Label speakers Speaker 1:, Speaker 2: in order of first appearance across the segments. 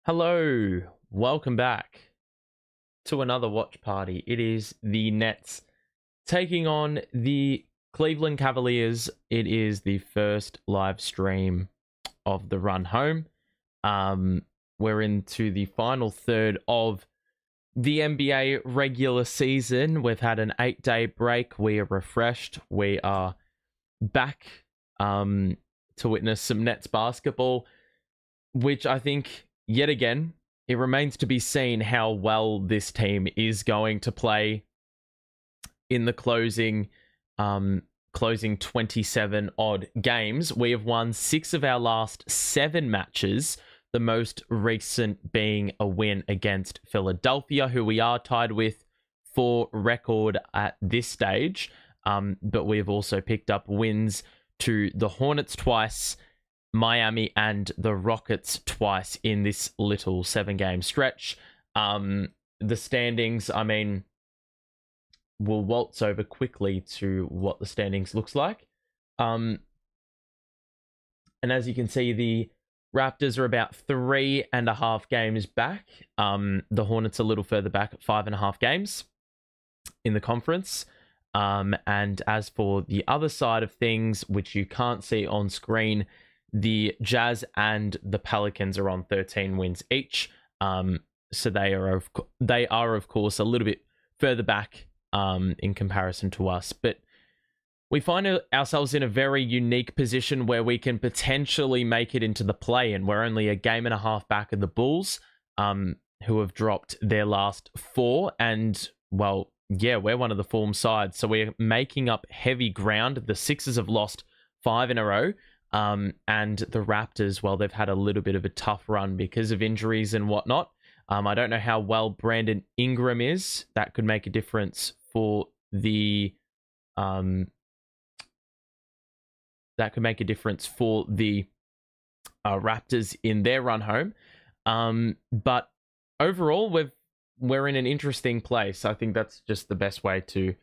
Speaker 1: Hello, welcome back to another watch party. It is the Nets taking on the Cleveland Cavaliers. It is the first live stream of the run home. We're into the final third of the NBA regular season. We've had an 8-day break. We are refreshed. We are back to witness some Nets basketball, which I think, yet again, it remains to be seen how well this team is going to play in the closing 27 odd games. We have won 6 of our last 7 matches, the most recent being a win against Philadelphia, who we are tied with for record at this stage. But we've also picked up wins to the Hornets twice, Miami and the Rockets twice in this little 7-game stretch. The standings, I mean, we'll waltz over quickly to what the standings looks like. And as you can see, the Raptors are about 3.5 games back. The Hornets a little further back at 5.5 games in the conference. And as for the other side of things, which you can't see on screen, the Jazz and the Pelicans are on 13 wins each. So they are of course a little bit further back in comparison to us. But we find ourselves in a very unique position where we can potentially make it into the play-in. We're only a game and a half back of the Bulls, who have dropped their last 4. And, well, yeah, we're one of the form sides. So we're making up heavy ground. The Sixers have lost 5 in a row. And the Raptors, well, they've had a little bit of a tough run because of injuries and whatnot. I don't know how well Brandon Ingram is. That could make a difference for the Raptors in their run home. But overall, we're in an interesting place. I think that's just the best way to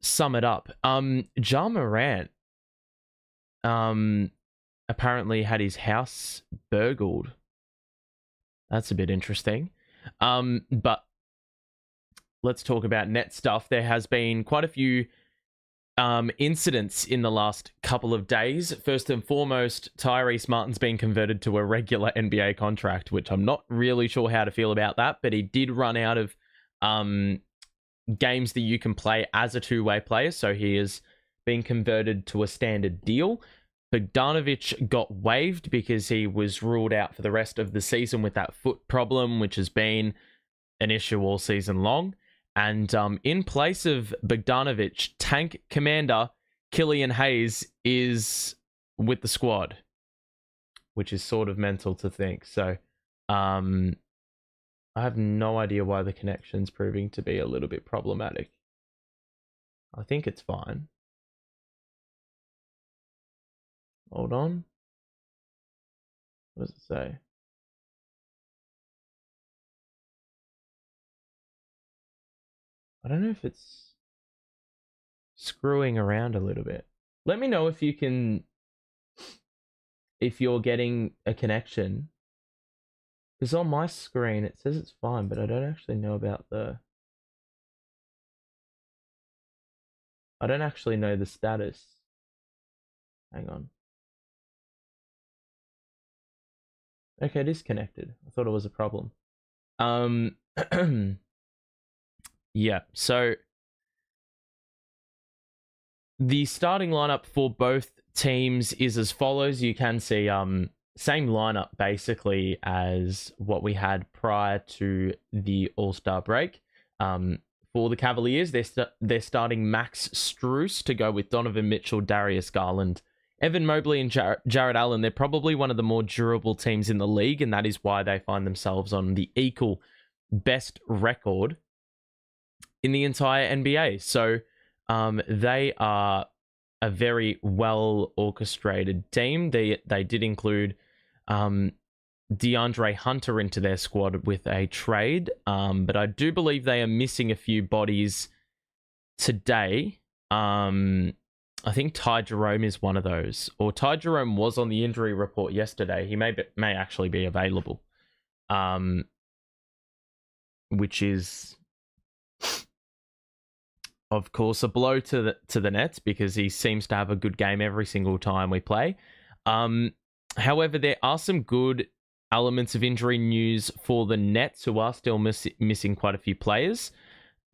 Speaker 1: sum it up. Ja Morant apparently had his house burgled. That's a bit interesting. But let's talk about net stuff. There has been quite a few incidents in the last couple of days. First and foremost, Tyrese Martin's been converted to a regular NBA contract, which I'm not really sure how to feel about that, but he did run out of games that you can play as a two-way player, so he is being converted to a standard deal. Bogdanovic got waived because he was ruled out for the rest of the season with that foot problem, which has been an issue all season long. And in place of Bogdanovic, tank commander Killian Hayes is with the squad, which is sort of mental to think. So I have no idea why the connection's proving to be a little bit problematic. I think it's fine. Hold on. What does it say? I don't know if it's screwing around a little bit. Let me know if you're getting a connection. Because on my screen, it says it's fine, but I don't actually know about I don't actually know the status. Hang on. Okay, it is connected. I thought it was a problem. Yeah, so the starting lineup for both teams is as follows. You can see same lineup basically as what we had prior to the All-Star break. For the Cavaliers, they're starting Max Strus to go with Donovan Mitchell, Darius Garland, Evan Mobley, and Jared Allen. They're probably one of the more durable teams in the league, and that is why they find themselves on the equal best record in the entire NBA. So they are a very well orchestrated team. They did include DeAndre Hunter into their squad with a trade, but I do believe they are missing a few bodies today. I think Ty Jerome is one of those. Or Ty Jerome was on the injury report yesterday. He may actually be available. Which is, of course, a blow to the Nets because he seems to have a good game every single time we play. However, there are some good elements of injury news for the Nets, who are still missing quite a few players.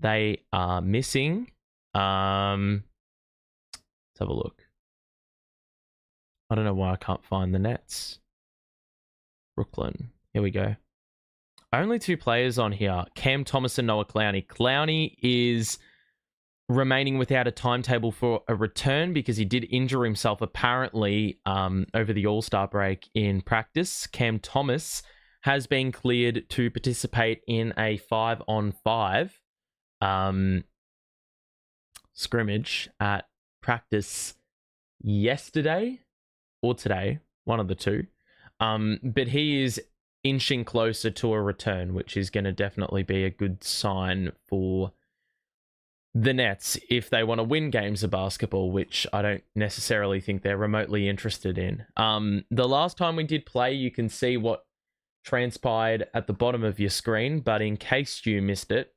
Speaker 1: They are missing. Let's have a look. I don't know why I can't find the Nets. Brooklyn. Here we go. Only 2 players on here. Cam Thomas and Noah Clowney. Clowney is remaining without a timetable for a return because he did injure himself apparently over the All-Star break in practice. Cam Thomas has been cleared to participate in a 5-on-5 scrimmage at practice yesterday or today, one of the two. But he is inching closer to a return, which is going to definitely be a good sign for the Nets if they want to win games of basketball, which I don't necessarily think they're remotely interested in. The last time we did play, you can see what transpired at the bottom of your screen, but in case you missed it,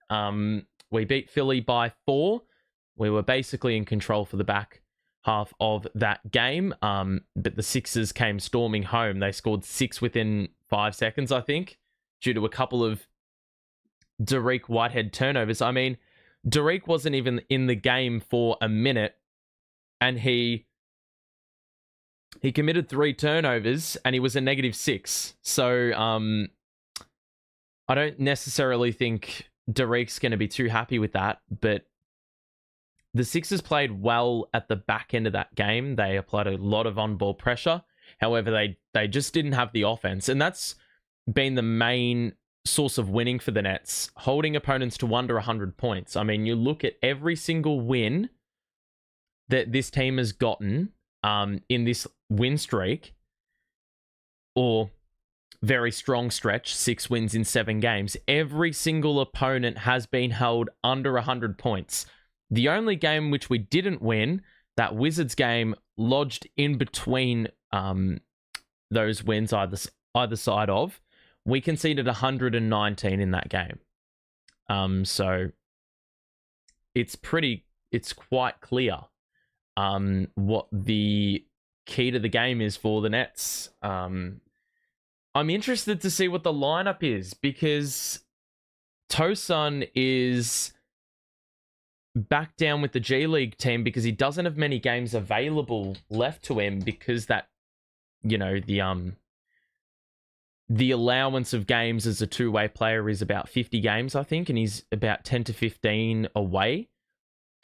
Speaker 1: we beat Philly by 4. We were basically in control for the back half of that game, but the Sixers came storming home. They scored 6 within 5 seconds, I think, due to a couple of Darius Whitehead turnovers. I mean, Darius wasn't even in the game for a minute, and he committed 3 turnovers, and he was a -6. So I don't necessarily think Darius going to be too happy with that, but the Sixers played well at the back end of that game. They applied a lot of on-ball pressure. However, they just didn't have the offense, and that's been the main source of winning for the Nets, holding opponents to under 100 points. I mean, you look at every single win that this team has gotten in this win streak, or very strong stretch, 6 wins in 7 games. Every single opponent has been held under 100 points. The only game which we didn't win, that Wizards game, lodged in between those wins either side of. We conceded 119 in that game. So it's quite clear what the key to the game is for the Nets. I'm interested to see what the lineup is, because Tosun is back down with the G League team because he doesn't have many games available left to him, because that, you know, the allowance of games as a two-way player is about 50 games, I think, and he's about 10 to 15 away.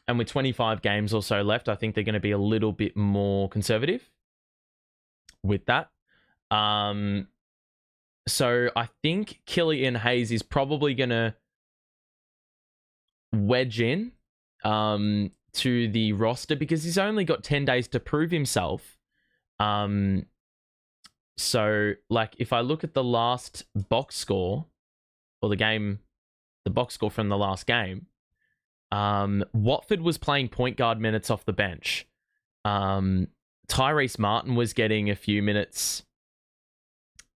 Speaker 1: And with 25 games or so left, I think they're going to be a little bit more conservative with that. So I think Killian Hayes is probably going to wedge in to the roster because he's only got 10 days to prove himself. So, like, if I look at the last box score, or the box score from the last game, Watford was playing point guard minutes off the bench. Tyrese Martin was getting a few minutes.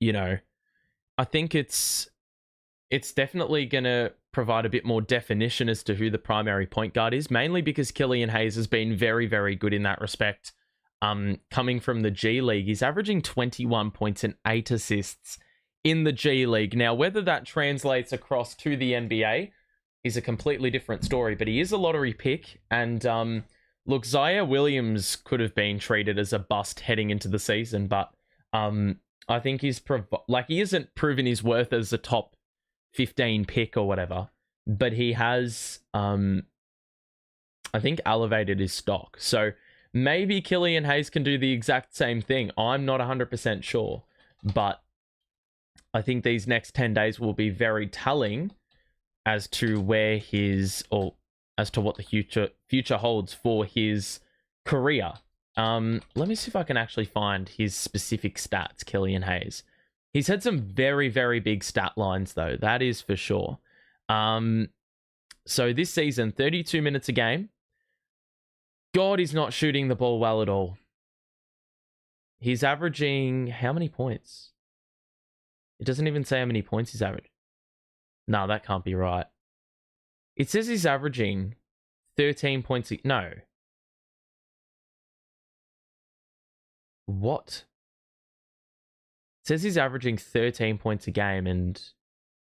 Speaker 1: You know, I think it's definitely going to provide a bit more definition as to who the primary point guard is, mainly because Killian Hayes has been very, very good in that respect. Coming from the G League, he's averaging 21 points and 8 assists in the G League. Now, whether that translates across to the NBA is a completely different story, but he is a lottery pick. And look, Zaire Williams could have been treated as a bust heading into the season, but I think he isn't proven his worth as a top 15 pick or whatever, but he has, I think, elevated his stock. So maybe Killian Hayes can do the exact same thing. I'm not 100% sure, but I think these next 10 days will be very telling as to as to what the future holds for his career. Let me see if I can actually find his specific stats, Killian Hayes. He's had some very, very big stat lines, though. That is for sure. So this season, 32 minutes a game, God, he's not shooting the ball well at all. He's averaging how many points? It doesn't even say how many points he's averaged. No, that can't be right. It says he's averaging 13 points. No. What? It says he's averaging 13 points a game and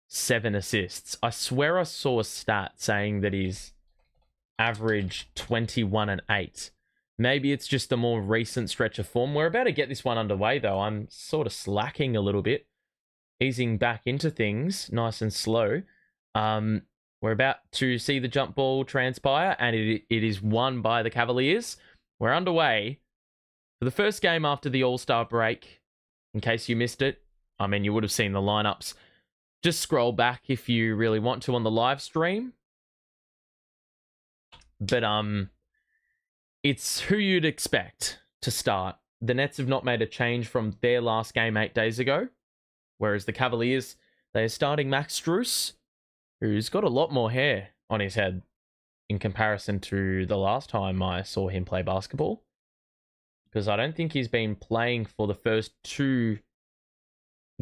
Speaker 1: 7 assists. I swear I saw a stat saying that he's averaged 21 and 8. Maybe it's just a more recent stretch of form. We're about to get this one underway, though. I'm sort of slacking a little bit, easing back into things nice and slow. We're about to see the jump ball transpire, and it is won by the Cavaliers. We're underway for the first game after the All-Star break. In case you missed it, I mean, you would have seen the lineups. Just scroll back if you really want to on the live stream. But it's who you'd expect to start. The Nets have not made a change from their last game 8 days ago, whereas the Cavaliers, they are starting Max Strus, who's got a lot more hair on his head in comparison to the last time I saw him play basketball, because I don't think he's been playing for the first 2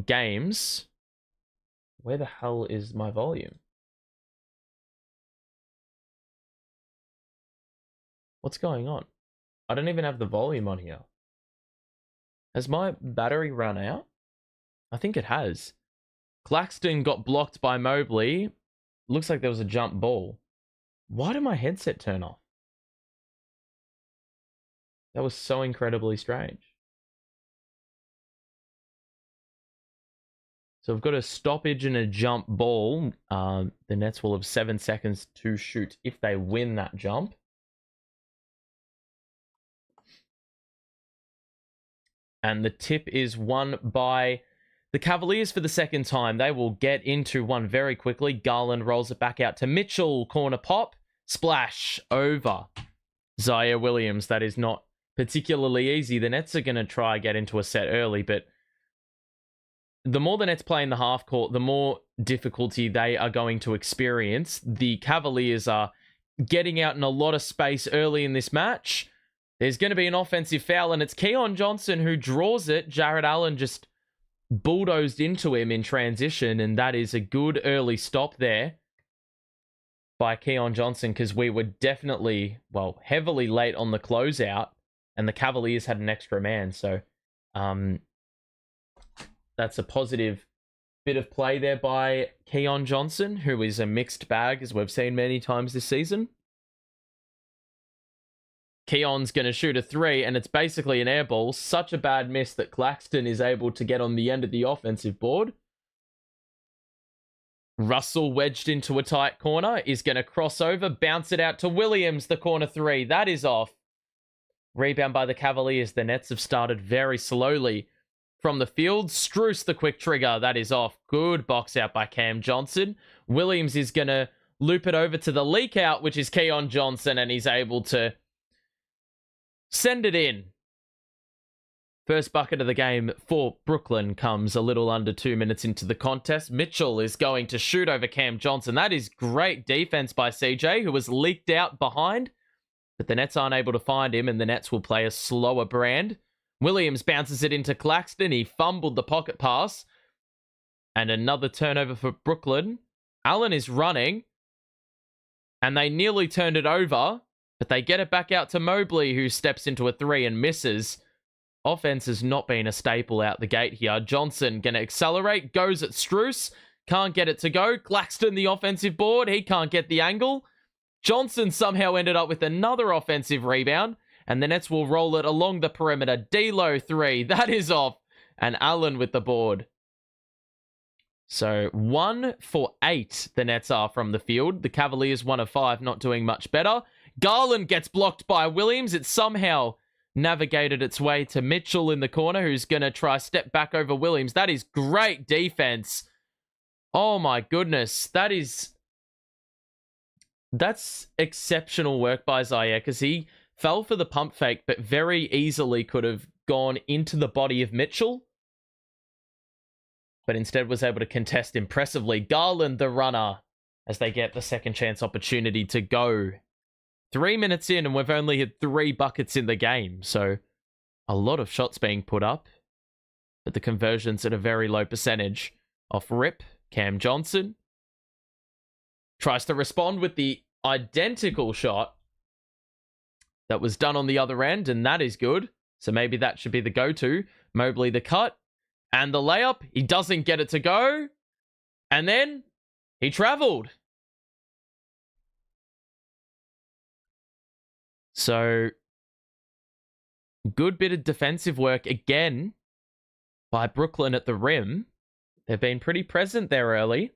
Speaker 1: games. Where the hell is my volume? What's going on? I don't even have the volume on here. Has my battery run out? I think it has. Claxton got blocked by Mobley. Looks like there was a jump ball. Why did my headset turn off? That was so incredibly strange. So we've got a stoppage and a jump ball. The Nets will have 7 seconds to shoot if they win that jump. And the tip is won by the Cavaliers for the second time. They will get into one very quickly. Garland rolls it back out to Mitchell. Corner pop. Splash over Zaire Williams. That is not particularly easy. The Nets are going to try get into a set early, but the more the Nets play in the half court, the more difficulty they are going to experience. The Cavaliers are getting out in a lot of space early in this match. There's going to be an offensive foul, and it's Keon Johnson who draws it. Jarrett Allen just bulldozed into him in transition, and that is a good early stop there by Keon Johnson, because we were definitely, well, heavily late on the closeout, and the Cavaliers had an extra man. So that's a positive bit of play there by Keon Johnson, who is a mixed bag, as we've seen many times this season. Keon's going to shoot a 3, and it's basically an air ball. Such a bad miss that Claxton is able to get on the end of the offensive board. Russell, wedged into a tight corner, is going to cross over, bounce it out to Williams, the corner 3. That is off. Rebound by the Cavaliers. The Nets have started very slowly from the field. Strus, the quick trigger. That is off. Good box out by Cam Johnson. Williams is going to loop it over to the leak out, which is Keon Johnson, and he's able to send it in. First bucket of the game for Brooklyn comes a little under 2 minutes into the contest. Mitchell is going to shoot over Cam Johnson. That is great defense by CJ, who was leaked out behind, but the Nets aren't able to find him, and the Nets will play a slower brand. Williams bounces it into Claxton. He fumbled the pocket pass, and another turnover for Brooklyn. Allen is running, and they nearly turned it over, but they get it back out to Mobley, who steps into a 3 and misses. Offense has not been a staple out the gate here. Johnson going to accelerate, goes at Strus, can't get it to go. Claxton, the offensive board, he can't get the angle. Johnson somehow ended up with another offensive rebound, and the Nets will roll it along the perimeter. D'Lo 3, that is off, and Allen with the board. So 1 for 8 the Nets are from the field. The Cavaliers 1 of 5, not doing much better. Garland gets blocked by Williams. It somehow navigated its way to Mitchell in the corner, who's going to try step back over Williams. That is great defense. Oh my goodness. That's exceptional work by Zaire, because he fell for the pump fake, but very easily could have gone into the body of Mitchell, but instead was able to contest impressively. Garland, the runner, as they get the second chance opportunity to go 3 minutes in and we've only had 3 buckets in the game. So a lot of shots being put up, but the conversion's at a very low percentage. Off rip, Cam Johnson tries to respond with the identical shot that was done on the other end, and that is good. So maybe that should be the go-to. Mobley the cut, and the layup. He doesn't get it to go, and then he traveled. So, good bit of defensive work again by Brooklyn at the rim. They've been pretty present there early.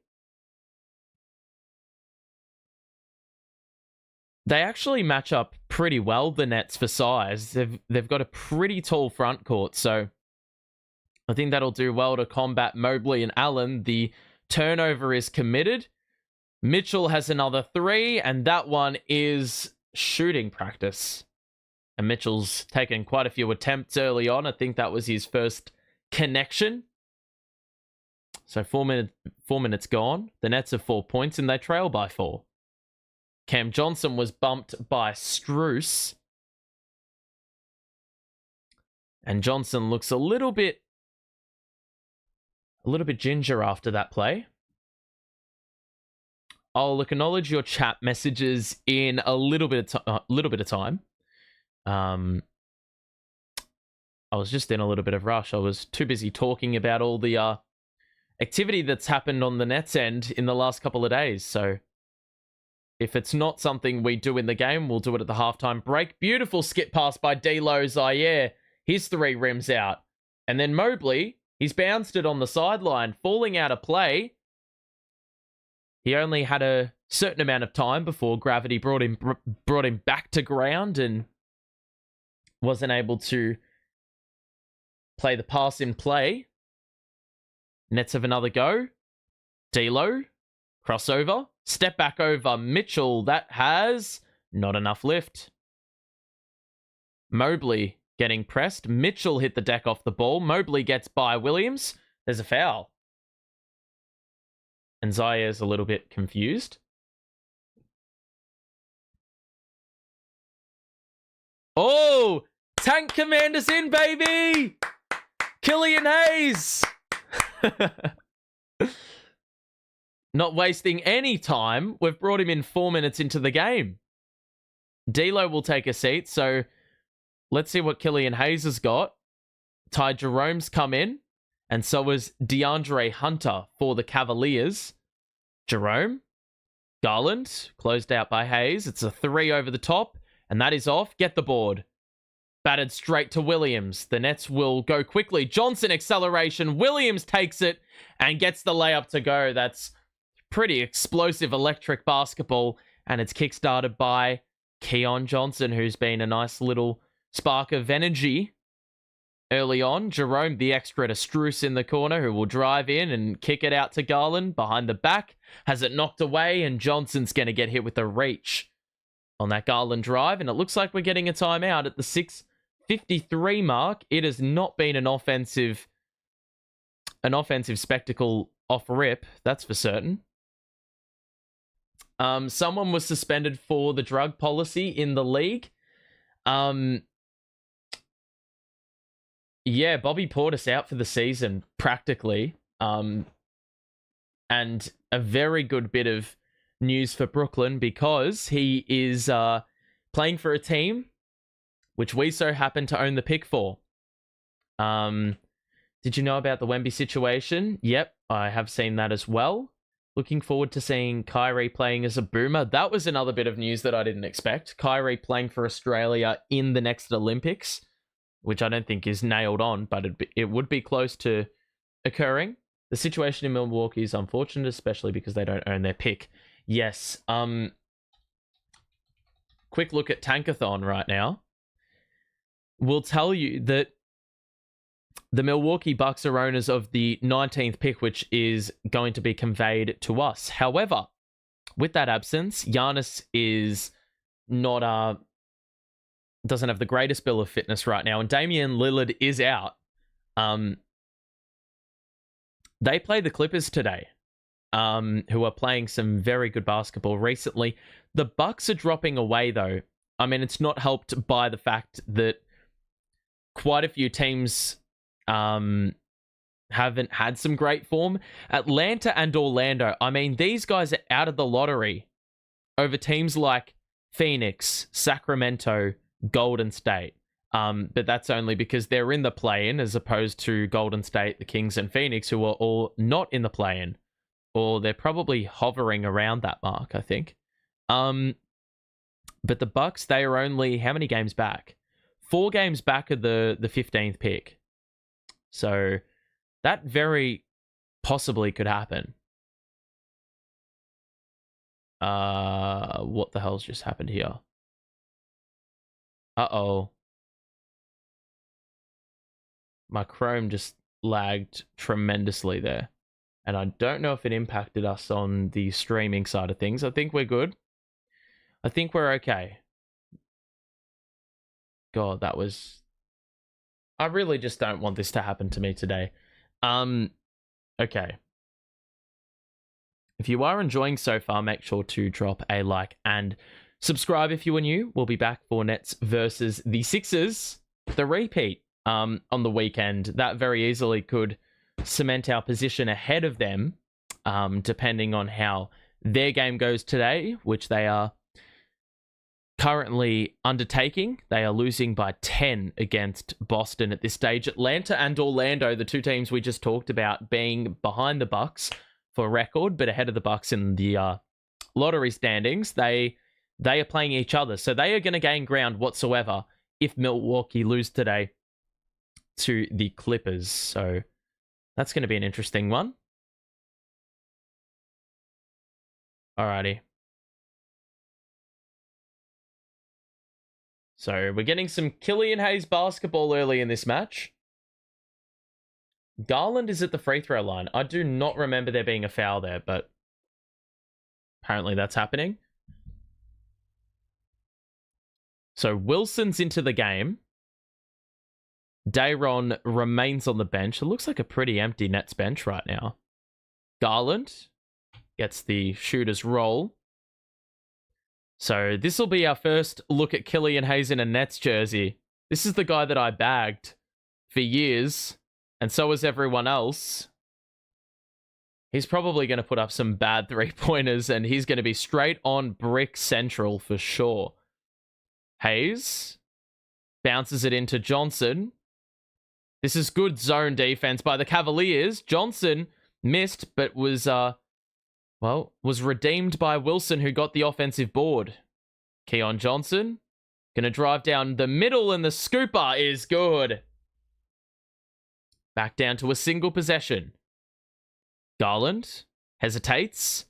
Speaker 1: They actually match up pretty well, the Nets, for size. They've got a pretty tall front court, so I think that'll do well to combat Mobley and Allen. The turnover is committed. Mitchell has another 3, and that one is shooting practice. And Mitchell's taken quite a few attempts early on. I think that was his first connection. So 4 minutes gone. The Nets have 4 points, and they trail by 4. Cam Johnson was bumped by Strus. And Johnson looks a little bit ginger after that play. I'll acknowledge your chat messages in a little bit of time. I was just in a little bit of rush. I was too busy talking about all the activity that's happened on the Nets end in the last couple of days. So if it's not something we do in the game, we'll do it at the halftime break. Beautiful skip pass by D'Lo Zaire. His 3 rims out. And then Mobley, he's bounced it on the sideline, falling out of play. He only had a certain amount of time before gravity brought him back to ground and wasn't able to play the pass in play. Nets have another go. D'Lo, crossover. Step back over Mitchell. That has not enough lift. Mobley getting pressed. Mitchell hit the deck off the ball. Mobley gets by Williams. There's a foul. And Zaire's a little bit confused. Oh! Tank Commander's in, baby! Killian Hayes! Not wasting any time. We've brought him in 4 minutes into the game. D'Lo will take a seat, so let's see what Killian Hayes has got. Ty Jerome's come in, and so is DeAndre Hunter for the Cavaliers. Jerome, Garland, closed out by Hayes. It's a 3 over the top, and that is off. Get the board. Batted straight to Williams. The Nets will go quickly. Johnson acceleration. Williams takes it and gets the layup to go. That's pretty explosive electric basketball, and it's kickstarted by Keon Johnson, who's been a nice little spark of energy early on. Jerome, the extra to Strus in the corner, who will drive in and kick it out to Garland behind the back. Has it knocked away, and Johnson's going to get hit with a reach on that Garland drive, and it looks like we're getting a timeout at the 6:53 mark. It has not been an offensive spectacle off rip, that's for certain. Someone was suspended for the drug policy in the league. Yeah, Bobby Portis out for the season, practically. And a very good bit of news for Brooklyn because he is playing for a team which we so happen to own the pick for. Did you know about the Wemby situation? Yep, I have seen that as well. Looking forward to seeing Kyrie playing as a boomer. That was another bit of news that I didn't expect. Kyrie playing for Australia in the next Olympics, which I don't think is nailed on, but it would be close to occurring. The situation in Milwaukee is unfortunate, especially because they don't own their pick. Yes. Quick look at Tankathon right now. Will tell you that the Milwaukee Bucks are owners of the 19th pick, which is going to be conveyed to us. However, with that absence, Giannis is not doesn't have the greatest bill of fitness right now, and Damian Lillard is out. They play the Clippers today, who are playing some very good basketball recently. The Bucks are dropping away, though, I mean, it's not helped by the fact that quite a few teams haven't had some great form. Atlanta and Orlando, I mean, these guys are out of the lottery over teams like Phoenix, Sacramento, Golden State. But that's only because they're in the play-in as opposed to Golden State, the Kings, and Phoenix, who are all not in the play-in. Or they're probably hovering around that mark, I think. But the Bucks, they are only how many games back? 4 games back of the 15th pick. So that very possibly could happen. What the hell's just happened here? Uh-oh. My Chrome just lagged tremendously there. And I don't know if it impacted us on the streaming side of things. I think we're good. I think we're okay. God, that was... I really just don't want this to happen to me today. Okay. If you are enjoying so far, make sure to drop a like and subscribe if you are new. We'll be back for Nets versus the Sixers, the repeat on the weekend. That very easily could cement our position ahead of them, depending on how their game goes today, which they are currently undertaking. They are losing by 10 against Boston at this stage. Atlanta and Orlando, the two teams we just talked about, being behind the Bucks for record, but ahead of the Bucks in the lottery standings. They are playing each other, so they are going to gain ground whatsoever if Milwaukee lose today to the Clippers. So that's going to be an interesting one. Alrighty. So we're getting some Killian Hayes basketball early in this match. Garland is at the free throw line. I do not remember there being a foul there, but apparently that's happening. So Wilson's into the game. Dayron remains on the bench. It looks like a pretty empty Nets bench right now. Garland gets the shooter's roll. So this will be our first look at Killian Hayes in a Nets jersey. This is the guy that I bagged for years, and so is everyone else. He's probably going to put up some bad three-pointers, and he's going to be straight on brick central for sure. Hayes bounces it into Johnson. This is good zone defense by the Cavaliers. Johnson missed, but was redeemed by Wilson, who got the offensive board. Keon Johnson going to drive down the middle, and the scooper is good. Back down to a single possession. Garland hesitates.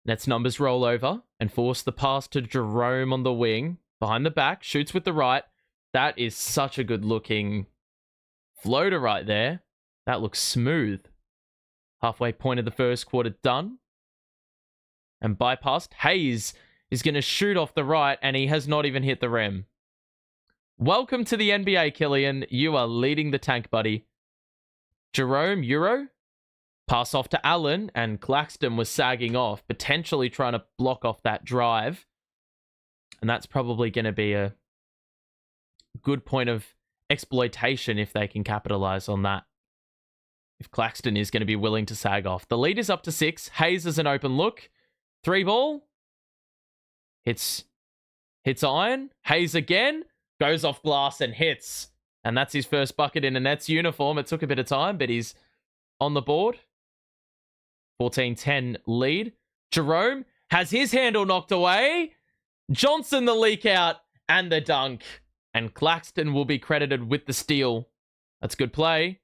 Speaker 1: Nets numbers roll over and force the pass to Jerome on the wing. Behind the back, shoots with the right. That is such a good looking floater right there. That looks smooth. Halfway point of the first quarter done. And bypassed. Hayes is going to shoot off the right, and he has not even hit the rim. Welcome to the NBA, Killian. You are leading the tank, buddy. Jerome, Euro. Pass off to Allen, and Claxton was sagging off, potentially trying to block off that drive. And that's probably going to be a good point of exploitation if they can capitalize on that. If Claxton is going to be willing to sag off. The lead is up to 6. Hayes is an open look. 3 ball. Hits iron. Hayes again. Goes off glass and hits. And that's his first bucket in a Nets uniform. It took a bit of time, but he's on the board. 14-10 lead. Jerome has his handle knocked away. Johnson the leak out and the dunk. And Claxton will be credited with the steal. That's good play.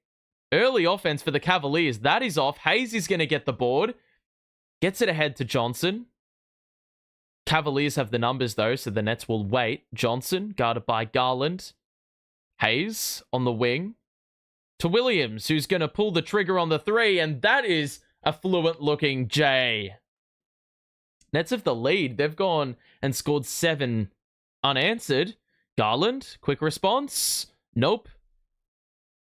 Speaker 1: Early offense for the Cavaliers. That is off. Hayes is going to get the board. Gets it ahead to Johnson. Cavaliers have the numbers though, so the Nets will wait. Johnson guarded by Garland. Hayes on the wing. To Williams, who's going to pull the trigger on the 3, and that is a fluent looking J. Nets have the lead. They've gone and scored 7 unanswered. Garland, quick response. Nope.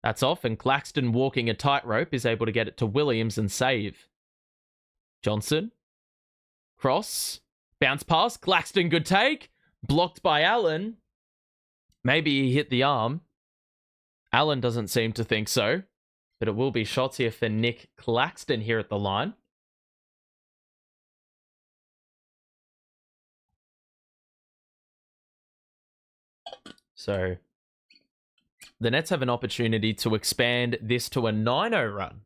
Speaker 1: That's off, and Claxton, walking a tightrope, is able to get it to Williams and save. Johnson. Cross. Bounce pass. Claxton, good take. Blocked by Allen. Maybe he hit the arm. Allen doesn't seem to think so. But it will be shots here for Nic Claxton here at the line. So the Nets have an opportunity to expand this to a 9-0 run.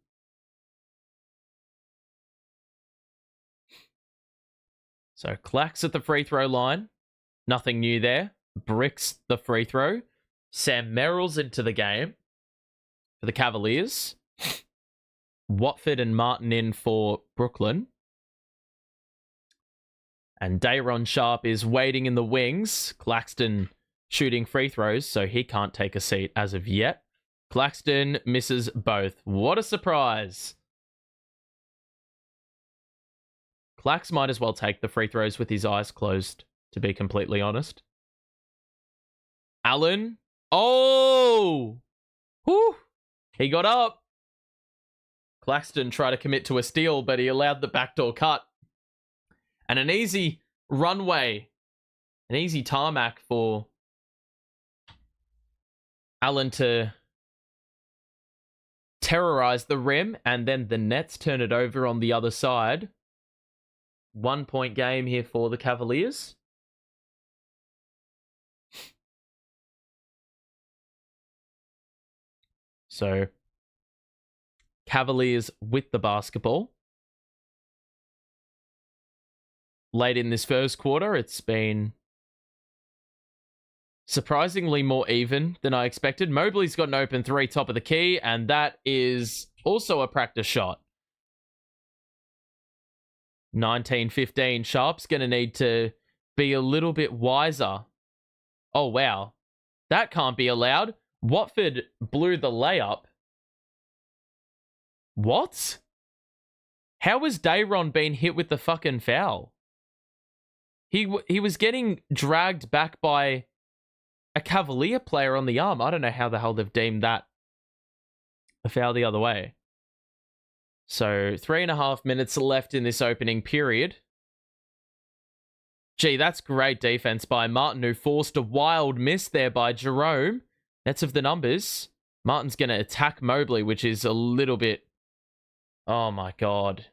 Speaker 1: So Clax at the free throw line. Nothing new there. Bricks the free throw. Sam Merrill's into the game for the Cavaliers. Watford and Martin in for Brooklyn. And Dayron Sharp is waiting in the wings. Claxton shooting free throws, so he can't take a seat as of yet. Claxton misses both. What a surprise. Clax might as well take the free throws with his eyes closed, to be completely honest. Allen. Oh! Whew! He got up. Claxton tried to commit to a steal, but he allowed the backdoor cut. And an easy runway, an easy tarmac for Allen to terrorize the rim, and then the Nets turn it over on the other side. 1 point game here for the Cavaliers. So, Cavaliers with the basketball. Late in this first quarter, it's been surprisingly more even than I expected. Mobley's got an open three, top of the key, and that is also a practice shot. 19-15. Sharp's going to need to be a little bit wiser. Oh, wow. That can't be allowed. Watford blew the layup. What? How has Dayron been hit with the fucking foul? He was getting dragged back by a Cavalier player on the arm. I don't know how the hell they've deemed that a foul the other way. So 3.5 minutes left in this opening period. Gee, that's great defense by Martin, who forced a wild miss there by Jerome. Nets of the numbers. Martin's going to attack Mobley, which is a little bit... Oh my God.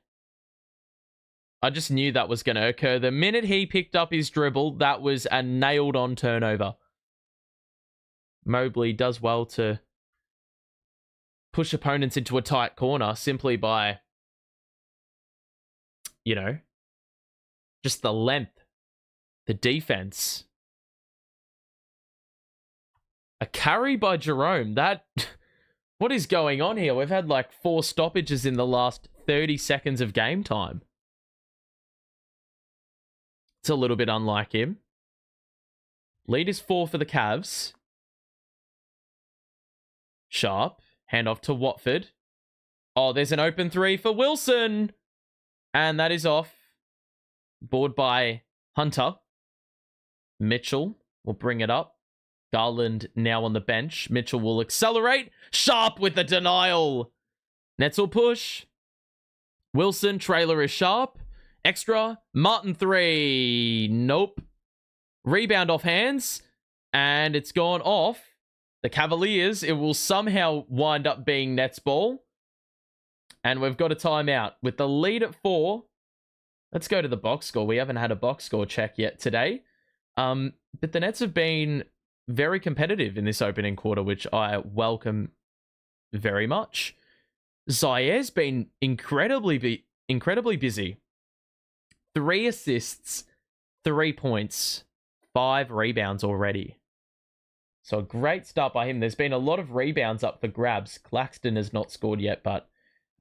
Speaker 1: I just knew that was going to occur. The minute he picked up his dribble, that was a nailed-on turnover. Mobley does well to push opponents into a tight corner simply by, you know, just the length, the defense. A carry by Jerome. That... What is going on here? We've had like 4 stoppages in the last 30 seconds of game time. It's a little bit unlike him. Lead is 4 for the Cavs. Sharp. Handoff to Watford. Oh, there's an open 3 for Wilson. And that is off. Board by Hunter. Mitchell will bring it up. Garland now on the bench. Mitchell will accelerate. Sharp with the denial. Nets will push. Wilson, trailer is Sharp. Extra. Martin 3. Nope. Rebound off hands. And it's gone off. The Cavaliers, it will somehow wind up being Nets ball. And we've got a timeout. With the lead at 4. Let's go to the box score. We haven't had a box score check yet today. But the Nets have been very competitive in this opening quarter, which I welcome very much. Zair's been incredibly busy. 3 assists, 3 points, 5 rebounds already. So a great start by him. There's been a lot of rebounds up for grabs. Claxton has not scored yet, but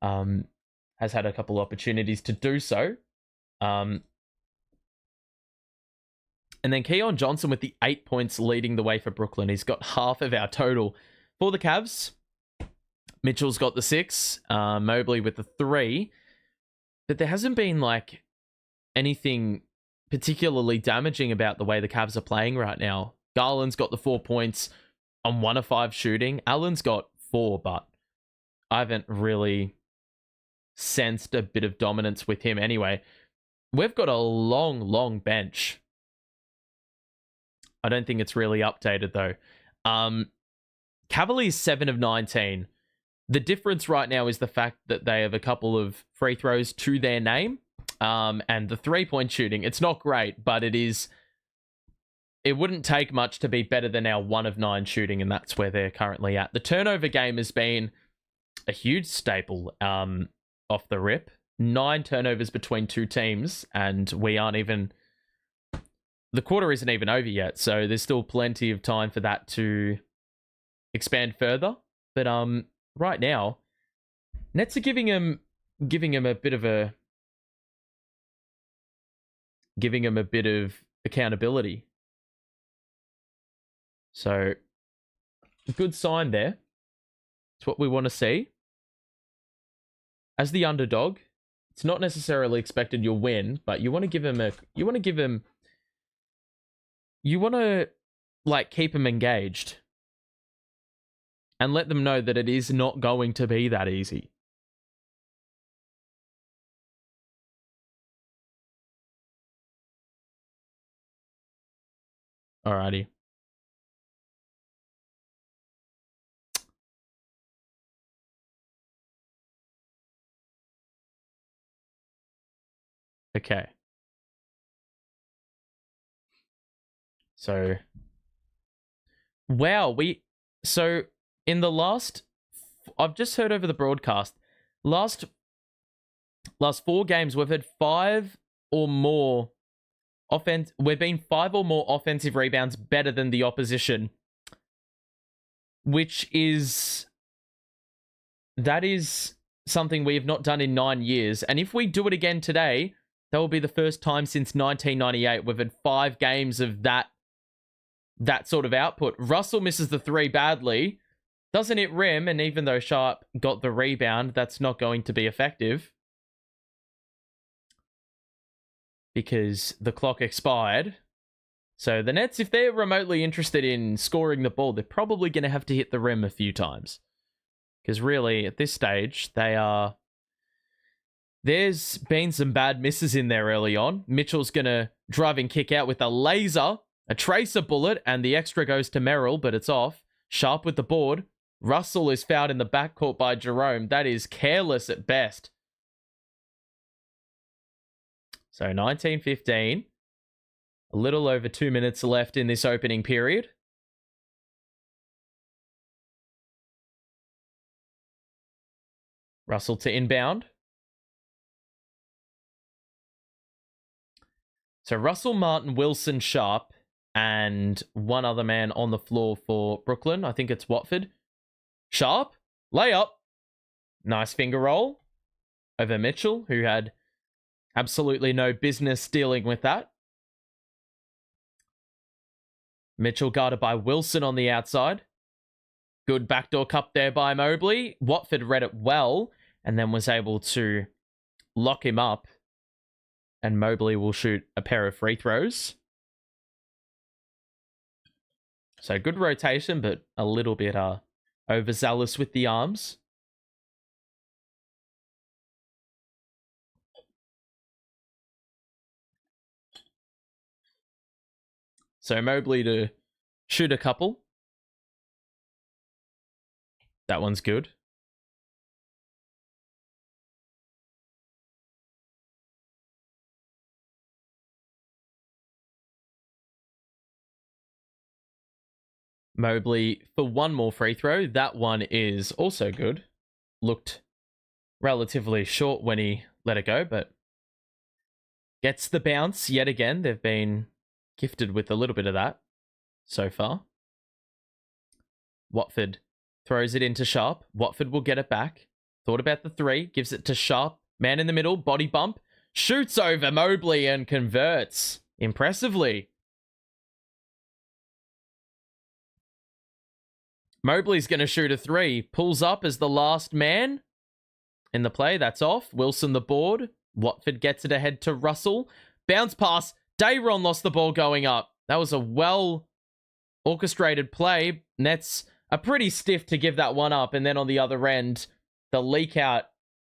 Speaker 1: has had a couple opportunities to do so. And then Keon Johnson with the 8 points leading the way for Brooklyn. He's got half of our total for the Cavs. Mitchell's got the 6. Mobley with the 3. But there hasn't been like anything particularly damaging about the way the Cavs are playing right now. Garland's got the 4 points on 1 of 5 shooting. Allen's got 4, but I haven't really sensed a bit of dominance with him anyway. We've got a long bench. I don't think it's really updated though. Cavaliers 7 of 19. The difference right now is the fact that they have a couple of free throws to their name. And the 3-point shooting, it's not great, but it wouldn't take much to be better than our 1 of 9 shooting, and that's where they're currently at. The turnover game has been a huge staple off the rip. 9 turnovers between two teams, and we aren't even... The quarter isn't even over yet, so there's still plenty of time for that to expand further. But right now, Nets are giving him a bit of accountability. So, good sign there. It's what we want to see. As the underdog, it's not necessarily expected you'll win, but you want to give him keep him engaged and let them know that it is not going to be that easy. Alrighty. Okay. So, wow, so in the last, I've just heard over the broadcast, last 4 games, we've had 5 or more we've been 5 or more offensive rebounds better than the opposition, that is something we have not done in 9 years. And if we do it again today, that will be the first time since 1998 we've had 5 games of that sort of output. Russell misses the 3 badly, doesn't hit rim, and even though Sharp got the rebound, that's not going to be effective because the clock expired. So the Nets, if they're remotely interested in scoring the ball, they're probably going to have to hit the rim a few times. Because really, at this stage, there's been some bad misses in there early on. Mitchell's going to drive and kick out with a laser, a tracer bullet, and the extra goes to Merrill, but it's off. Sharp with the board. Russell is fouled in the backcourt by Jerome. That is careless at best. So 19-15. A little over 2 minutes left in this opening period. Russell to inbound. So Russell, Martin, Wilson, Sharp, and one other man on the floor for Brooklyn. I think it's Watford. Sharp, layup. Nice finger roll over Mitchell, who had absolutely no business dealing with that. Mitchell guarded by Wilson on the outside. Good backdoor cup there by Mobley. Watford read it well and then was able to lock him up. And Mobley will shoot a pair of free throws. So good rotation, but a little bit overzealous with the arms. So Mobley to shoot a couple. That one's good. Mobley for one more free throw. That one is also good. Looked relatively short when he let it go, but gets the bounce yet again. They've been gifted with a little bit of that so far. Watford throws it into Sharp. Watford will get it back. Thought about the 3. Gives it to Sharp. Man in the middle. Body bump. Shoots over Mobley and converts impressively. Mobley's going to shoot a 3. Pulls up as the last man in the play. That's off. Wilson the board. Watford gets it ahead to Russell. Bounce pass. Dayron lost the ball going up. That was a well-orchestrated play. Nets are pretty stiff to give that one up. And then on the other end, the leak out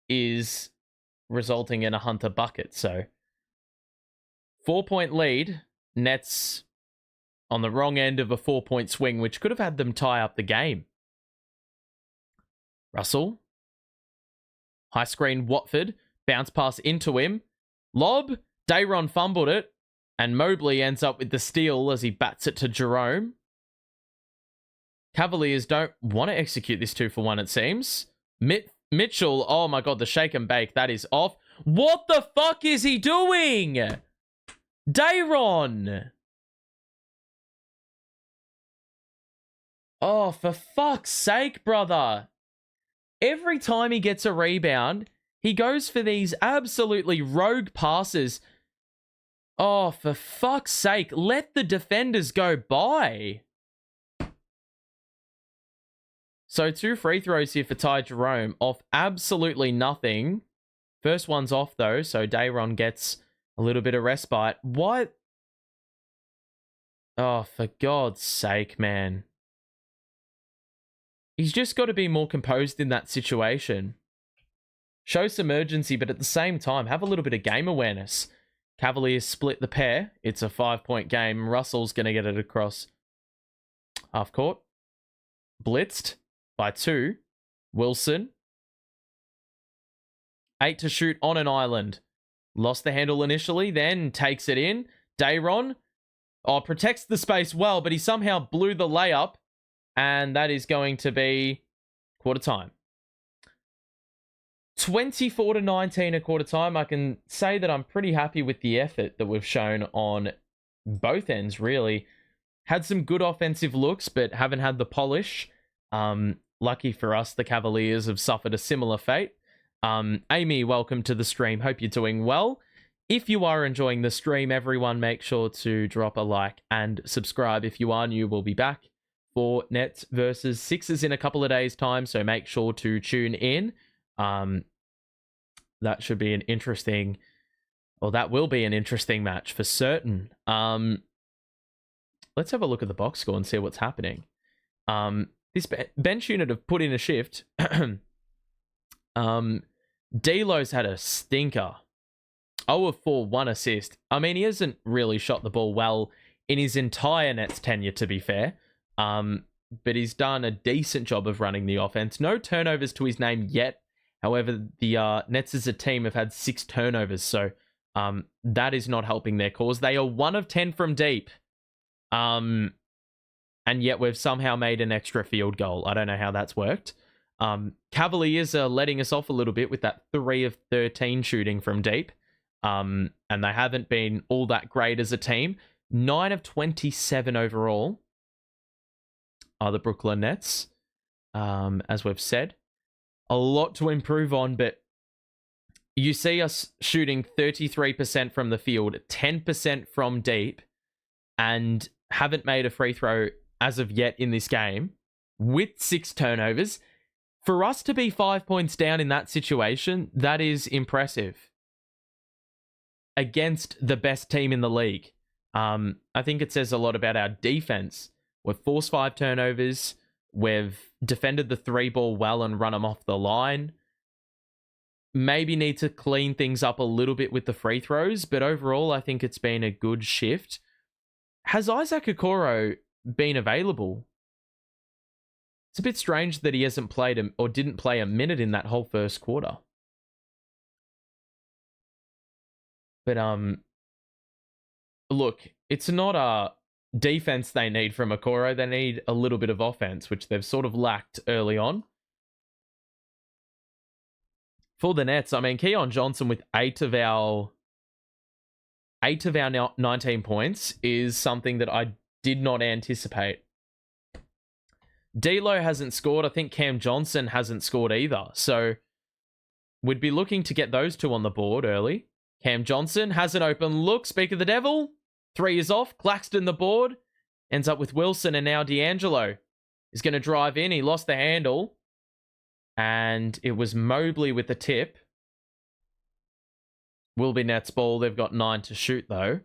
Speaker 1: is resulting in a Hunter bucket. So 4-point lead. Nets on the wrong end of a 4-point swing, which could have had them tie up the game. Russell. High screen, Watford. Bounce pass into him. Lob. Dayron fumbled it. And Mobley ends up with the steal as he bats it to Jerome. Cavaliers don't want to execute this 2-for-1, it seems. Mitchell, oh my god, the shake and bake, that is off. What the fuck is he doing? Dayron! Oh, for fuck's sake, brother. Every time he gets a rebound, he goes for these absolutely rogue passes. Oh, for fuck's sake, let the defenders go by. So 2 free throws here for Ty Jerome off absolutely nothing. First one's off though, so Dayron gets a little bit of respite. What? Oh, for God's sake, man. He's just got to be more composed in that situation. Show some urgency, but at the same time, have a little bit of game awareness. Cavaliers split the pair. It's a 5-point game. Russell's going to get it across half court. Blitzed by 2. Wilson. 8 to shoot on an island. Lost the handle initially, then takes it in. Dayron. Oh, protects the space well, but he somehow blew the layup. And that is going to be quarter time. 24-19 at quarter time. I can say that I'm pretty happy with the effort that we've shown on both ends, really. Had some good offensive looks, but haven't had the polish. Lucky for us, the Cavaliers have suffered a similar fate. Amy, welcome to the stream. Hope you're doing well. If you are enjoying the stream, everyone, make sure to drop a like and subscribe. If you are new, we'll be back for Nets versus Sixers in a couple of days' time, so make sure to tune in. That should be an interesting, or that will be an interesting match for certain. Let's have a look at the box score and see what's happening. This bench unit have put in a shift. D'Lo's had a stinker. 0 of 4, 1 assist. I mean, he hasn't really shot the ball well in his entire Nets tenure, to be fair. But he's done a decent job of running the offense. No turnovers to his name yet. However, the Nets as a team have had 6 turnovers, so that is not helping their cause. They are 1 of 10 from deep. And yet we've somehow made an extra field goal. I don't know how that's worked. Cavaliers are letting us off a little bit with that 3 of 13 shooting from deep. And they haven't been all that great as a team. 9 of 27 overall are the Brooklyn Nets, as we've said. A lot to improve on, but you see us shooting 33% from the field, 10% from deep, and haven't made a free throw as of yet in this game, with 6 turnovers. For us to be 5 points down in that situation, that is impressive. Against the best team in the league. I think it says a lot about our defense. We've forced 5 turnovers. We've defended the 3 ball well and run them off the line. Maybe need to clean things up a little bit with the free throws, but overall, I think it's been a good shift. Has Isaac Okoro been available? It's a bit strange that he hasn't played or didn't play a minute in that whole first quarter. But look, it's not a defense they need from Okoro. They need a little bit of offense, which they've sort of lacked early on. For the Nets, I mean, Keon Johnson with 8 of our 19 points is something that I did not anticipate. D'Lo hasn't scored. I think Cam Johnson hasn't scored either. So we'd be looking to get those 2 on the board early. Cam Johnson has an open look. Speak of the devil. 3 is off. Claxton the board. Ends up with Wilson, and now D'Angelo is going to drive in. He lost the handle. And it was Mobley with the tip. Will be Nets ball. They've got 9 to shoot, though.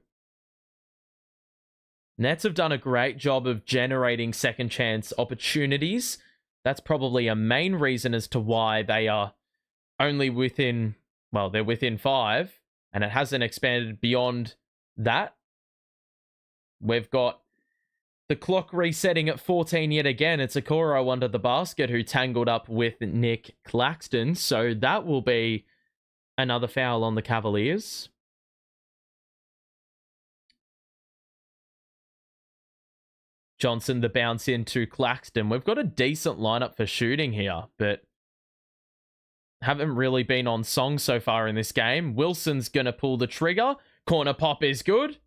Speaker 1: Nets have done a great job of generating second chance opportunities. That's probably a main reason as to why they are only within, well, they're within 5. And it hasn't expanded beyond that. We've got The clock resetting at 14 yet again. It's Okoro under the basket who tangled up with Nic Claxton. So that will be another foul on the Cavaliers. Johnson, the bounce into Claxton. We've got a decent lineup for shooting here, but haven't really been on song so far in this game. Wilson's going to pull the trigger. Corner pop is good.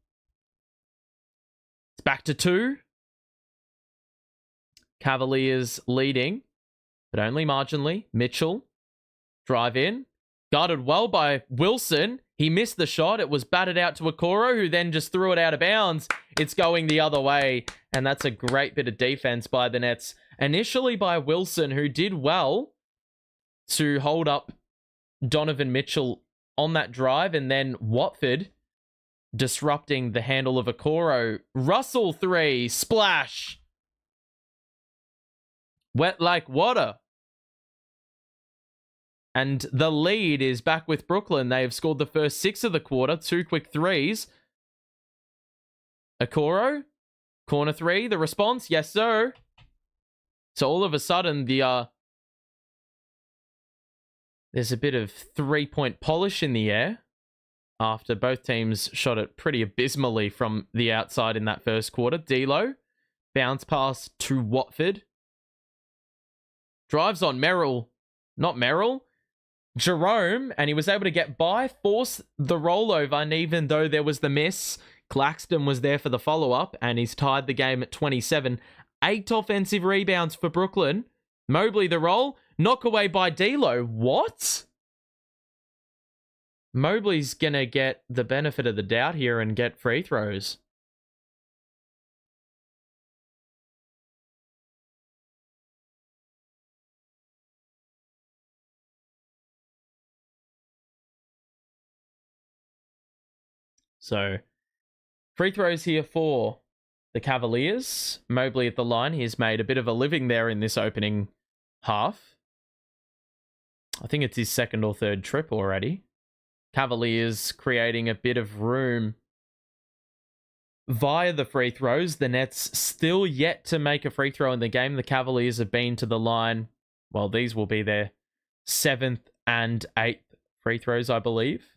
Speaker 1: It's back to 2. Cavaliers leading, but only marginally. Mitchell, drive in. Guarded well by Wilson. He missed the shot. It was batted out to Okoro, who then just threw it out of bounds. It's going the other way, and that's a great bit of defense by the Nets. Initially by Wilson, who did well to hold up Donovan Mitchell on that drive, and then Watford disrupting the handle of Okoro. Russell 3, splash. Wet like water. And the lead is back with Brooklyn. They have scored the first 6 of the quarter. 2 quick threes. Okoro, corner 3. The response, yes sir. So all of a sudden, there's a bit of 3-point polish in the air after both teams shot it pretty abysmally from the outside in that first quarter. D'Lo, bounce pass to Watford. Drives on Merrill. Not Merrill. Jerome, and he was able to get by, force the rollover, and even though there was the miss, Claxton was there for the follow-up, and he's tied the game at 27. 8 offensive rebounds for Brooklyn. Mobley the roll. Knock away by D'Lo. What? Mobley's going to get the benefit of the doubt here and get free throws. So, free throws here for the Cavaliers. Mobley at the line. He's made a bit of a living there in this opening half. I think it's his second or third trip already. Cavaliers creating a bit of room via the free throws. The Nets still yet to make a free throw in the game. The Cavaliers have been to the line. Well, these will be their 7th and 8th free throws, I believe.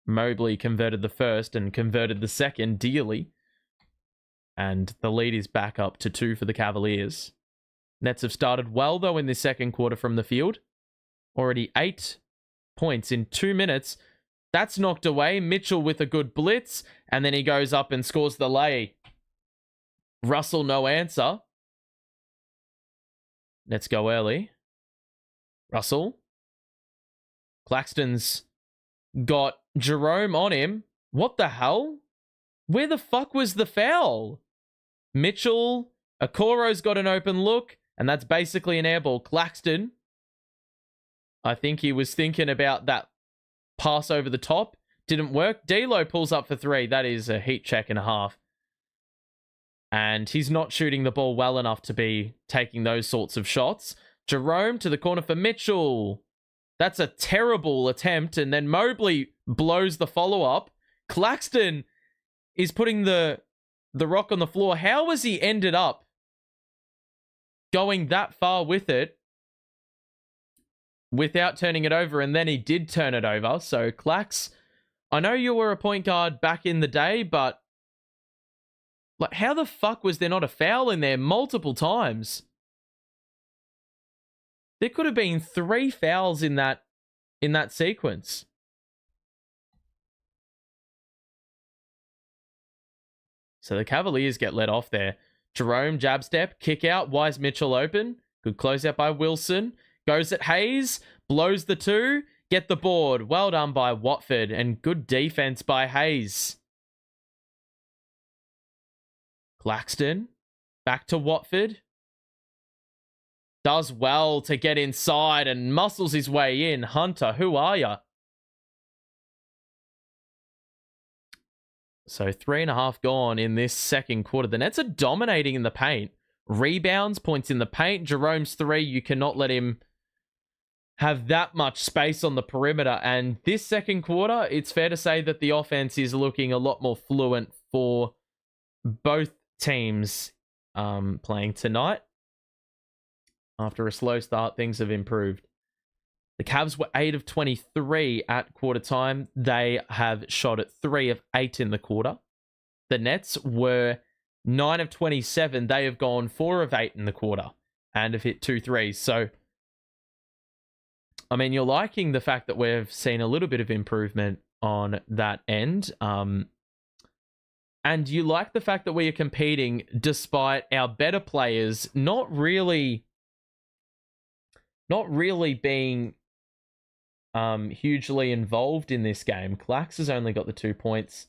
Speaker 1: Mobley converted the first and converted the second dearly. And the lead is back up to 2 for the Cavaliers. Nets have started well, though, in this second quarter from the field. Already 8 points in 2 minutes. That's knocked away. Mitchell with a good blitz. And then he goes up and scores the lay. Russell, no answer. Let's go early. Russell. Claxton's got Jerome on him. What the hell? Where the fuck was the foul? Mitchell. Okoro's got an open look. And that's basically an airball. Claxton. I think he was thinking about that pass over the top. Didn't work. D'Lo pulls up for 3. That is a heat check and a half. And he's not shooting the ball well enough to be taking those sorts of shots. Jerome to the corner for Mitchell. That's a terrible attempt. And then Mobley blows the follow-up. Claxton is putting the rock on the floor. How has he ended up going that far with it without turning it over? And then he did turn it over. So, Clax, I know you were a point guard back in the day, but like, how the fuck was there not a foul in there multiple times? There could have been 3 fouls in that sequence. So the Cavaliers get let off there. Jerome, jab step, kick out. Why is Mitchell open? Good closeout by Wilson. Goes at Hayes, blows the 2, get the board. Well done by Watford, and good defense by Hayes. Claxton, back to Watford. Does well to get inside and muscles his way in. Hunter, who are ya? So 3.5 gone in this second quarter. The Nets are dominating in the paint. Rebounds, points in the paint. Jerome's 3, you cannot let him have that much space on the perimeter. And this second quarter, it's fair to say that the offense is looking a lot more fluent for both teams playing tonight. After a slow start, things have improved. The Cavs were 8 of 23 at quarter time. They have shot at 3 of 8 in the quarter. The Nets were 9 of 27. They have gone 4 of 8 in the quarter and have hit 2 threes. So, I mean, you're liking the fact that we've seen a little bit of improvement on that end. And you like the fact that we are competing despite our better players not really being hugely involved in this game. Clax has only got the 2 points.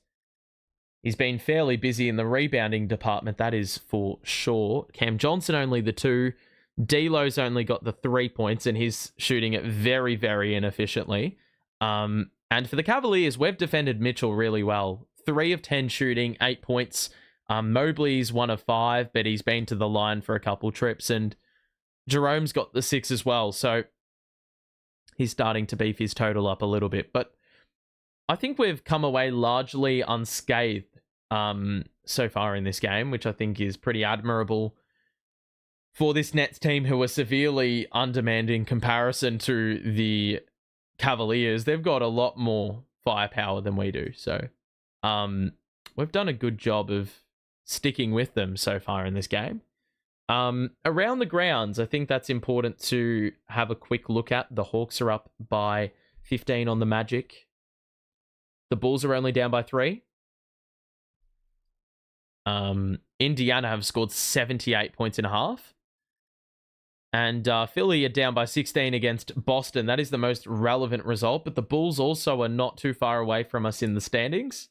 Speaker 1: He's been fairly busy in the rebounding department, that is for sure. Cam Johnson only the 2. D'Lo's only got the 3 points, and he's shooting it very, very inefficiently. And for the Cavaliers, we've defended Mitchell really well. 3 of 10 shooting, 8 points. Mobley's 1 of 5, but he's been to the line for a couple trips, and Jerome's got the 6 as well. So he's starting to beef his total up a little bit. But I think we've come away largely unscathed so far in this game, which I think is pretty admirable for this Nets team, who are severely undermanned in comparison to the Cavaliers. They've got a lot more firepower than we do. So we've done a good job of sticking with them so far in this game. Around the grounds, I think that's important to have a quick look at. The Hawks are up by 15 on the Magic. The Bulls are only down by 3. Indiana have scored 78 points in a half. And Philly are down by 16 against Boston. That is the most relevant result. But the Bulls also are not too far away from us in the standings.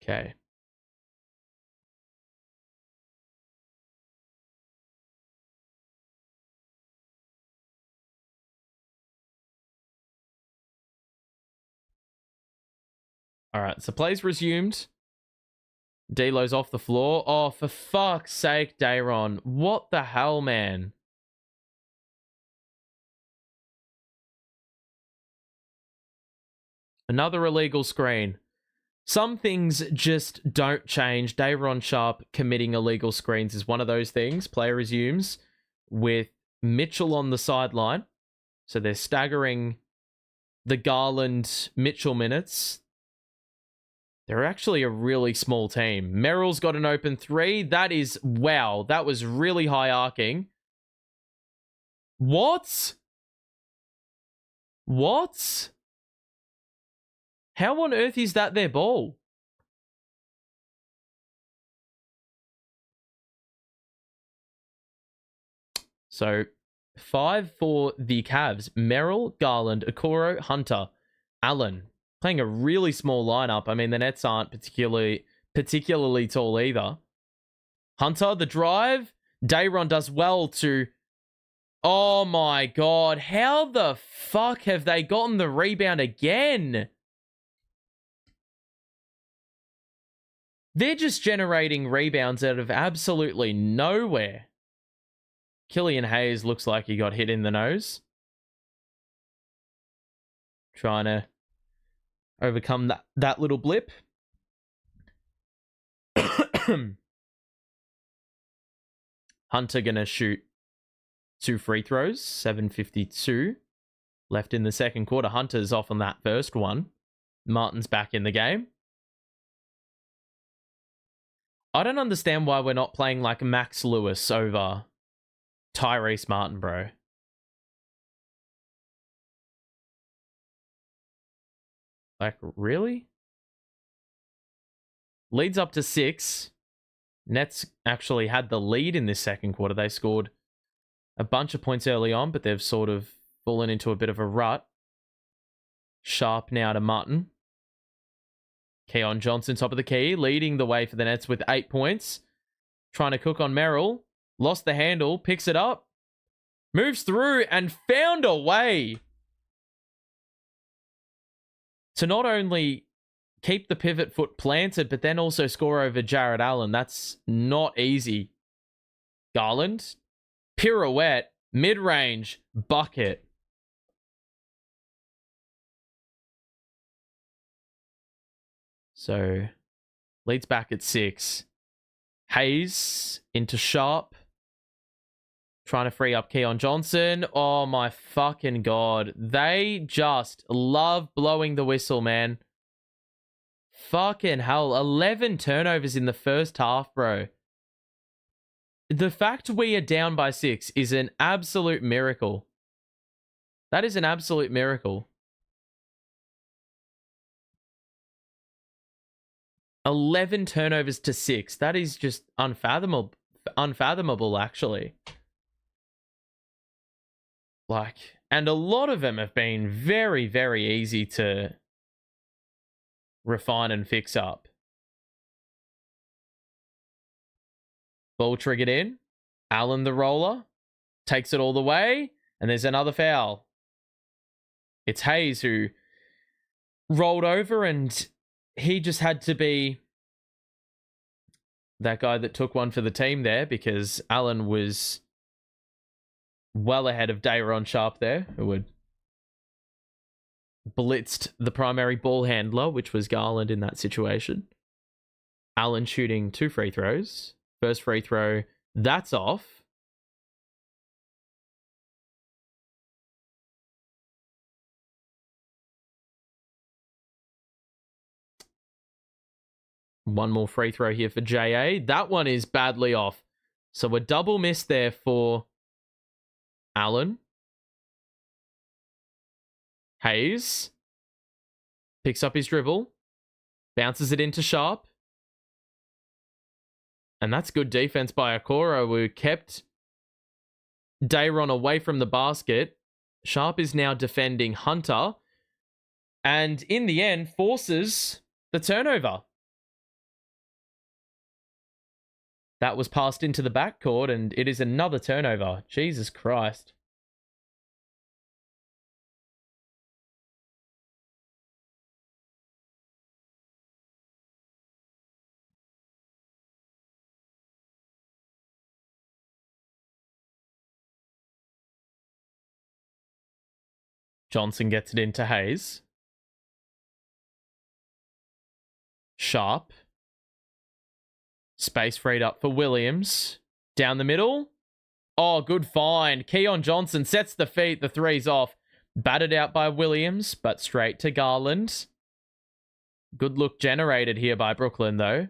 Speaker 1: Okay. All right, so plays resumed. D'Lo's off the floor. Oh, for fuck's sake, Dayron. What the hell, man? Another illegal screen. Some things just don't change. Dayron Sharp committing illegal screens is one of those things. Play resumes with Mitchell on the sideline. So they're staggering the Garland-Mitchell minutes. They're actually a really small team. Merrill's got an open 3. That is, wow, that was really high arcing. What? What? How on earth is that their ball? So, 5 for the Cavs. Merrill, Garland, Okoro, Hunter, Allen. Playing a really small lineup. I mean, the Nets aren't particularly tall either. Hunter, the drive. Dayron does well to... Oh my god. How the fuck have they gotten the rebound again? They're just generating rebounds out of absolutely nowhere. Killian Hayes looks like he got hit in the nose. Trying to overcome that little blip. Hunter gonna shoot 2 free throws. 7:52 left in the second quarter. Hunter's off on that first one. Martin's back in the game. I don't understand why we're not playing like Max Lewis over Tyrese Martin, bro. Like, really? Leads up to 6. Nets actually had the lead in this second quarter. They scored a bunch of points early on, but they've sort of fallen into a bit of a rut. Sharp now to Martin. Keon Johnson, top of the key, leading the way for the Nets with 8 points. Trying to cook on Merrill. Lost the handle, picks it up. Moves through and found a way to not only keep the pivot foot planted, but then also score over Jarrett Allen. That's not easy. Garland. Pirouette. Mid-range. Bucket. So, leads back at 6. Hayes into Sharp. Trying to free up Keon Johnson. Oh my fucking god. They just love blowing the whistle, man. Fucking hell. 11 turnovers in the first half, bro. The fact we are down by 6 is an absolute miracle. That is an absolute miracle. 11 turnovers to 6. That is just unfathomable, actually. Like, and a lot of them have been very, very easy to refine and fix up. Ball triggered in. Allen the roller. Takes it all the way. And there's another foul. It's Hayes who rolled over, and he just had to be that guy that took one for the team there, because Allen was well ahead of Dayron Sharp there, who had blitzed the primary ball handler, which was Garland in that situation. Allen shooting 2 free throws. First free throw, that's off. One more free throw here for JA. That one is badly off. So a double miss there for Allen. Hayes picks up his dribble, bounces it into Sharp. And that's good defense by Okoro, who kept Dayron away from the basket. Sharp is now defending Hunter, and in the end forces the turnover. That was passed into the backcourt, and it is another turnover. Jesus Christ. Johnson gets it into Hayes. Sharp. Space freed up for Williams. Down the middle. Oh, good find. Keon Johnson sets the feet. The three's off. Batted out by Williams, but straight to Garland. Good look generated here by Brooklyn, though.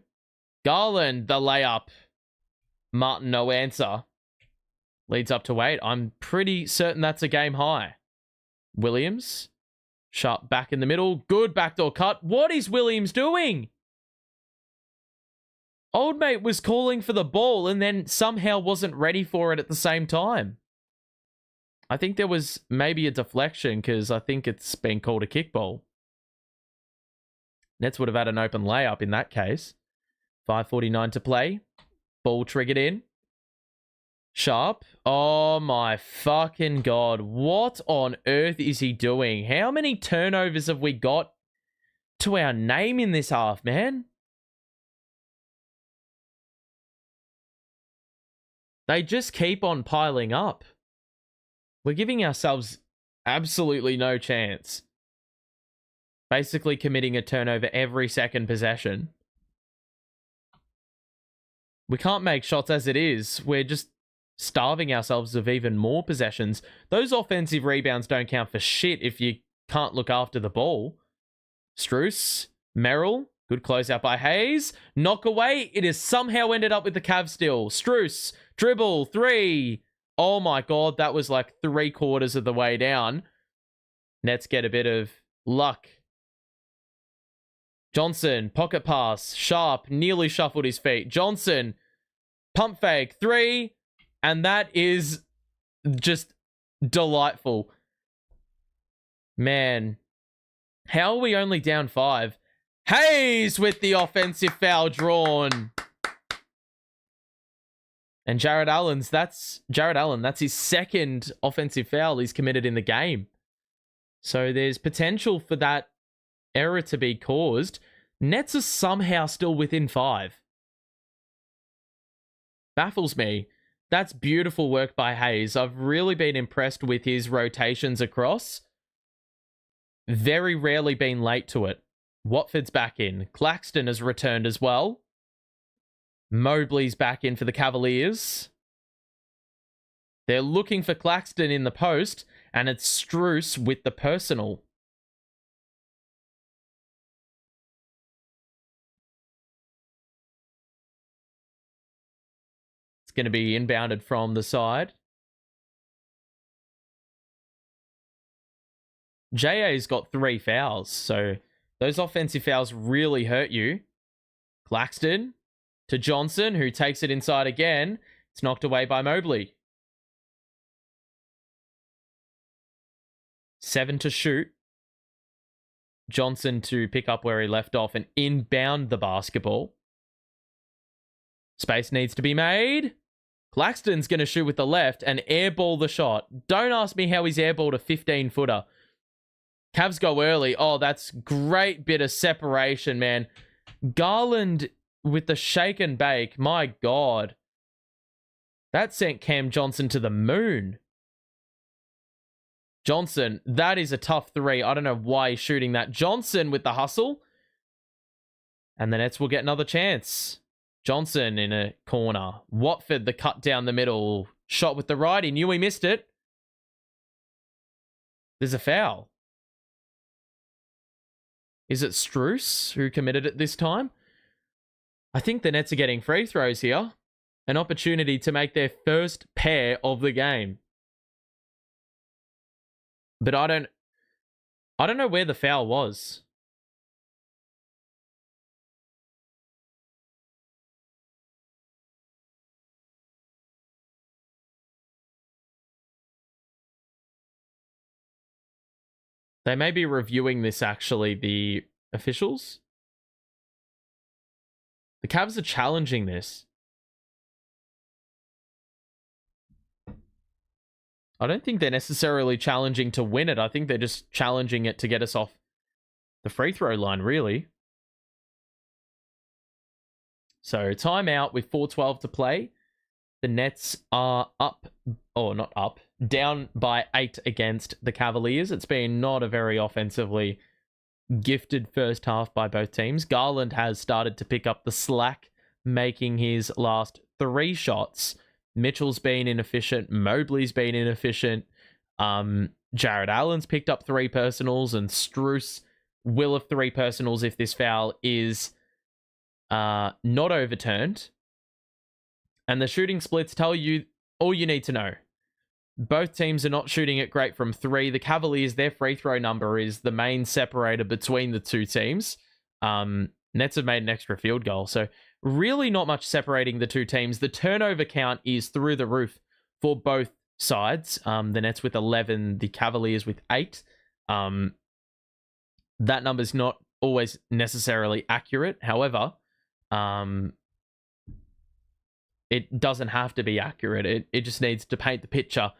Speaker 1: Garland, the layup. Martin, no answer. Leads up to 8. I'm pretty certain that's a game high. Williams. Sharp back in the middle. Good backdoor cut. What is Williams doing? Old mate was calling for the ball and then somehow wasn't ready for it at the same time. I think there was maybe a deflection, because I think it's been called a kickball. Nets would have had an open layup in that case. 5:49 to play. Ball triggered in. Sharp. Oh my fucking god. What on earth is he doing? How many turnovers have we got to our name in this half, man? They just keep on piling up. We're giving ourselves absolutely no chance. Basically committing a turnover every second possession. We can't make shots as it is. We're just starving ourselves of even more possessions. Those offensive rebounds don't count for shit if you can't look after the ball. Strus, Merrill, good closeout by Hayes. Knock away. It has somehow ended up with the Cavs still. Strus, dribble, 3. Oh my god, that was like 3/4 of the way down. Nets get a bit of luck. Johnson, pocket pass. Sharp, nearly shuffled his feet. Johnson, pump fake, 3. And that is just delightful. Man, how are we only down 5? Hayes with the offensive foul drawn. And Jared Allen, that's his second offensive foul he's committed in the game. So there's potential for that error to be caused. Nets are somehow still within 5. Baffles me. That's beautiful work by Hayes. I've really been impressed with his rotations across. Very rarely been late to it. Watford's back in. Claxton has returned as well. Mobley's back in for the Cavaliers. They're looking for Claxton in the post, and it's Struce with the personal. It's going to be inbounded from the side. JA's got 3 fouls, so those offensive fouls really hurt you. Claxton to Johnson, who takes it inside again. It's knocked away by Mobley. 7 to shoot. Johnson to pick up where he left off and inbound the basketball. Space needs to be made. Claxton's going to shoot with the left and airball the shot. Don't ask me how he's airballed a 15-footer. Cavs go early. Oh, that's great bit of separation, man. Garland with the shake and bake. My God. That sent Cam Johnson to the moon. Johnson, that is a tough 3. I don't know why he's shooting that. Johnson with the hustle. And the Nets will get another chance. Johnson in a corner. Watford, the cut down the middle. Shot with the right. He knew he missed it. There's a foul. Is it Struce who committed it this time? I think the Nets are getting free throws here. An opportunity to make their first pair of the game. But I don't know where the foul was. They may be reviewing this, actually, the officials. The Cavs are challenging this. I don't think they're necessarily challenging to win it. I think they're just challenging it to get us off the free throw line, really. So, timeout with 4:12 to play. The Nets are up, or not up, down by 8 against the Cavaliers. It's been not a very offensively gifted first half by both teams. Garland has started to pick up the slack, making his last 3 shots. Mitchell's been inefficient. Mobley's been inefficient. Jared Allen's picked up 3 personals, and Struce will have 3 personals if this foul is not overturned. And the shooting splits tell you all you need to know. Both teams are not shooting it great from 3. The Cavaliers, their free throw number is the main separator between the two teams. Nets have made an extra field goal, so really not much separating the two teams. The turnover count is through the roof for both sides. The Nets with 11, the Cavaliers with 8. That number's not always necessarily accurate. However, it doesn't have to be accurate. It just needs to paint the picture.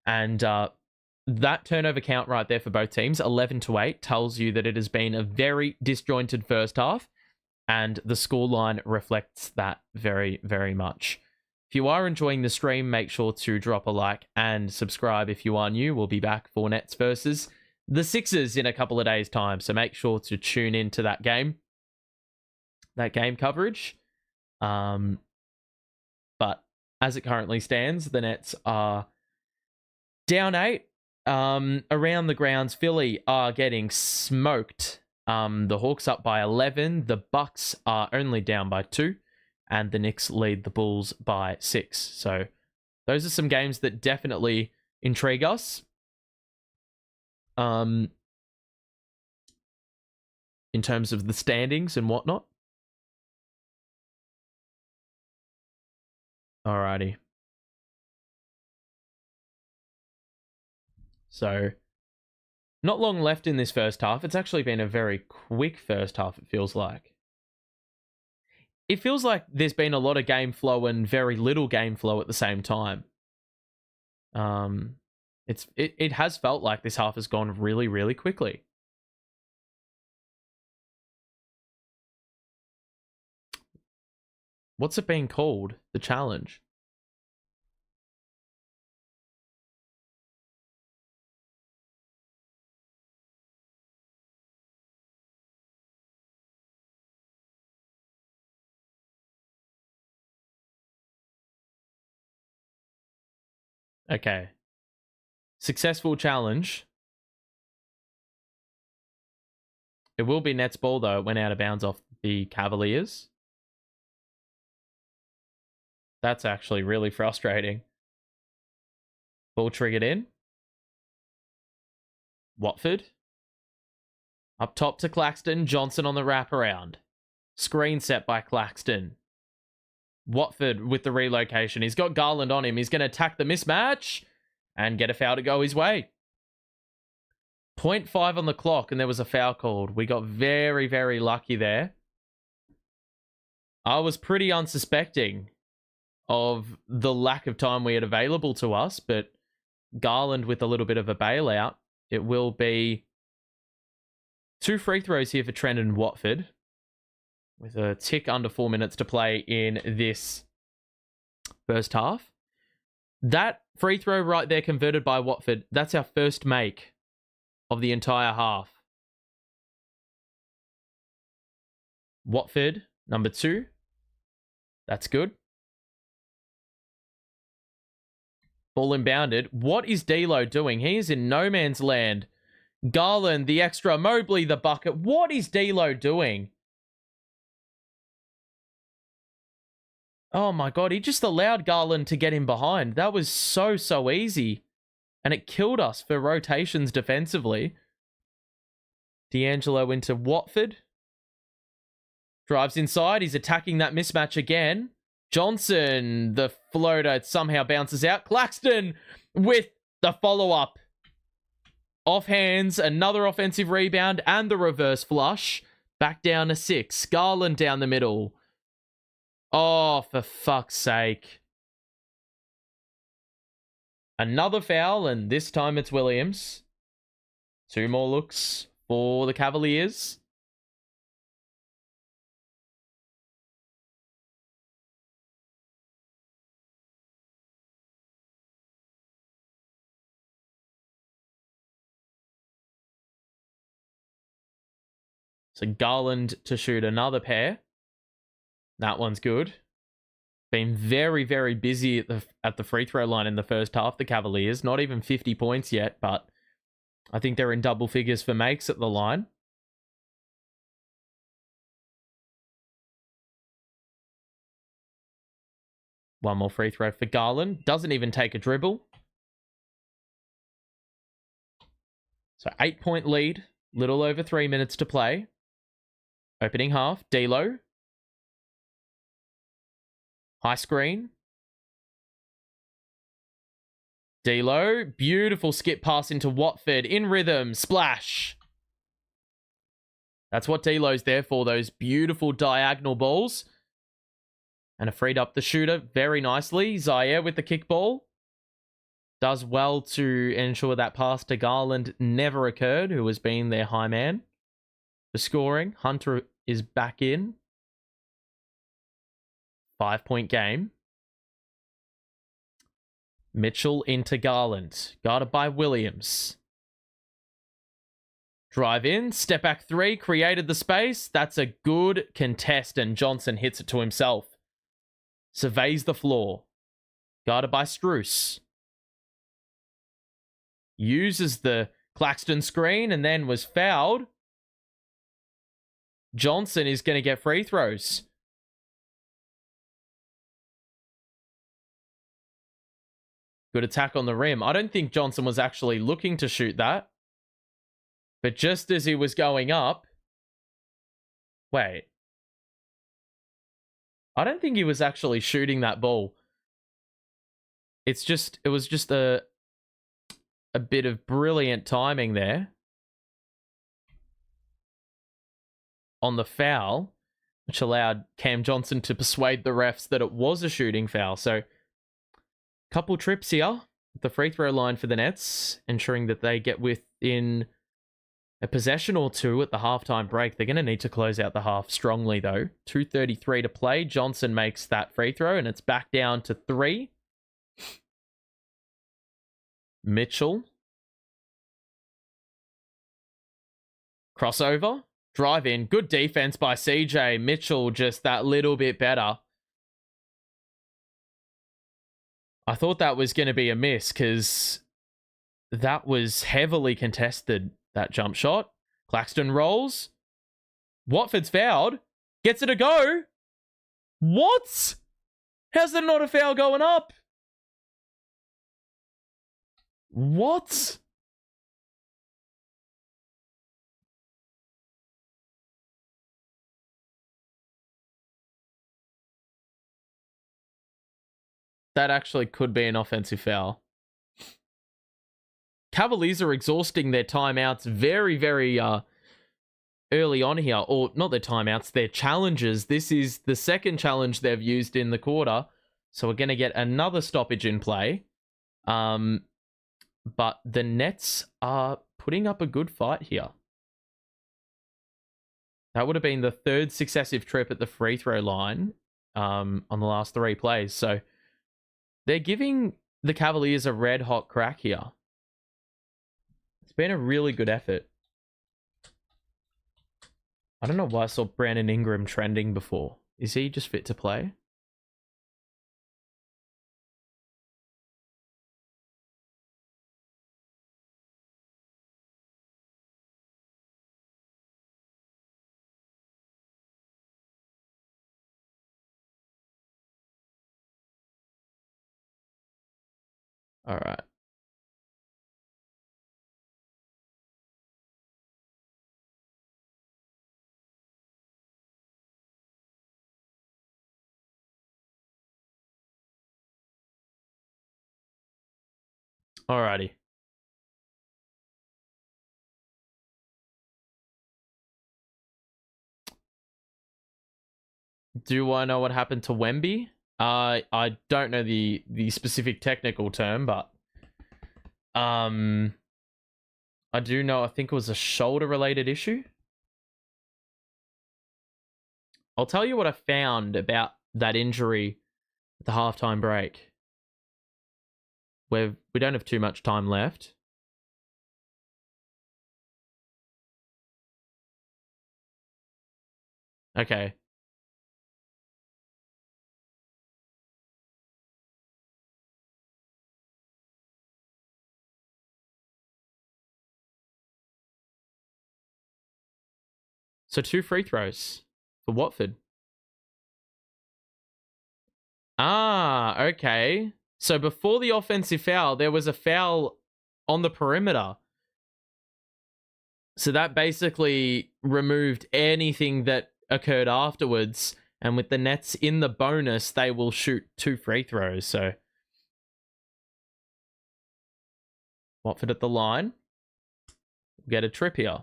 Speaker 1: And that turnover count right there for both teams, 11 to 8, tells you that it has been a very disjointed first half. And the scoreline reflects that very, very much. If you are enjoying the stream, make sure to drop a like and subscribe if you are new. We'll be back for Nets versus the Sixers in a couple of days' time. So make sure to tune into that game coverage. But as it currently stands, the Nets are down 8. Around the grounds, Philly are getting smoked. The Hawks up by 11. The Bucks are only down by 2. And the Knicks lead the Bulls by 6. So those are some games that definitely intrigue us. In terms of the standings and whatnot. Alrighty. So, not long left in this first half. It's actually been a very quick first half, it feels like. It feels like there's been a lot of game flow and very little game flow at the same time. It has felt like this half has gone really, really quickly. What's it being called? The challenge. Okay. Successful challenge. It will be Nets ball, though. It went out of bounds off the Cavaliers. That's actually really frustrating. Ball triggered in. Watford. Up top to Claxton. Johnson on the wraparound. Screen set by Claxton. Watford with the relocation. He's got Garland on him. He's going to attack the mismatch and get a foul to go his way. 0.5 on the clock, and there was a foul called. We got very, very lucky there. I was pretty unsuspecting of the lack of time we had available to us, but Garland with a little bit of a bailout. It will be 2 free throws here for Trendon Watford, with a tick under 4 minutes to play in this first half. That free throw right there converted by Watford, that's our first make of the entire half. Watford, number 2. That's good. Ball inbounded. What is D'Lo doing? He is in no man's land. Garland, the extra. Mobley, the bucket. What is D'Lo doing? Oh my God, he just allowed Garland to get him behind. That was so easy. And it killed us for rotations defensively. D'Angelo into Watford. Drives inside. He's attacking that mismatch again. Johnson, the floater, somehow bounces out. Claxton with the follow-up. Off hands, another offensive rebound, and the reverse flush. Back down to 6. Garland down the middle. Oh, for fuck's sake. Another foul, and this time it's Williams. 2 more looks for the Cavaliers. So Garland to shoot another pair. That one's good. Been very, very busy at the free throw line in the first half, the Cavaliers. Not even 50 points yet, but I think they're in double figures for makes at the line. One more free throw for Garland. Doesn't even take a dribble. So 8-point lead. Little over 3 minutes to play. Opening half. D'Lo. High screen. D'Lo. Beautiful skip pass into Watford. In rhythm. Splash. That's what D'Lo's there for. Those beautiful diagonal balls. And freed up the shooter very nicely. Zaire with the kickball. Does well to ensure that pass to Garland never occurred, who has been their high man. The scoring. Hunter is back in. 5-point game. Mitchell into Garland. Guarded by Williams. Drive in. Step back 3. Created the space. That's a good contest, and Johnson hits it to himself. Surveys the floor. Guarded by Strus. Uses the Claxton screen and then was fouled. Johnson is going to get free throws. Good attack on the rim. I don't think Johnson was actually looking to shoot that. But just as he was going up... Wait. I don't think he was actually shooting that ball. It was just a bit of brilliant timing there on the foul, which allowed Cam Johnson to persuade the refs that it was a shooting foul. So, couple trips here at the free throw line for the Nets, ensuring that they get within a possession or 2 at the halftime break. They're going to need to close out the half strongly, though. 2:33 to play. Johnson makes that free throw, and it's back down to 3. Mitchell. Crossover. Drive in. Good defense by CJ. Mitchell just that little bit better. I thought that was going to be a miss because that was heavily contested, that jump shot. Claxton rolls. Watford's fouled. Gets it a go. What? How's there not a foul going up? What? That actually could be an offensive foul. Cavaliers are exhausting their timeouts very, very early on here. Or not their timeouts, their challenges. This is the second challenge they've used in the quarter. So we're going to get another stoppage in play. But the Nets are putting up a good fight here. That would have been the third successive trip at the free throw line on the last 3 plays. So they're giving the Cavaliers a red hot crack here. It's been a really good effort. I don't know why I saw Brandon Ingram trending before. Is he just fit to play? All right. Alrighty. Do I know what happened to Wemby? I don't know the specific technical term, but I do know, I think it was a shoulder-related issue. I'll tell you what I found about that injury at the halftime break. We don't have too much time left. Okay. So 2 free throws for Watford. Ah, okay. So before the offensive foul, there was a foul on the perimeter. So that basically removed anything that occurred afterwards. And with the Nets in the bonus, they will shoot 2 free throws. So Watford at the line. Get a trip here.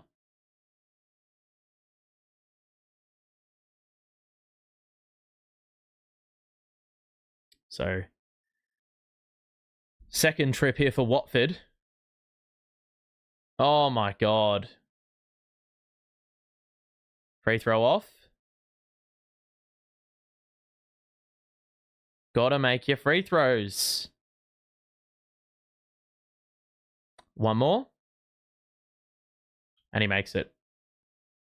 Speaker 1: So second trip here for Watford. Oh my God. Free throw off. Gotta make your free throws. One more. And he makes it.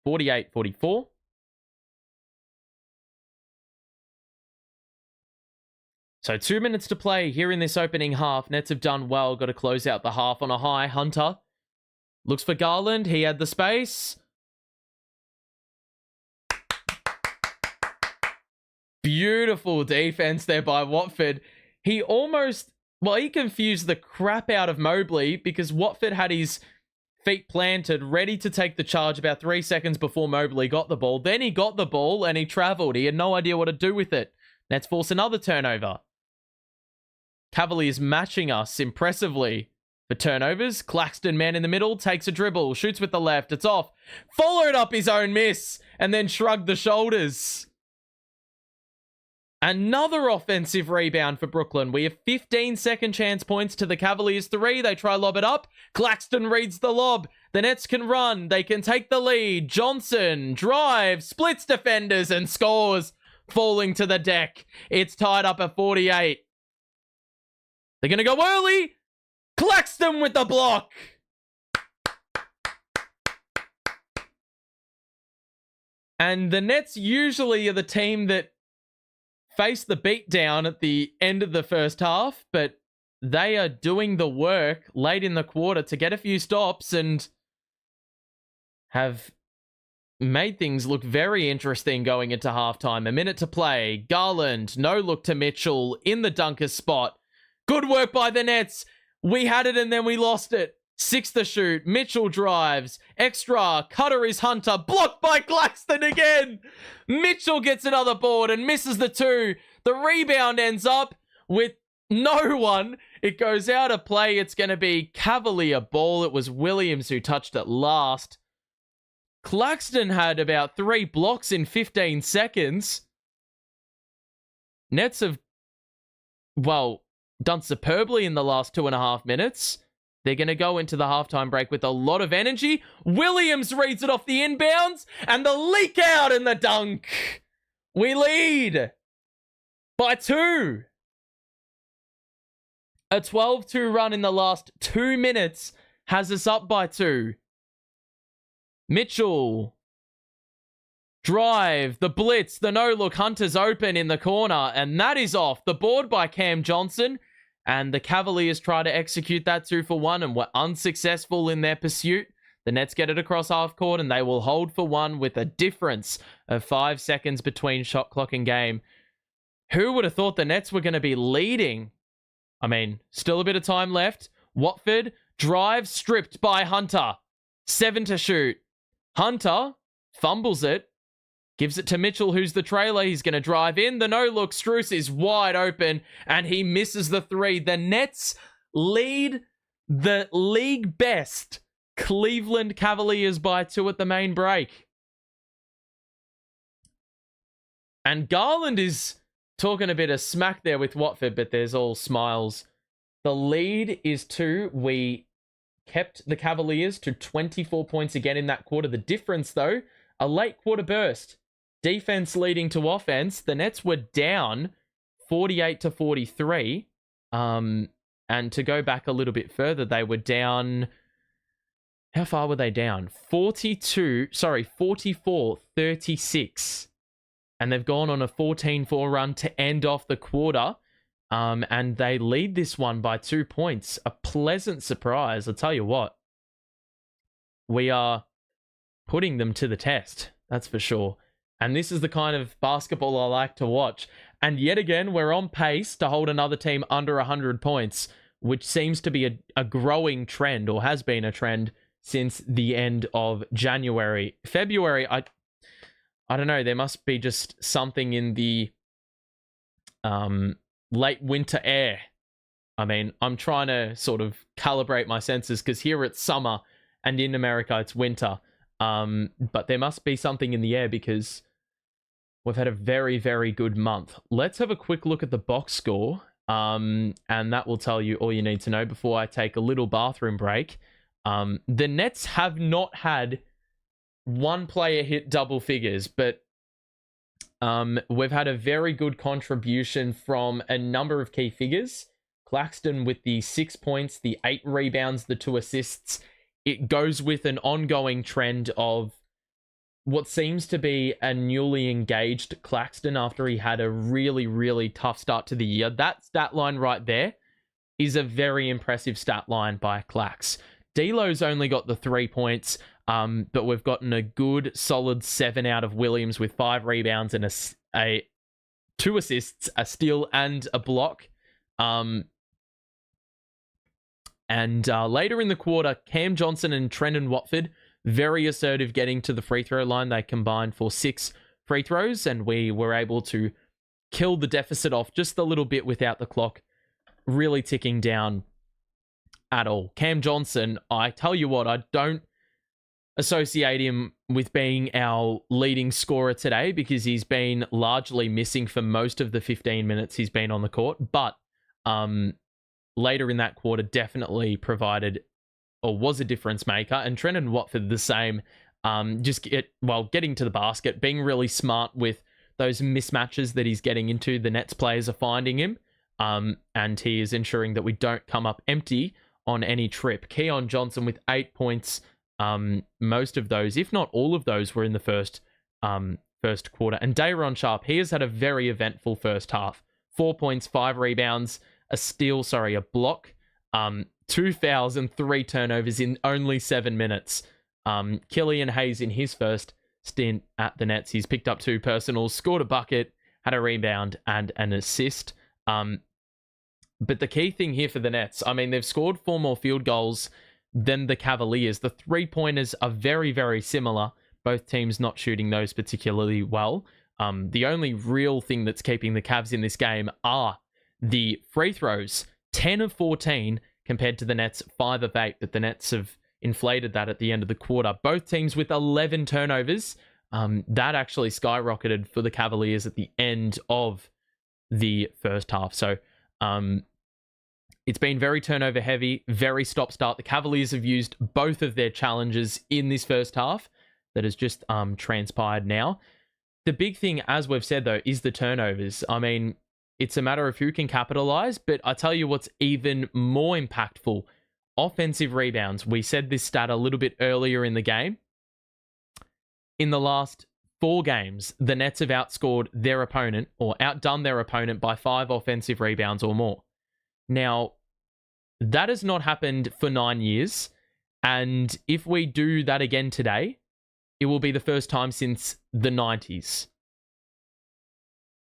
Speaker 1: 48-44. So 2 minutes to play here in this opening half. Nets have done well. Got to close out the half on a high. Hunter looks for Garland. He had the space. Beautiful defense there by Watford. He confused the crap out of Mobley because Watford had his feet planted, ready to take the charge about 3 seconds before Mobley got the ball. Then he got the ball and he traveled. He had no idea what to do with it. Nets force another turnover. Cavaliers matching us impressively for turnovers. Claxton, man in the middle, takes a dribble, shoots with the left. It's off. Followed up his own miss and then shrugged the shoulders. Another offensive rebound for Brooklyn. We have 15 second chance points to the Cavaliers 3. They try lob it up. Claxton reads the lob. The Nets can run. They can take the lead. Johnson drives, splits defenders and scores, falling to the deck. It's tied up at 48. They're going to go early. Claxton with the block. And the Nets usually are the team that face the beat down at the end of the first half, but they are doing the work late in the quarter to get a few stops and have made things look very interesting going into halftime. A minute to play. Garland, no look to Mitchell in the dunker spot. Good work by the Nets. We had it and then we lost it. 6 to shoot. Mitchell drives. Extra. Cutter is Hunter. Blocked by Claxton again. Mitchell gets another board and misses the 2. The rebound ends up with no one. It goes out of play. It's going to be Cavalier ball. It was Williams who touched it last. Claxton had about 3 blocks in 15 seconds. Nets have, well, done superbly in the last 2.5 minutes. They're going to go into the halftime break with a lot of energy. Williams reads it off the inbounds and the leak out in the dunk. We lead by 2. A 12-2 run in the last 2 minutes has us up by 2. Mitchell. Drive. The blitz. The no-look. Hunter's open in the corner. And that is off. The board by Cam Johnson. And the Cavaliers try to execute that 2-for-1 and were unsuccessful in their pursuit. The Nets get it across half court and they will hold for 1 with a difference of 5 seconds between shot clock and game. Who would have thought the Nets were going to be leading? I mean, still a bit of time left. Watford drive stripped by Hunter. 7 to shoot. Hunter fumbles it. Gives it to Mitchell, who's the trailer. He's going to drive in. The no-look. Strus is wide open, and he misses the 3. The Nets lead the league best Cleveland Cavaliers by 2 at the main break. And Garland is talking a bit of smack there with Watford, but there's all smiles. The lead is 2. We kept the Cavaliers to 24 points again in that quarter. The difference, though, a late quarter burst. Defense leading to offense. The Nets were down 48 to 43. And to go back a little bit further, they were down. How far were they down? 44-36. And they've gone on a 14-4 run to end off the quarter. And they lead this one by 2 points. A pleasant surprise. I'll tell you what. We are putting them to the test. That's for sure. And this is the kind of basketball I like to watch. And yet again, we're on pace to hold another team under 100 points, which seems to be a growing trend, or has been a trend since the end of January. February, I don't know, there must be just something in the late winter air. I mean, I'm trying to sort of calibrate my senses because here it's summer and in America it's winter. But there must be something in the air because we've had a very, very good month. Let's have a quick look at the box score. And that will tell you all you need to know before I take a little bathroom break. The Nets have not had one player hit double figures, but we've had a very good contribution from a number of key figures. Claxton with the 6 points, the 8 rebounds, the 2 assists. It goes with an ongoing trend of what seems to be a newly engaged Claxton after he had a really, really tough start to the year. That stat line right there is a very impressive stat line by Clax. D'Lo's only got the 3 points, but we've gotten a good, solid 7 out of Williams with 5 rebounds and a 2 assists, a steal, and a block. And later in the quarter, Cam Johnson and Trendon Watford, very assertive getting to the free throw line. They combined for 6 free throws, and we were able to kill the deficit off just a little bit without the clock really ticking down at all. Cam Johnson, I tell you what, I don't associate him with being our leading scorer today because he's been largely missing for most of the 15 minutes he's been on the court, but later in that quarter definitely provided or was a difference maker. And Trendon Watford the same, getting to the basket, being really smart with those mismatches that he's getting into. The Nets players are finding him, and he is ensuring that we don't come up empty on any trip. Keon Johnson with 8 points. Most of those, if not all of those, were in the first first quarter. And Day'Ron Sharpe, he has had a very eventful first half. 4 points, 5 rebounds, a block, 2 fouls and 3 turnovers in only 7 minutes. Killian Hayes in his first stint at the Nets, he's picked up 2 personals, scored a bucket, had a rebound and an assist. But the key thing here for the Nets, I mean, they've scored 4 more field goals than the Cavaliers. The 3-pointers are very, very similar. Both teams not shooting those particularly well. The only real thing that's keeping the Cavs in this game are the free throws. 10 of 14 compared to the Nets 5 of 8. But the Nets have inflated that at the end of the quarter. Both teams with 11 turnovers. That actually skyrocketed for the Cavaliers at the end of the first half. So it's been very turnover heavy, very stop-start. The Cavaliers have used both of their challenges in this first half that has just transpired now. The big thing, as we've said, though, is the turnovers. I mean, it's a matter of who can capitalize, but I tell you what's even more impactful. Offensive rebounds. We said this stat a little bit earlier in the game. In the last 4 games, the Nets have outscored their opponent or outdone their opponent by 5 offensive rebounds or more. Now, that has not happened for 9 years. And if we do that again today, it will be the first time since the 90s.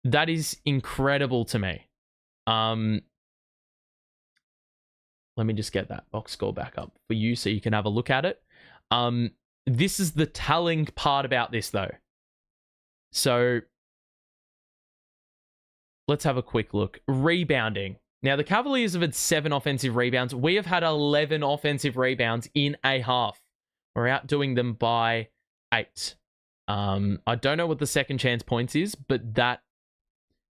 Speaker 1: That is incredible to me. Let me just get that box score back up for you so you can have a look at it. This is the telling part about this, though. So let's have a quick look. Rebounding. Now, the Cavaliers have had 7 offensive rebounds. We have had 11 offensive rebounds in a half. We're outdoing them by 8. I don't know what the second chance points is, but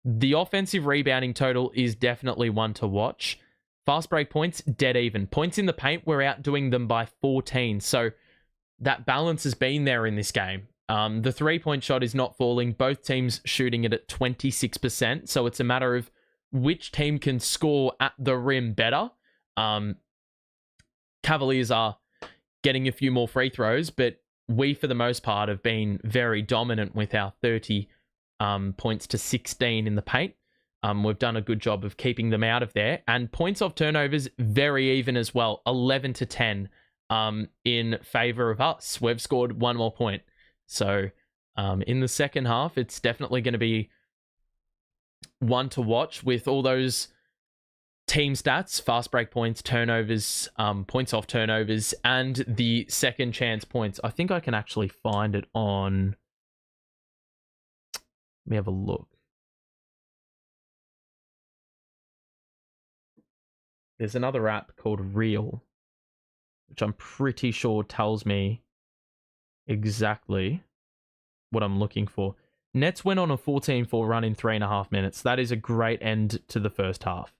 Speaker 1: the offensive rebounding total is definitely one to watch. Fast break points, dead even. Points in the paint, we're outdoing them by 14. So that balance has been there in this game. The 3-point shot is not falling. Both teams shooting it at 26%. So it's a matter of which team can score at the rim better. Cavaliers are getting a few more free throws, but we, for the most part, have been very dominant with our 30 points to 16 in the paint. We've done a good job of keeping them out of there. And points off turnovers, very even as well. 11 to 10 in favor of us. We've scored 1 more point. So in the second half, it's definitely going to be one to watch with all those team stats, fast break points, turnovers, points off turnovers, and the second chance points. I think I can actually find it on... Let me have a look. There's another app called Reel, which I'm pretty sure tells me exactly what I'm looking for. Nets went on a 14-4 run in 3.5 minutes. That is a great end to the first half.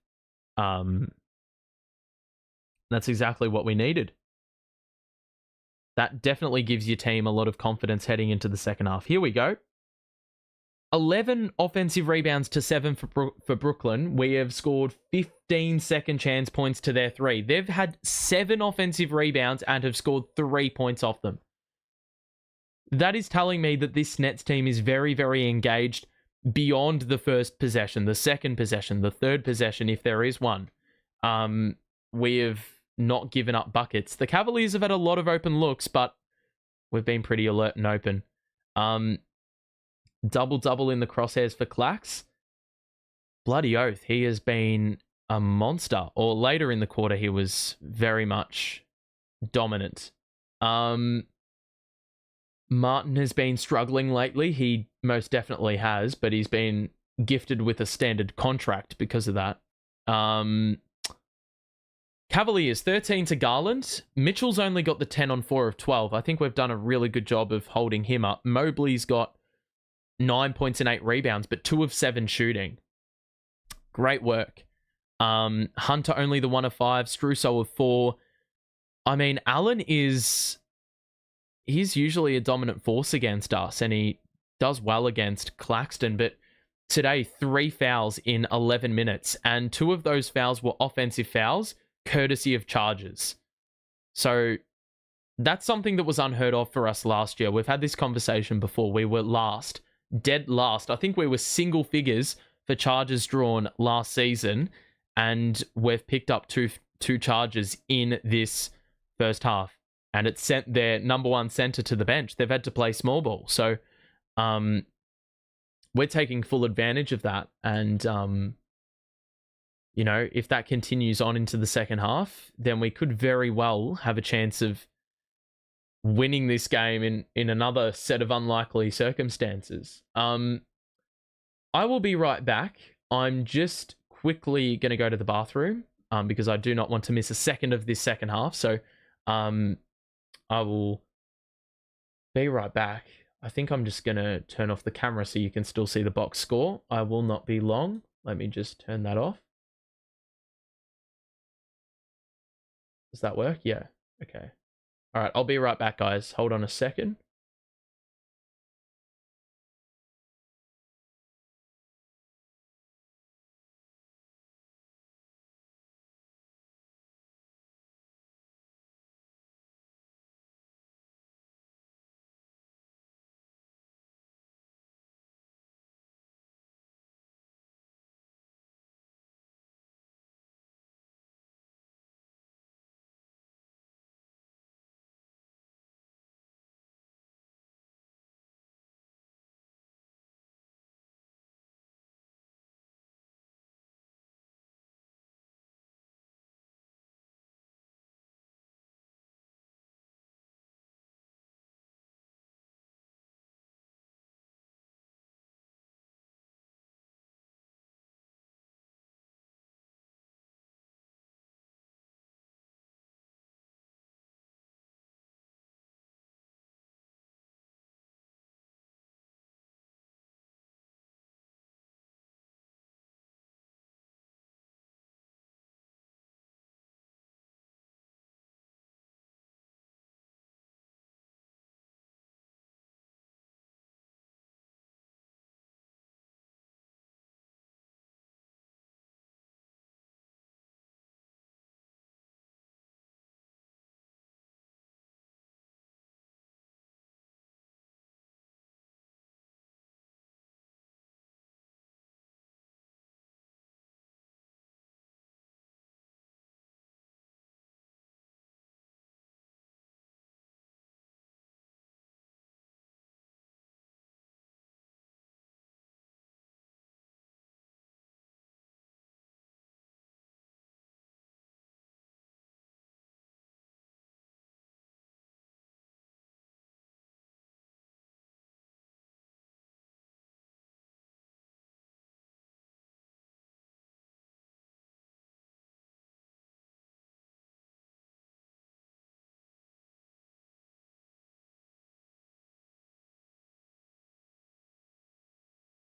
Speaker 1: That's exactly what we needed. That definitely gives your team a lot of confidence heading into the second half. Here we go. 11 offensive rebounds to 7 for Brooklyn. We have scored 15 second chance points to their 3. They've had 7 offensive rebounds and have scored 3 points off them. That is telling me that this Nets team is very, very engaged beyond the first possession, the second possession, the third possession, if there is one. We have not given up buckets. The Cavaliers have had a lot of open looks, but we've been pretty alert and open. Double-double in the crosshairs for Clax. Bloody oath, he has been a monster. Or later in the quarter, he was very much dominant. Martin has been struggling lately. He most definitely has, but he's been gifted with a standard contract because of that. Cavaliers, 13 to Garland. Mitchell's only got the 10 on 4 of 12. I think we've done a really good job of holding him up. Mobley's got 9 points and 8 rebounds, but 2 of 7 shooting. Great work. Hunter only the 1 of 5. Struso of 4. I mean, Allen he's usually a dominant force against us, and he does well against Claxton, but today, 3 fouls in 11 minutes, and 2 of those fouls were offensive fouls, courtesy of charges. So that's something that was unheard of for us last year. We've had this conversation before. We were last dead last. I think we were single figures for charges drawn last season, and we've picked up two charges in this first half, and it sent their number one center to the bench. They've had to play small ball, so we're taking full advantage of that. And if that continues on into the second half, then we could very well have a chance of winning this game in another set of unlikely circumstances. I will be right back. I'm just quickly going to go to the bathroom because I do not want to miss a second of this second half. So I will be right back. I think I'm just going to turn off the camera so you can still see the box score. I will not be long. Let me just turn that off. Does that work? Yeah. Okay. All right. I'll be right back, guys. Hold on a second.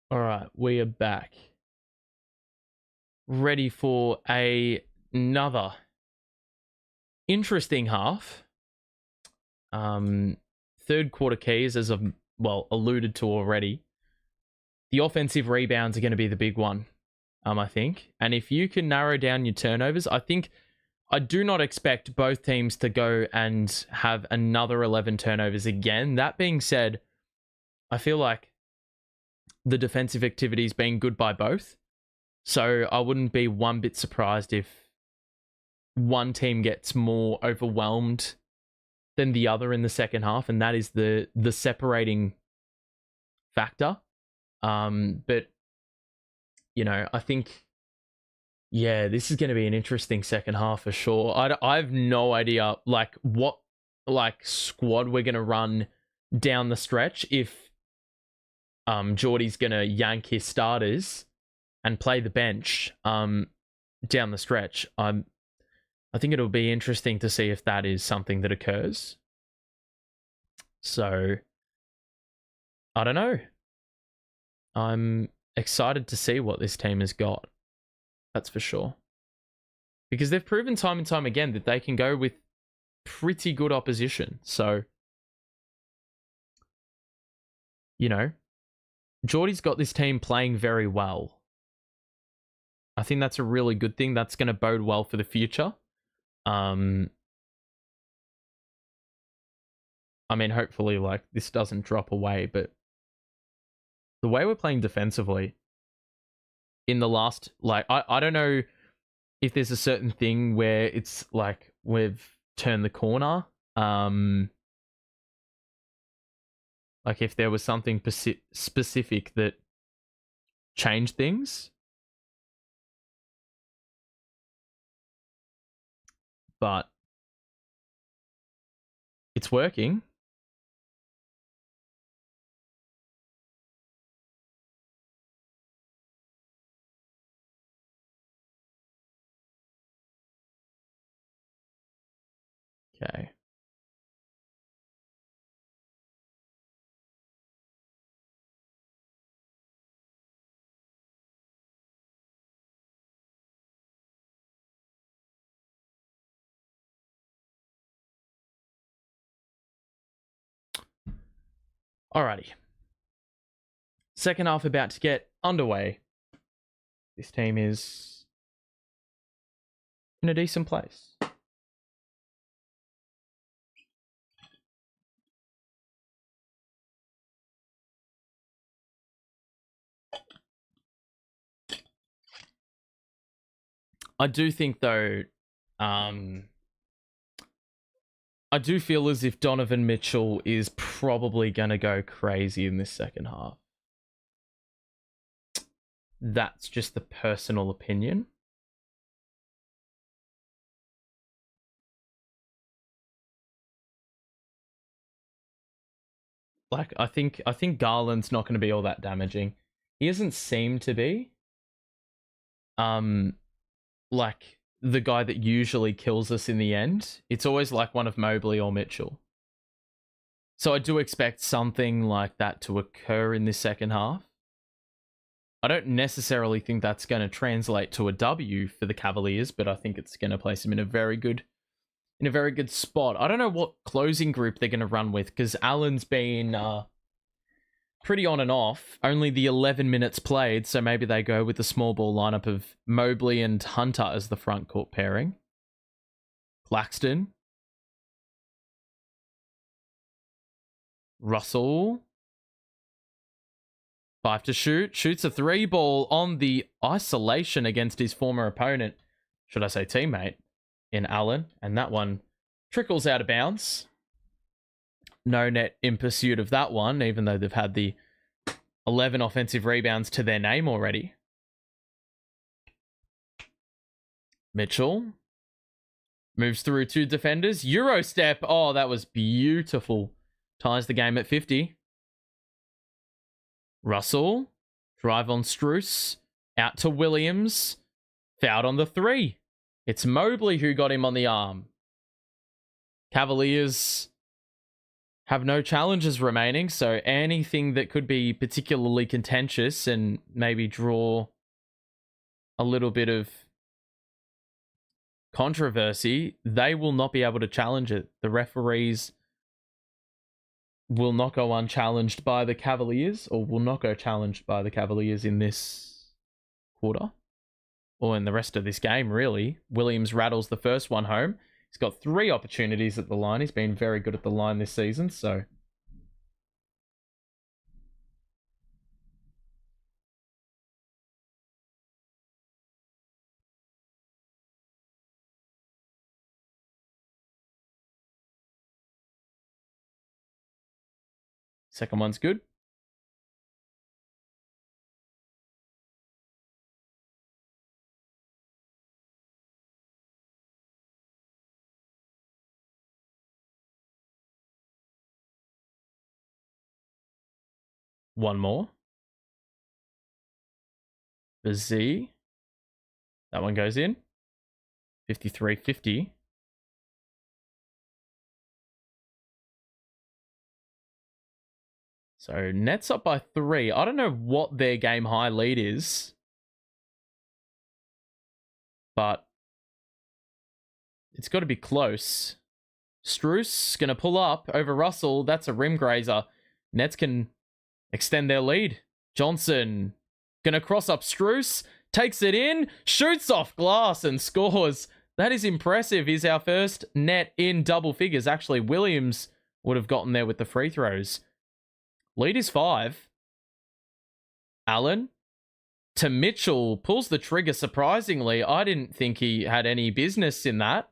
Speaker 1: All right, we are back. Ready for another interesting half. Third quarter keys, as I've alluded to already. The offensive rebounds are going to be the big one, I think. And if you can narrow down your turnovers, I do not expect both teams to go and have another 11 turnovers again. That being said, I feel like the defensive activity's been good by both. So I wouldn't be one bit surprised if one team gets more overwhelmed than the other in the second half, and that is the separating factor. But I think, this is going to be an interesting second half for sure. I have no idea what squad we're going to run down the stretch if Geordie's going to yank his starters and play the bench down the stretch. I think it'll be interesting to see if that is something that occurs. So, I don't know. I'm excited to see what this team has got. That's for sure. Because they've proven time and time again that they can go with pretty good opposition. So, Geordie's got this team playing very well. I think that's a really good thing. That's going to bode well for the future. Hopefully, this doesn't drop away, but the way we're playing defensively in the last, like, I don't know if there's a certain thing where it's like we've turned the corner. Like if there was something specific that changed things. But it's working. Okay. Alrighty. Second half about to get underway. This team is in a decent place. I do think, though, I do feel as if Donovan Mitchell is probably going to go crazy in this second half. That's just the personal opinion. Like, I think Garland's not going to be all that damaging. He doesn't seem to be. Like the guy that usually kills us in the end. It's always like one of Mobley or Mitchell. So I do expect something like that to occur in this second half. I don't necessarily think that's going to translate to a W for the Cavaliers, but I think it's going to place them in a very good spot. I don't know what closing group they're going to run with because Allen's been pretty on and off. Only the 11 minutes played, so maybe they go with the small ball lineup of Mobley and Hunter as the front court pairing. Claxton. Russell. 5 to shoot. Shoots a 3-ball on the isolation against his former opponent. Should I say teammate? In Allen. And that one trickles out of bounds. No net in pursuit of that one, even though they've had the 11 offensive rebounds to their name already. Mitchell moves through 2 defenders. Euro step. Oh, that was beautiful. Ties the game at 50. Russell. Drive on Strus. Out to Williams. Fouled on the 3. It's Mobley who got him on the arm. Cavaliers have no challenges remaining, so anything that could be particularly contentious and maybe draw a little bit of controversy, they will not be able to challenge it. The referees will not go unchallenged by the Cavaliers, or will not go challenged by the Cavaliers in this quarter, or in the rest of this game, really. Williams rattles the first one home. He's got 3 opportunities at the line. He's been very good at the line this season, so. Second one's good. One more. The Z. That one goes in. 53-50. So Nets up by 3. I don't know what their game high lead is, but it's got to be close. Strus going to pull up over Russell. That's a rim grazer. Nets can extend their lead. Johnson going to cross up Strus. Takes it in. Shoots off glass and scores. That is impressive. He's our first net in double figures. Actually, Williams would have gotten there with the free throws. Lead is 5. Allen to Mitchell. Pulls the trigger surprisingly. I didn't think he had any business in that.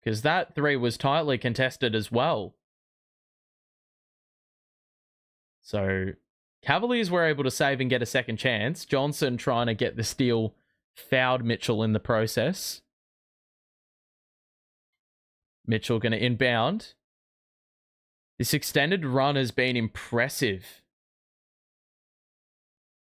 Speaker 1: Because that three was tightly contested as well. So Cavaliers were able to save and get a second chance. Johnson trying to get the steal, fouled Mitchell in the process. Mitchell going to inbound. This extended run has been impressive.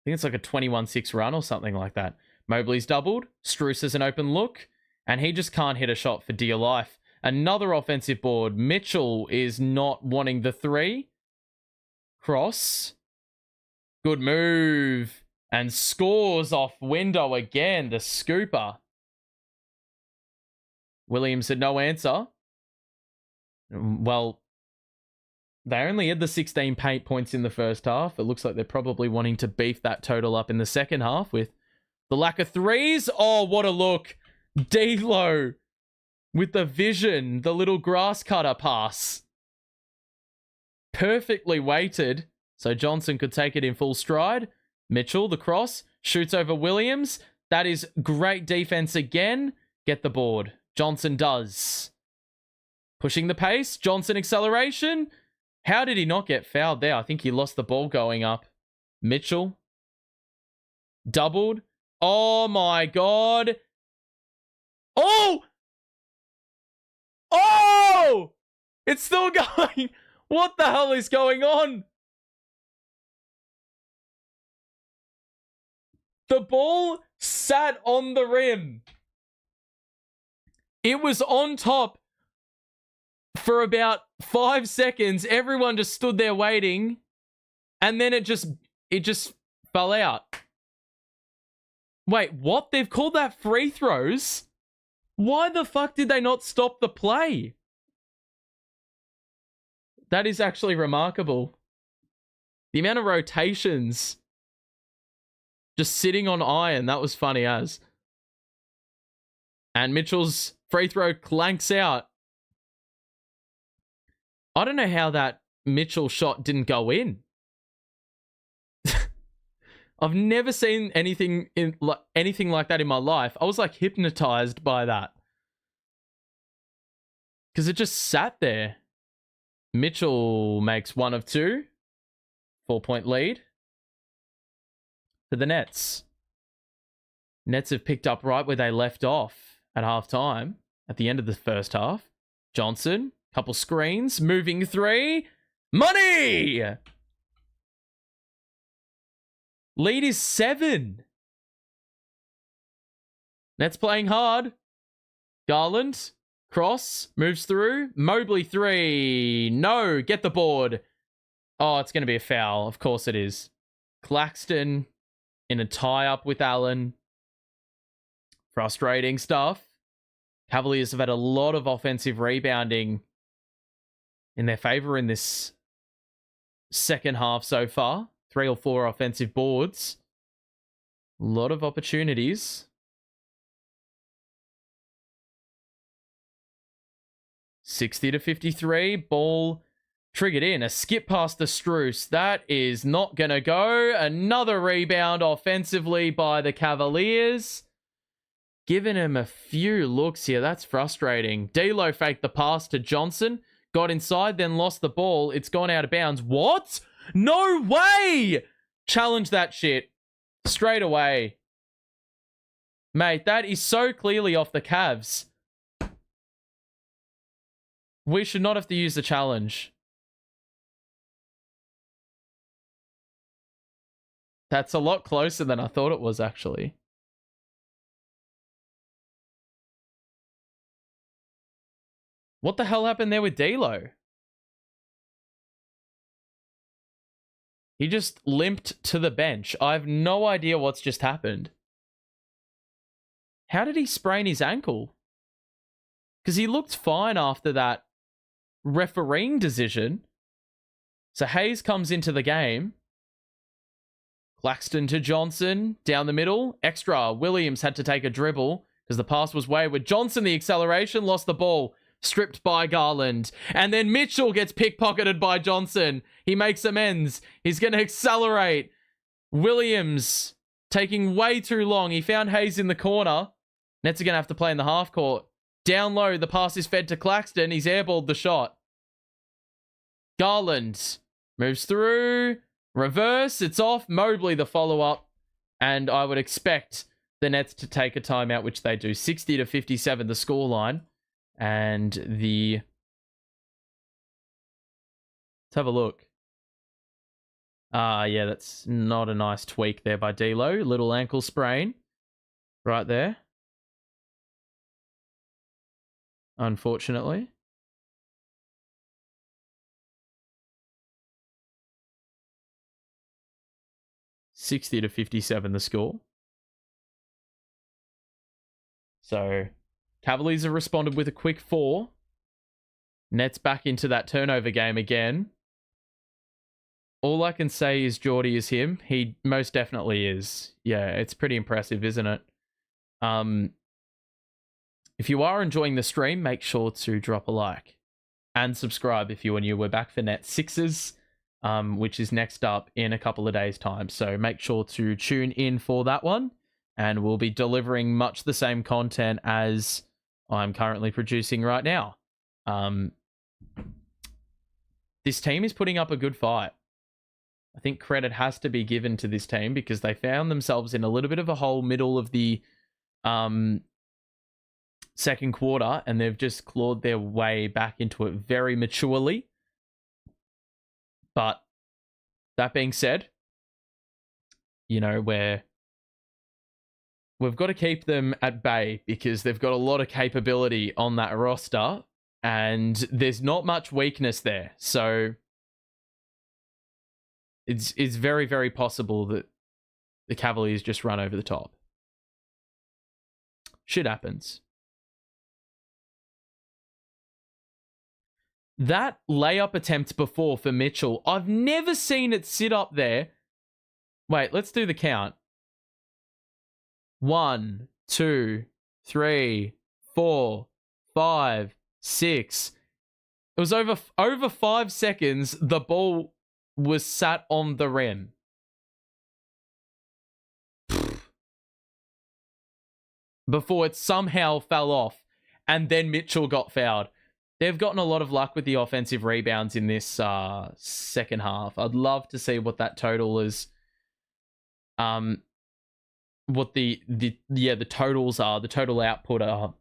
Speaker 1: I think it's like a 21-6 run or something like that. Mobley's doubled. Strus has an open look. And he just can't hit a shot for dear life. Another offensive board. Mitchell is not wanting the three. Cross. Good move. And scores off window again. The scooper. Williams had no answer. Well, they only had the 16 paint points in the first half. It looks like they're probably wanting to beef that total up in the second half with the lack of threes. Oh, what a look. D'Lo with the vision, the little grass cutter pass. Perfectly weighted, so Johnson could take it in full stride. Mitchell, the cross, shoots over Williams. That is great defense again. Get the board. Johnson does. Pushing the pace. Johnson acceleration. How did he not get fouled there? I think he lost the ball going up. Mitchell. Doubled. Oh my God. Oh! Oh! It's still going. What the hell is going on? The ball sat on the rim. It was on top for about 5 seconds. Everyone just stood there waiting. And then it just fell out. Wait, what? They've called that free throws? Why the fuck did they not stop the play? That is actually remarkable. The amount of rotations just sitting on iron, that was funny as. And Mitchell's free throw clanks out. I don't know how that Mitchell shot didn't go in. I've never seen anything like that in my life. I was like hypnotized by that. Because it just sat there. Mitchell makes 1 of 2. 4-point lead for the Nets. Nets have picked up right where they left off at halftime, at the end of the first half. Johnson, couple screens, moving three. Money! Lead is 7. Nets playing hard. Garland, cross, moves through. Mobley 3. No, get the board. Oh, it's going to be a foul. Of course it is. Claxton in a tie-up with Allen. Frustrating stuff. Cavaliers have had a lot of offensive rebounding in their favor in this second half so far. 3 or 4 offensive boards. A lot of opportunities. 60-53. Ball triggered in. A skip past the Strus. That is not going to go. Another rebound offensively by the Cavaliers. Giving him a few looks here. That's frustrating. D'Lo faked the pass to Johnson. Got inside, then lost the ball. It's gone out of bounds. What? No way! Challenge that shit. Straight away. Mate, that is so clearly off the Cavs. We should not have to use the challenge. That's a lot closer than I thought it was, actually. What the hell happened there with D'Lo? He just limped to the bench. I have no idea what's just happened. How did he sprain his ankle? Because he looked fine after that refereeing decision. So Hayes comes into the game. Claxton to Johnson. Down the middle. Extra. Williams had to take a dribble because the pass was wayward. Johnson, the acceleration, lost the ball. stripped by Garland. And then Mitchell gets pickpocketed by Johnson. He makes amends. He's going to accelerate. Williams taking way too long. He found Hayes in the corner. Nets are going to have to play in the half court. Down low, the pass is fed to Claxton. He's airballed the shot. Garland moves through. Reverse. It's off. Mobley, the follow-up. And I would expect the Nets to take a timeout, which they do. 60-57, the scoreline. And let's have a look. Yeah, that's not a nice tweak there by D'Lo. Little ankle sprain right there. Unfortunately. $60-57 the score. So Cavaliers have responded with a quick 4. Nets back into that turnover game again. All I can say is Geordie is him. He most definitely is. Yeah, it's pretty impressive, isn't it? If you are enjoying the stream, make sure to drop a like and subscribe if you are new. We're back for Net Sixes, which is next up in a couple of days' time. So make sure to tune in for that one. And we'll be delivering much the same content as I'm currently producing right now. This team is putting up a good fight. I think credit has to be given to this team because they found themselves in a little bit of a hole middle of the second quarter, and they've just clawed their way back into it very maturely. But that being said, you know, we've got to keep them at bay because they've got a lot of capability on that roster, and there's not much weakness there. So it's very, very possible that the Cavaliers just run over the top. Shit happens. That layup attempt before for Mitchell, I've never seen it sit up there. Wait, let's do the count. 1, 2, 3, 4, 5, 6. It was over 5 seconds. The ball was sat on the rim. Before it somehow fell off, and then Mitchell got fouled. They've gotten a lot of luck with the offensive rebounds in this second half. I'd love to see what that total is. What the totals are, the total output are,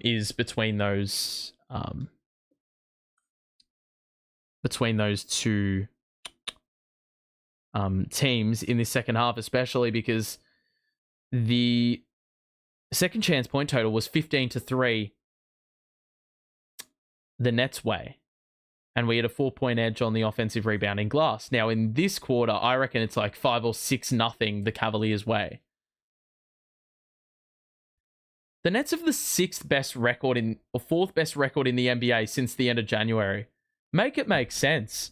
Speaker 1: is between those two teams in this second half, especially because the second chance point total was 15-3 the Nets way, and we had a 4-point edge on the offensive rebounding glass. Now in this quarter, I reckon it's like 5 or 6-0 the Cavaliers way. The Nets have the 4th best record in the NBA since the end of January. Make it make sense.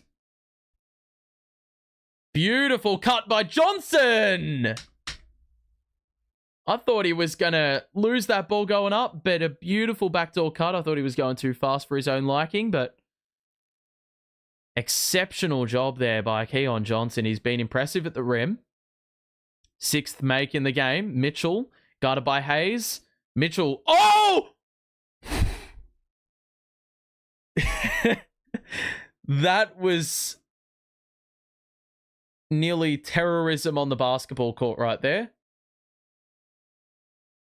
Speaker 1: Beautiful cut by Johnson! I thought he was going to lose that ball going up, but a beautiful backdoor cut. I thought he was going too fast for his own liking, but exceptional job there by Keon Johnson. He's been impressive at the rim. 6th make in the game. Mitchell, guarded by Hayes. Mitchell, oh! That was nearly terrorism on the basketball court right there.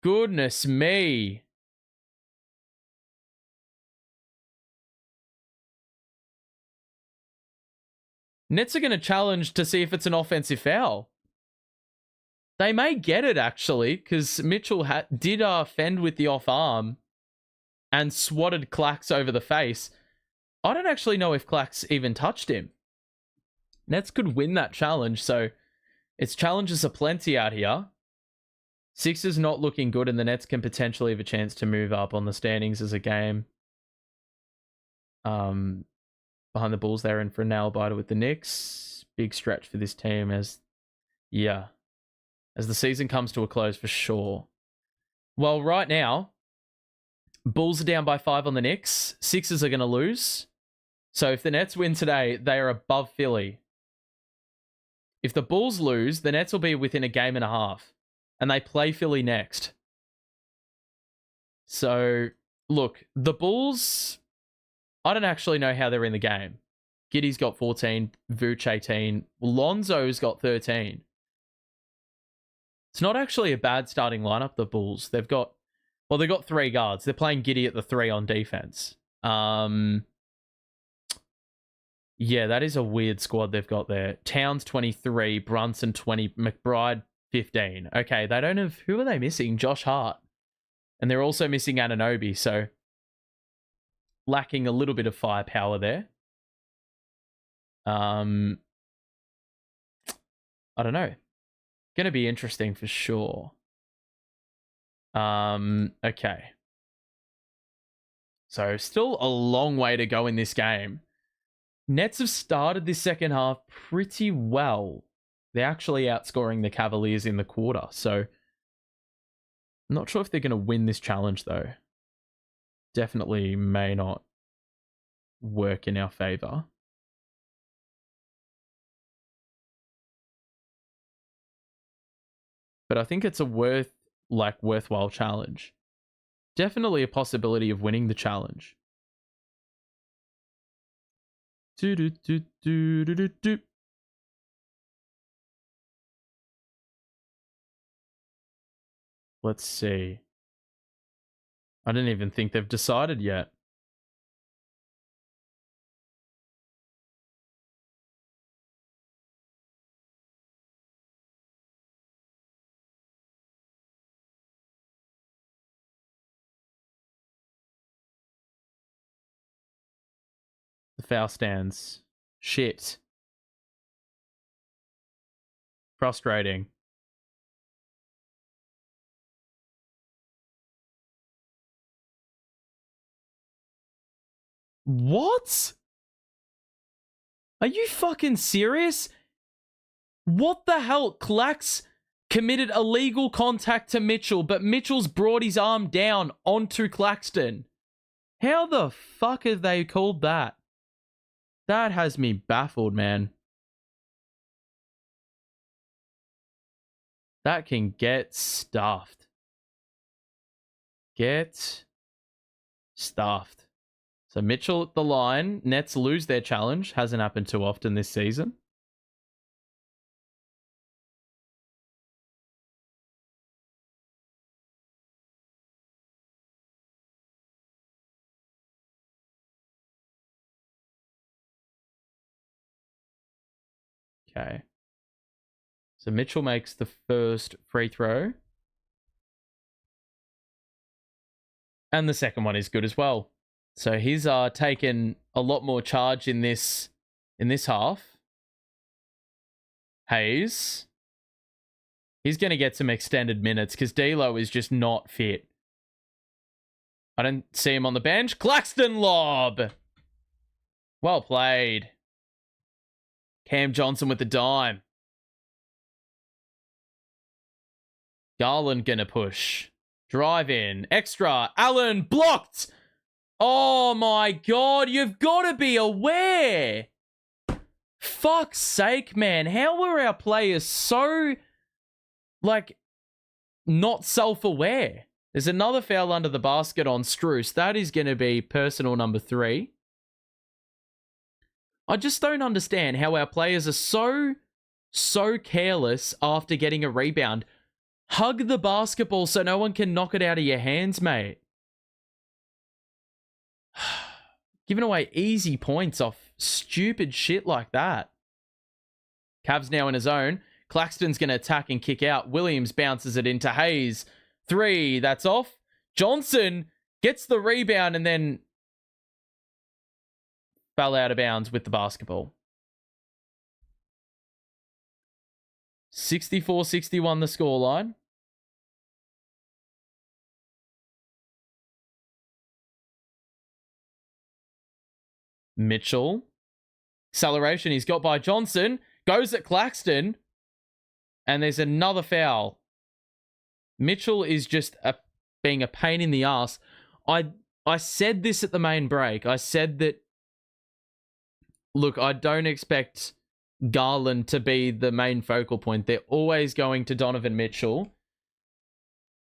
Speaker 1: Goodness me. Nets are going to challenge to see if it's an offensive foul. They may get it, actually, because Mitchell did fend with the off arm and swatted Clax over the face. I don't actually know if Clax even touched him. Nets could win that challenge, so its challenges are plenty out here. Sixers not looking good, and the Nets can potentially have a chance to move up on the standings as a game. Behind the Bulls, they're in for a nail biter with the Knicks. Big stretch for this team as the season comes to a close for sure. Well, right now, Bulls are down by 5 on the Knicks. Sixers are going to lose. So if the Nets win today, they are above Philly. If the Bulls lose, the Nets will be within a game and a half. And they play Philly next. So, look, the Bulls, I don't actually know how they're in the game. Giddey's got 14, Vooch 18, Lonzo's got 13. It's not actually a bad starting lineup, the Bulls. They've got 3 guards. They're playing Giddey at the 3 on defense. Yeah, that is a weird squad they've got there. Towns 23, Brunson 20, McBride 15. Okay, they don't have... Who are they missing? Josh Hart. And they're also missing Anunoby, so lacking a little bit of firepower there. I don't know. Going to be interesting for sure. Okay. So still a long way to go in this game. Nets have started this second half pretty well. They're actually outscoring the Cavaliers in the quarter, so I'm not sure if they're going to win this challenge, though. Definitely may not work in our favor. But I think it's a worthwhile challenge. Definitely a possibility of winning the challenge. Let's see. I don't even think they've decided yet. The foul stands. Shit. Frustrating. What? Are you fucking serious? What the hell? Clax committed illegal contact to Mitchell, but Mitchell's brought his arm down onto Claxton. How the fuck have they called that? That has me baffled, man. That can get stuffed. Get stuffed. So Mitchell at the line. Nets lose their challenge. Hasn't happened too often this season. Okay. So Mitchell makes the first free throw. And the second one is good as well. So he's taken a lot more charge in this half. Hayes. He's going to get some extended minutes because D'Lo is just not fit. I don't see him on the bench. Claxton lob. Well played. Cam Johnson with the dime. Garland going to push. Drive in. Extra. Allen blocked. Oh my God. You've got to be aware. Fuck's sake, man. How were our players so, not self-aware? There's another foul under the basket on Strus. That is going to be personal number 3. I just don't understand how our players are so careless after getting a rebound. Hug the basketball so no one can knock it out of your hands, mate. Giving away easy points off stupid shit like that. Cavs now in his own. Claxton's going to attack and kick out. Williams bounces it into Hayes. 3, that's off. Johnson gets the rebound and then fell out of bounds with the basketball. 64-61 the scoreline. Mitchell. Acceleration he's got by Johnson. Goes at Claxton. And there's another foul. Mitchell is just being a pain in the ass. I said this at the main break. I said that, look, I don't expect Garland to be the main focal point. They're always going to Donovan Mitchell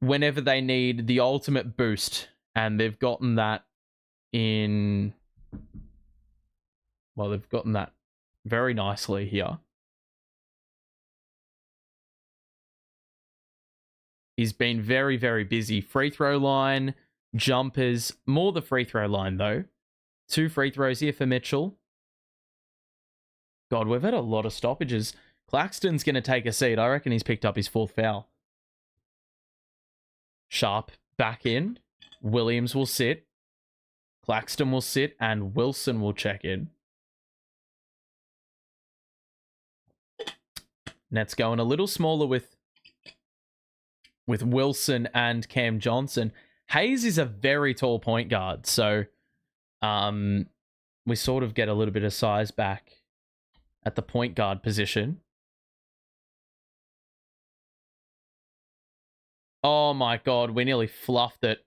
Speaker 1: whenever they need the ultimate boost. And they've gotten that they've gotten that very nicely here. He's been very, very busy. Free throw line, jumpers, more the free throw line though. 2 free throws here for Mitchell. God, we've had a lot of stoppages. Claxton's going to take a seat. I reckon he's picked up his 4th foul. Sharp back in. Williams will sit. Claxton will sit. And Wilson will check in. Nets going a little smaller with Wilson and Cam Johnson. Hayes is a very tall point guard. So we sort of get a little bit of size back at the point guard position. Oh my God, we nearly fluffed it.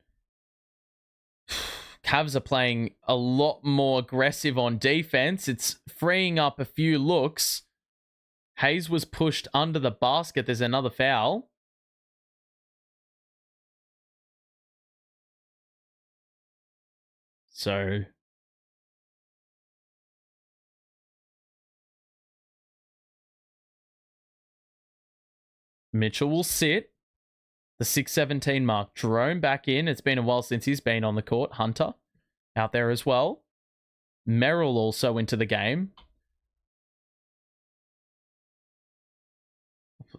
Speaker 1: Cavs are playing a lot more aggressive on defense. It's freeing up a few looks. Hayes was pushed under the basket. There's another foul. So Mitchell will sit. The 6:17 mark. Jerome back in. It's been a while since he's been on the court. Hunter out there as well. Merrill also into the game.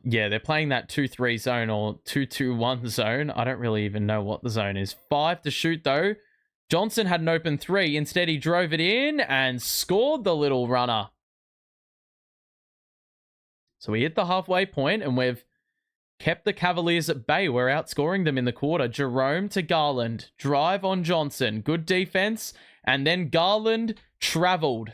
Speaker 1: Yeah, they're playing that 2-3 zone or 2-2-1 zone. I don't really even know what the zone is. 5 to shoot though. Johnson had an open 3. Instead, he drove it in and scored the little runner. So we hit the halfway point and we've kept the Cavaliers at bay. We're outscoring them in the quarter. Jerome to Garland. Drive on Johnson. Good defense. And then Garland traveled.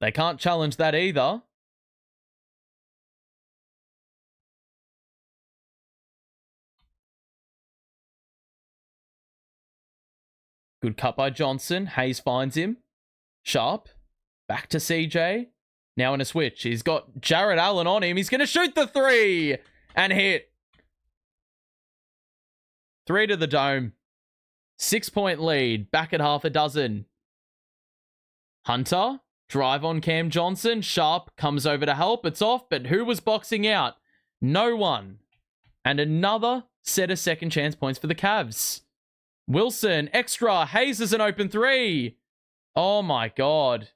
Speaker 1: They can't challenge that either. Good cut by Johnson. Hayes finds him. Sharp. Back to CJ. Now in a switch. He's got Jarrett Allen on him. He's going to shoot the 3 and hit. 3 to the dome. 6-point lead. Back at half a dozen. Hunter. Drive on Cam Johnson. Sharp comes over to help. It's off, but who was boxing out? No one. And another set of second chance points for the Cavs. Wilson, extra. Hayes is an open 3. Oh my God.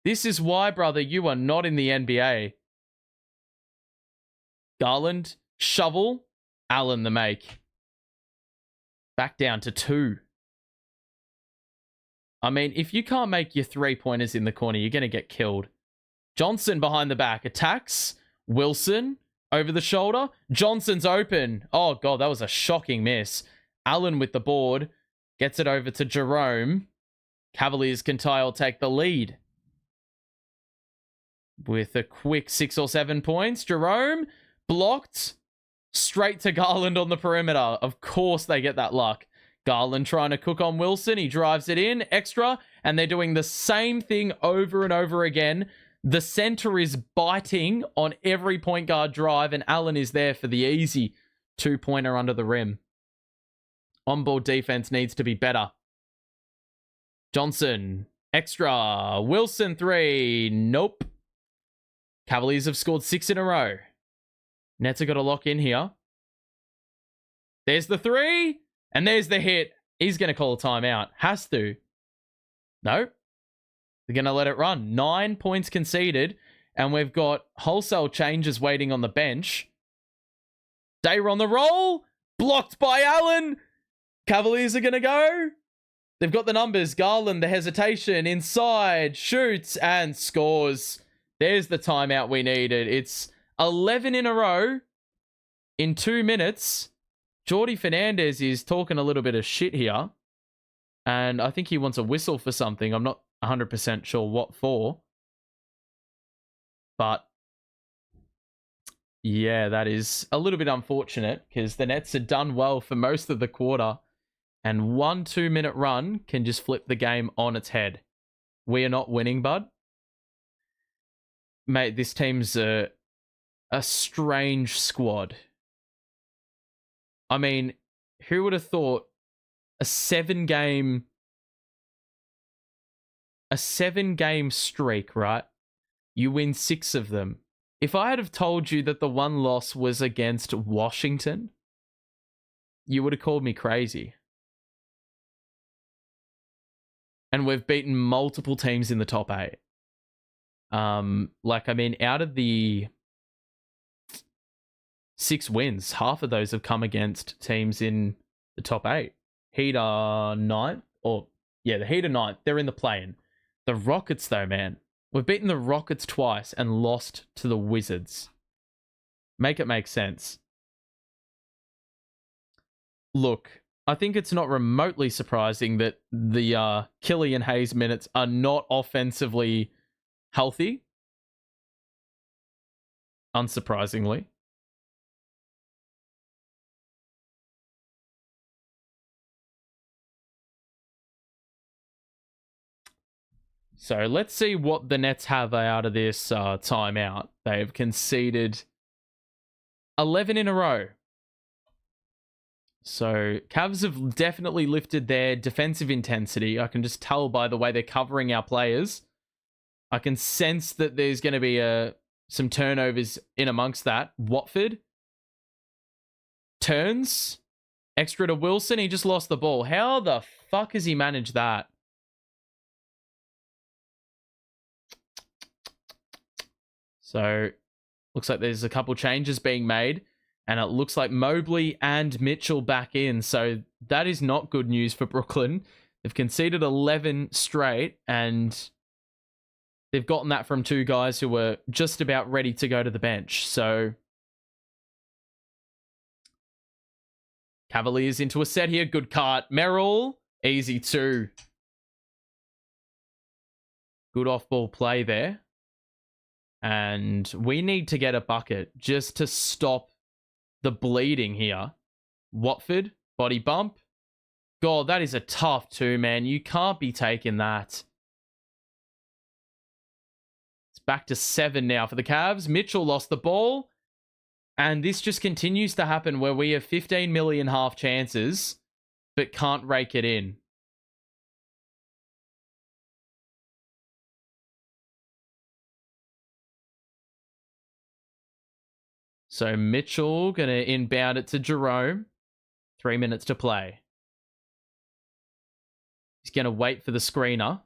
Speaker 1: This is why, brother, you are not in the NBA. Garland, shovel. Allen the make. Back down to 2. I mean, if you can't make your 3-pointers in the corner, you're going to get killed. Johnson behind the back. Attacks. Wilson over the shoulder. Johnson's open. Oh, God, that was a shocking miss. Allen with the board. Gets it over to Jerome. Cavaliers can tie or take the lead. With a quick 6 or 7 points. Jerome blocked. Straight to Garland on the perimeter. Of course they get that luck. Garland trying to cook on Wilson. He drives it in. Extra. And they're doing the same thing over and over again. The center is biting on every point guard drive. And Allen is there for the easy 2-pointer under the rim. On-ball defense needs to be better. Johnson. Extra. Wilson 3. Nope. Cavaliers have scored 6 in a row. Nets have got to lock in here. There's the 3. And there's the hit. He's going to call a timeout. Has to. No. They're going to let it run. 9 points conceded. And we've got wholesale changes waiting on the bench. Dayer on the roll. Blocked by Allen. Cavaliers are going to go. They've got the numbers. Garland, the hesitation. Inside. Shoots and scores. There's the timeout we needed. It's 11 in a row in 2 minutes. Jordi Fernandez is talking a little bit of shit here. And I think he wants a whistle for something. I'm not 100% sure what for. But Yeah, that is a little bit unfortunate because the Nets had done well for most of the quarter, and 1 2 minute run can just flip the game on its head. We are not winning, bud. Mate, this team's a strange squad. I mean, who would have thought a 7 game streak, right? You win 6 of them. If I had have told you that the one loss was against Washington, you would have called me crazy. And we've beaten multiple teams in the top 8. Out of the 6 wins, half of those have come against teams in the top 8. Heat are 9th, the Heat are 9th. They're in the play-in. The Rockets, though, man. We've beaten the Rockets twice and lost to the Wizards. Make it make sense. Look, I think it's not remotely surprising that the Killian Hayes minutes are not offensively healthy. Unsurprisingly. So let's see what the Nets have out of this timeout. They've conceded 11 in a row. So Cavs have definitely lifted their defensive intensity. I can just tell by the way they're covering our players. I can sense that there's going to be some turnovers in amongst that. Watford turns. Extra to Wilson. He just lost the ball. How the fuck has he managed that? So, looks like there's a couple changes being made. And it looks like Mobley and Mitchell back in. So, that is not good news for Brooklyn. They've conceded 11 straight. And they've gotten that from 2 guys who were just about ready to go to the bench. So, Cavaliers into a set here. Good cut. Merrill. Easy 2. Good off-ball play there. And we need to get a bucket just to stop the bleeding here. Watford, body bump. God, that is a tough 2, man. You can't be taking that. It's back to 7 now for the Cavs. Mitchell lost the ball. And this just continues to happen where we have 15 million half chances, but can't rake it in. So Mitchell going to inbound it to Jerome. 3 minutes to play. He's going to wait for the screener.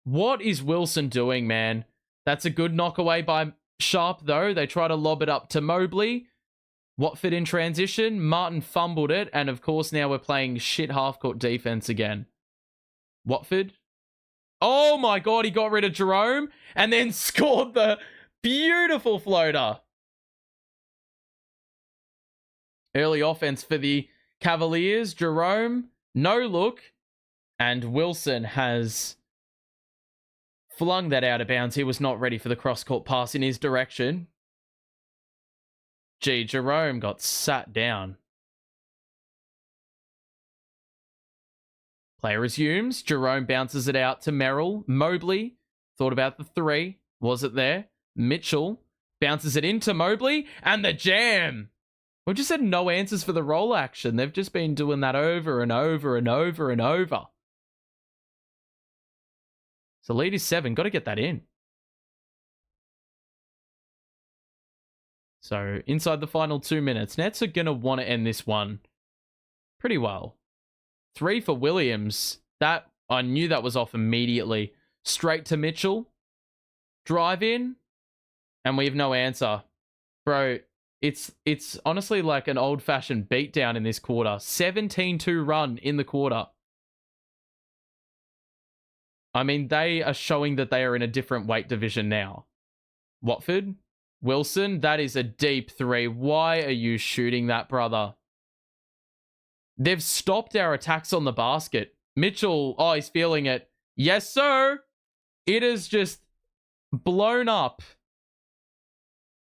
Speaker 1: What is Wilson doing, man? That's a good knockaway by Sharp, though. They try to lob it up to Mobley. Watford in transition. Martin fumbled it. And, of course, now we're playing shit half-court defense again. Watford. Oh, my God. He got rid of Jerome and then scored the beautiful floater. Early offense for the Cavaliers. Jerome, no look. And Wilson has flung that out of bounds. He was not ready for the cross-court pass in his direction. Jerome got sat down. Play resumes. Jerome bounces it out to Merrill. Mobley thought about the 3. Was it there? Mitchell bounces it into Mobley. And the jam. We've just had no answers for the roll action. They've just been doing that over and over and over and over. So lead is 7. Got to get that in. So inside the final 2 minutes, Nets are going to want to end this one pretty well. 3 for Williams. That I knew that was off immediately. Straight to Mitchell. Drive in. And we have no answer. Bro, it's honestly like an old-fashioned beatdown in this quarter. 17-2 run in the quarter. I mean, they are showing that they are in a different weight division now. Watford. Wilson, that is a deep 3. Why are you shooting that, brother? They've stopped our attacks on the basket. Mitchell, oh, he's feeling it. Yes, sir. It is just blown up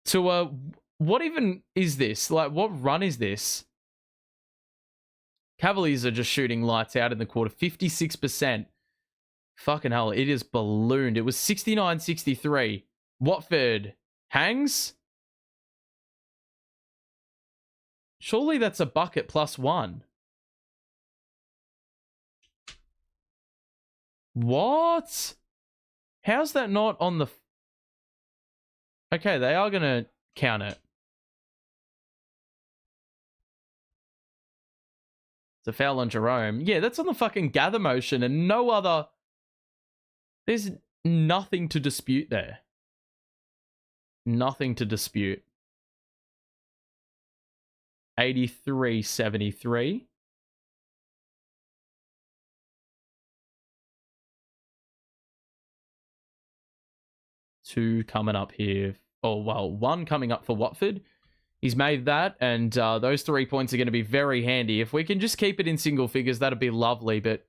Speaker 1: to a What even is this? Like, what run is this? Cavaliers are just shooting lights out in the quarter. 56%. Fucking hell, it is ballooned. It was 69-63. Watford hangs? Surely that's a bucket +1. What? How's that not on the... Okay, they are going to count it. It's a foul on Jerome. Yeah, that's on the fucking gather motion and no other... There's nothing to dispute there. Nothing to dispute. 83-73. Two coming up here. Oh, well, one coming up for Watford. He's made that, and those 3 points are going to be very handy. If we can just keep it in single figures, that'd be lovely, but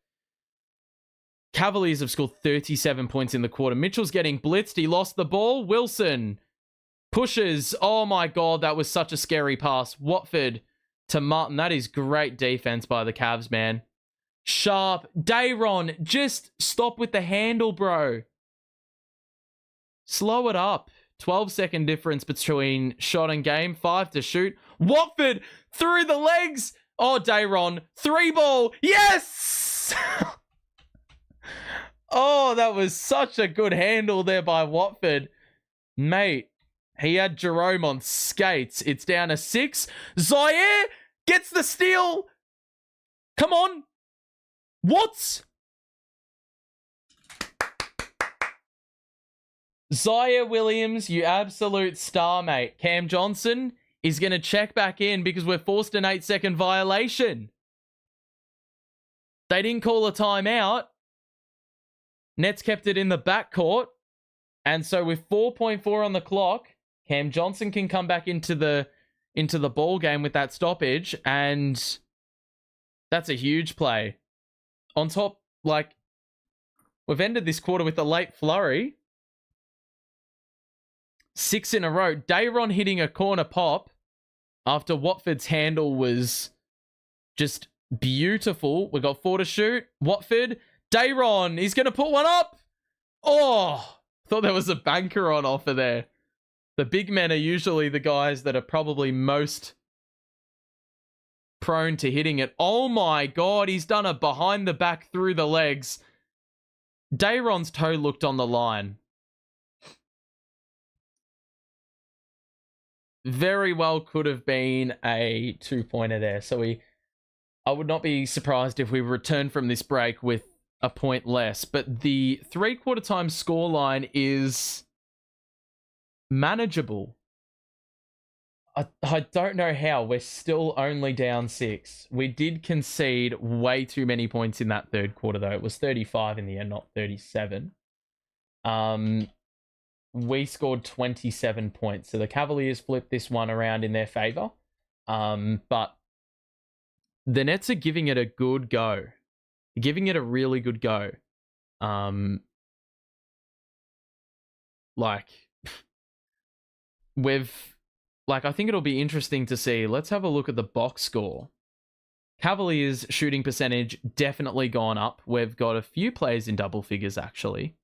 Speaker 1: Cavaliers have scored 37 points in the quarter. Mitchell's getting blitzed. He lost the ball. Wilson pushes. Oh my God, that was such a scary pass. Watford to Martin. That is great defense by the Cavs, man. Sharp. Dayron, just stop with the handle, bro. Slow it up. 12-second difference between shot and game. 5 to shoot. Watford through the legs. Oh, Dayron. 3-ball. Yes! Oh, that was such a good handle there by Watford. Mate, he had Jerome on skates. It's down to 6. Zaire gets the steal. Come on. What? Zaire Williams, you absolute star, mate. Cam Johnson is going to check back in because we're forced an 8-second violation. They didn't call a timeout. Nets kept it in the backcourt. And so with 4.4 on the clock, Cam Johnson can come back into the ball game with that stoppage. And that's a huge play. On top, like, we've ended this quarter with a late flurry. 6 in a row. Dayron hitting a corner pop after Watford's handle was just beautiful. We got 4 to shoot. Watford. Dayron, he's going to put one up. Oh, thought there was a banker on offer there. The big men are usually the guys that are probably most prone to hitting it. Oh my God, he's done a behind the back through the legs. Dayron's toe looked on the line. Very well could have been a 2-pointer there. So I would not be surprised if we return from this break with a point less. But the 3/4 time scoreline is manageable. I don't know how. We're still only down 6. We did concede way too many points in that third quarter, though. It was 35 in the end, not 37. We scored 27 points. So the Cavaliers flipped this one around in their favor. But the Nets are giving it a good go. Giving it a really good go. I think it'll be interesting to see. Let's have a look at the box score. Cavaliers shooting percentage definitely gone up. We've got a few players in double figures, actually.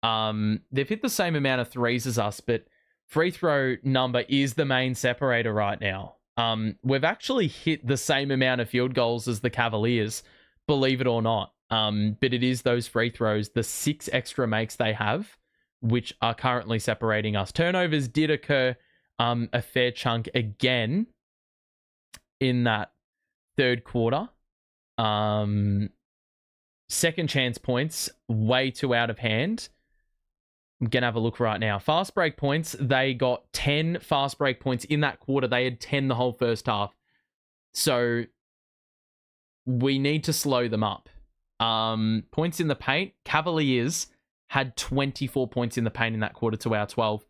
Speaker 1: They've hit the same amount of threes as us, but free throw number is the main separator right now. We've actually hit the same amount of field goals as the Cavaliers, believe it or not. But it is those free throws, the 6 extra makes they have, which are currently separating us. Turnovers did occur a fair chunk again in that third quarter. Second chance points, way too out of hand. I'm going to have a look right now. Fast break points, they got 10 fast break points in that quarter. They had 10 the whole first half. So we need to slow them up. Points in the paint, Cavaliers had 24 points in the paint in that quarter to our 12.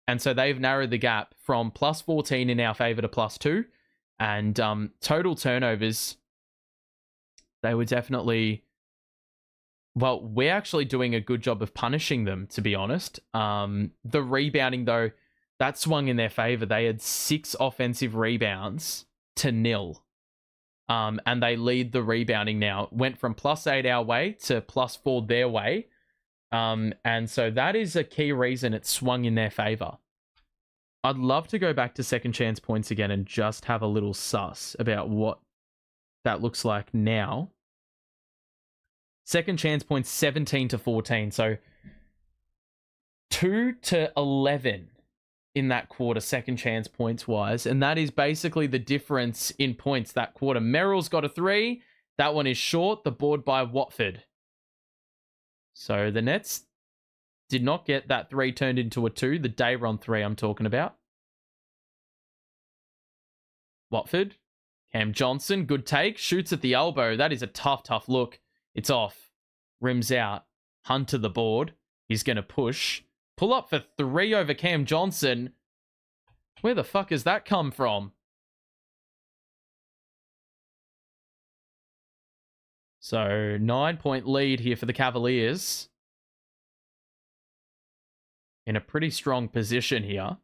Speaker 1: And so they've narrowed the gap from plus 14 in our favor to plus 2. And total turnovers, they were definitely... Well, we're actually doing a good job of punishing them, to be honest. The rebounding, though, that swung in their favor. They had 6 offensive rebounds to 0. And they lead the rebounding now. Went from +8 our way to +4 their way. And so that is a key reason it swung in their favor. I'd love to go back to second chance points again and just have a little suss about what that looks like now. Second chance points 17 to 14. So 2 to 11 in that quarter, second chance points wise. And that is basically the difference in points that quarter. Merrill's got a 3. That one is short. The board by Watford. So the Nets did not get that 3 turned into a 2. The Dayron 3 I'm talking about. Watford. Cam Johnson. Good take. Shoots at the elbow. That is a tough look. It's off. Rims out. Hunter the board. He's going to push. Pull up for 3 over Cam Johnson. Where the fuck has that come from? So 9-point lead here for the Cavaliers. In a pretty strong position here.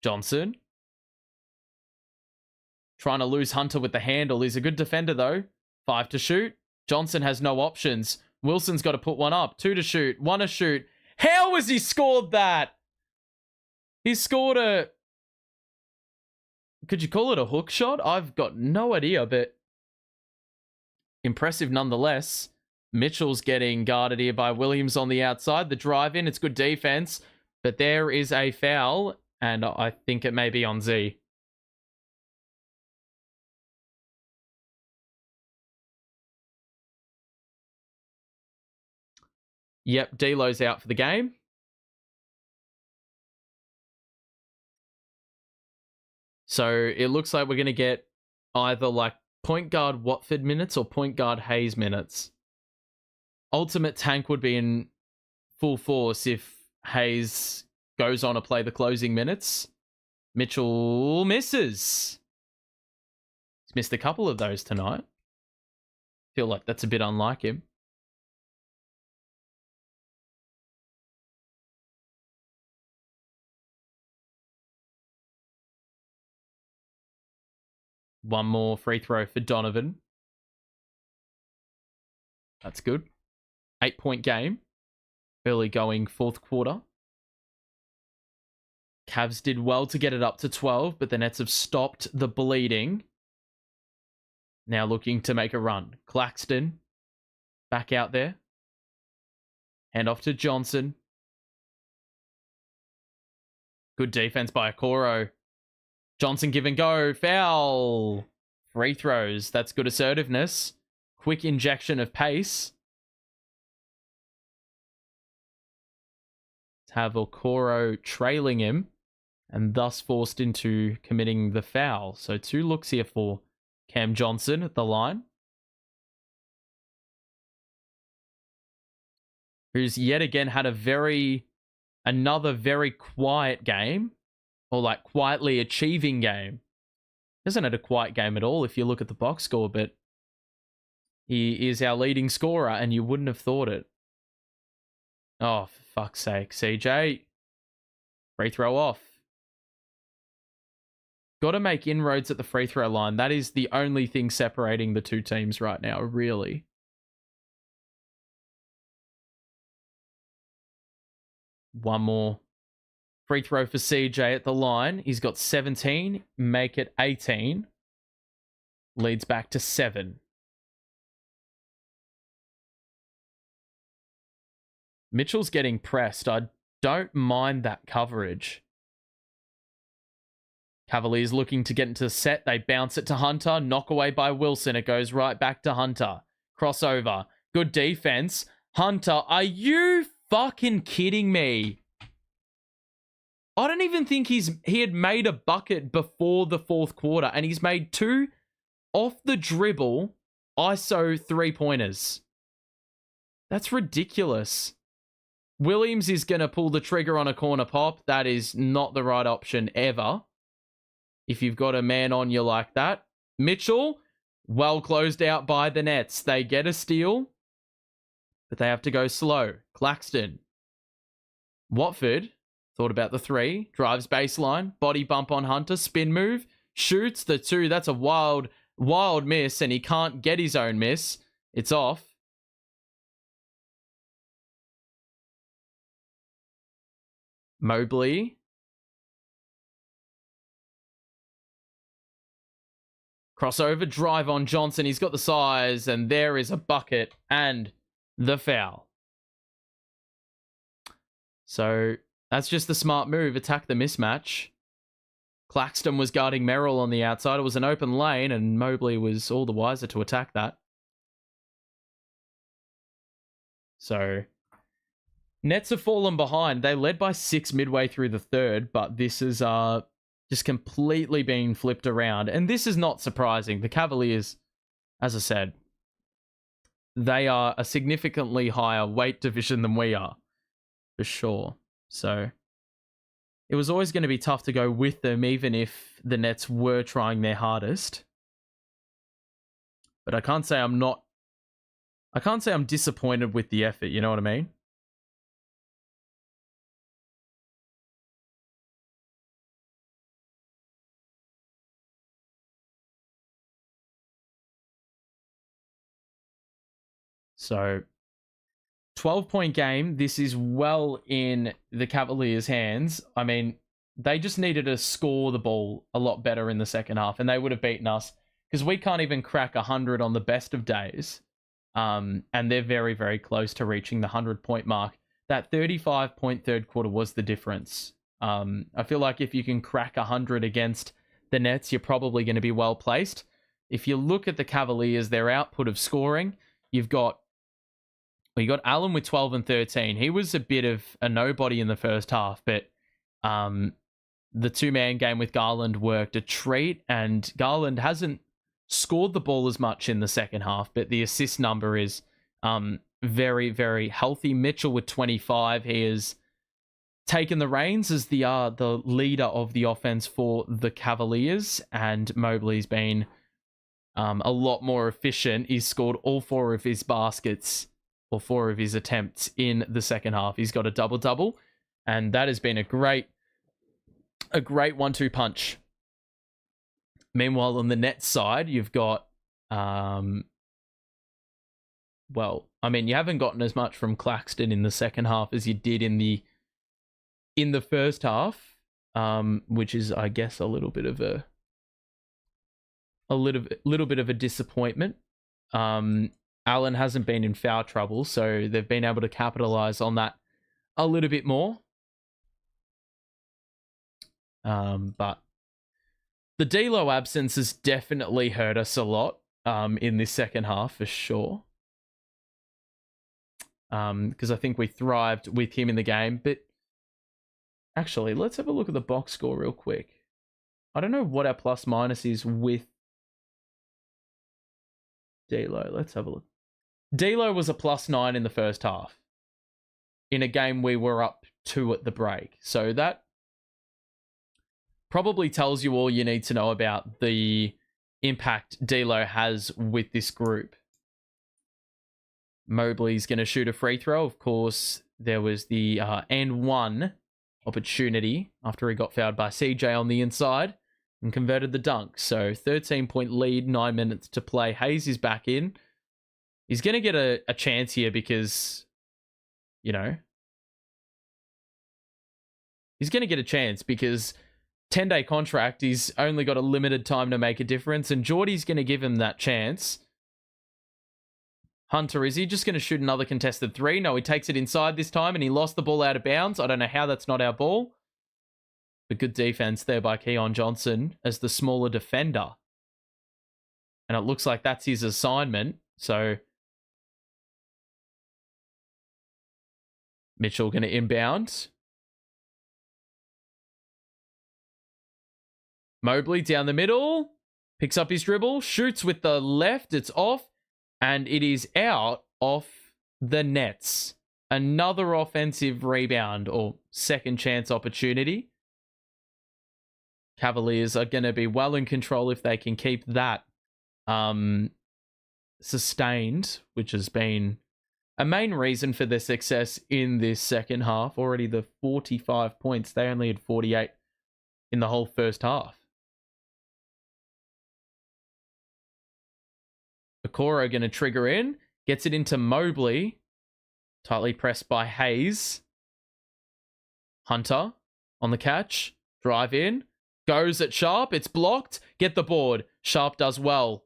Speaker 1: Johnson. Trying to lose Hunter with the handle. He's a good defender though. 5 to shoot. Johnson has no options. Wilson's got to put one up. 2 to shoot. 1 to shoot. How has he scored that? He scored a... Could you call it a hook shot? I've got no idea, but... impressive nonetheless. Mitchell's getting guarded here by Williams on the outside. The drive in, it's good defense. But there is a foul, and I think it may be on Z. Yep, D'Lo's out for the game. So it looks like we're going to get either like point guard Watford minutes or point guard Hayes minutes. Ultimate tank would be in full force if Hayes goes on to play the closing minutes. Mitchell misses. He's missed a couple of those tonight. Feel like that's a bit unlike him. One more free throw for Donovan. That's good. 8-point game. Early going fourth quarter. Cavs did well to get it up to 12, but the Nets have stopped the bleeding. Now looking to make a run. Claxton back out there. Hand off to Johnson. Good defense by Okoro. Johnson give and go. Foul. Free throws. That's good assertiveness. Quick injection of pace. Let's have Okoro trailing him and thus forced into committing the foul. So 2 looks here for Cam Johnson at the line. Who's yet again had another very quiet game. Or like quietly achieving game. Hasn't had a quiet game at all if you look at the box score, but he is our leading scorer and you wouldn't have thought it. Oh, for fuck's sake. CJ. Free throw off. Got to make inroads at the free throw line. That is the only thing separating the two teams right now, really. One more. Free throw for CJ at the line. He's got 17. Make it 18. Leads back to 7. Mitchell's getting pressed. I don't mind that coverage. Cavaliers looking to get into the set. They bounce it to Hunter. Knock away by Wilson. It goes right back to Hunter. Crossover. Good defense. Hunter, are you fucking kidding me? I don't even think he had made a bucket before the fourth quarter, and he's made 2 off the dribble ISO 3-pointers. That's ridiculous. Williams is going to pull the trigger on a corner pop. That is not the right option ever. If you've got a man on you like that. Mitchell, well closed out by the Nets. They get a steal, but they have to go slow. Claxton. Watford. Thought about the three. Drives baseline. Body bump on Hunter. Spin move. Shoots the two. That's a wild miss, and he can't get his own miss. It's off. Mobley. Crossover, drive on Johnson. He's got the size, and there is a bucket and the foul. So that's just the smart move. Attack the mismatch. Claxton was guarding Merrill on the outside. It was an open lane, and Mobley was all the wiser to attack that. So Nets have fallen behind. They led by 6 midway through the third, but this is just completely being flipped around. And this is not surprising. The Cavaliers, as I said, they are a significantly higher weight division than we are, for sure. So it was always going to be tough to go with them, even if the Nets were trying their hardest. But I can't say I'm disappointed with the effort, you know what I mean? So 12-point game. This is well in the Cavaliers' hands. I mean, they just needed to score the ball a lot better in the second half, and they would have beaten us because we can't even crack 100 on the best of days. And they're very, very close to reaching the 100-point mark. That 35-point third quarter was the difference. I feel like if you can crack 100 against the Nets, you're probably going to be well placed. If you look at the Cavaliers, their output of scoring, you got Allen with 12 and 13. He was a bit of a nobody in the first half, but the two-man game with Garland worked a treat, and Garland hasn't scored the ball as much in the second half, but the assist number is very, very healthy. Mitchell with 25. He has taken the reins as the leader of the offense for the Cavaliers, and Mobley's been a lot more efficient. He's scored all 4 of his baskets or 4 of his attempts in the second half. He's got a double-double, and that has been a great 1-2 punch. Meanwhile, on the Nets side, you've got, you haven't gotten as much from Claxton in the second half as you did in the first half, which is, I guess, a little bit of a disappointment. Allen hasn't been in foul trouble, so they've been able to capitalize on that a little bit more. But the D'Lo absence has definitely hurt us a lot in this second half, for sure. Because I think we thrived with him in the game. But actually, let's have a look at the box score real quick. I don't know what our plus minus is with D'Lo. Let's have a look. D'Lo was a +9 in the first half in a game we were up 2 at the break. So that probably tells you all you need to know about the impact D'Lo has with this group. Mobley's going to shoot a free throw. Of course, there was the and one opportunity after he got fouled by CJ on the inside and converted the dunk. So 13-point lead, 9 minutes to play. Hayes is back in. He's going to get a chance here because, he's going to get a chance because 10-day contract, he's only got a limited time to make a difference, and Geordie's going to give him that chance. Hunter, is he just going to shoot another contested 3? No, he takes it inside this time, and he lost the ball out of bounds. I don't know how that's not our ball. But good defense there by Keon Johnson as the smaller defender. And it looks like that's his assignment. So Mitchell going to inbound. Mobley down the middle. Picks up his dribble. Shoots with the left. It's off. And it is out off the Nets. Another offensive rebound or second chance opportunity. Cavaliers are going to be well in control if they can keep that sustained, which has been a main reason for their success in this second half. Already the 45 points. They only had 48 in the whole first half. Okoro going to trigger in. Gets it into Mobley. Tightly pressed by Hayes. Hunter on the catch. Drive in. Goes at Sharp. It's blocked. Get the board. Sharp does well.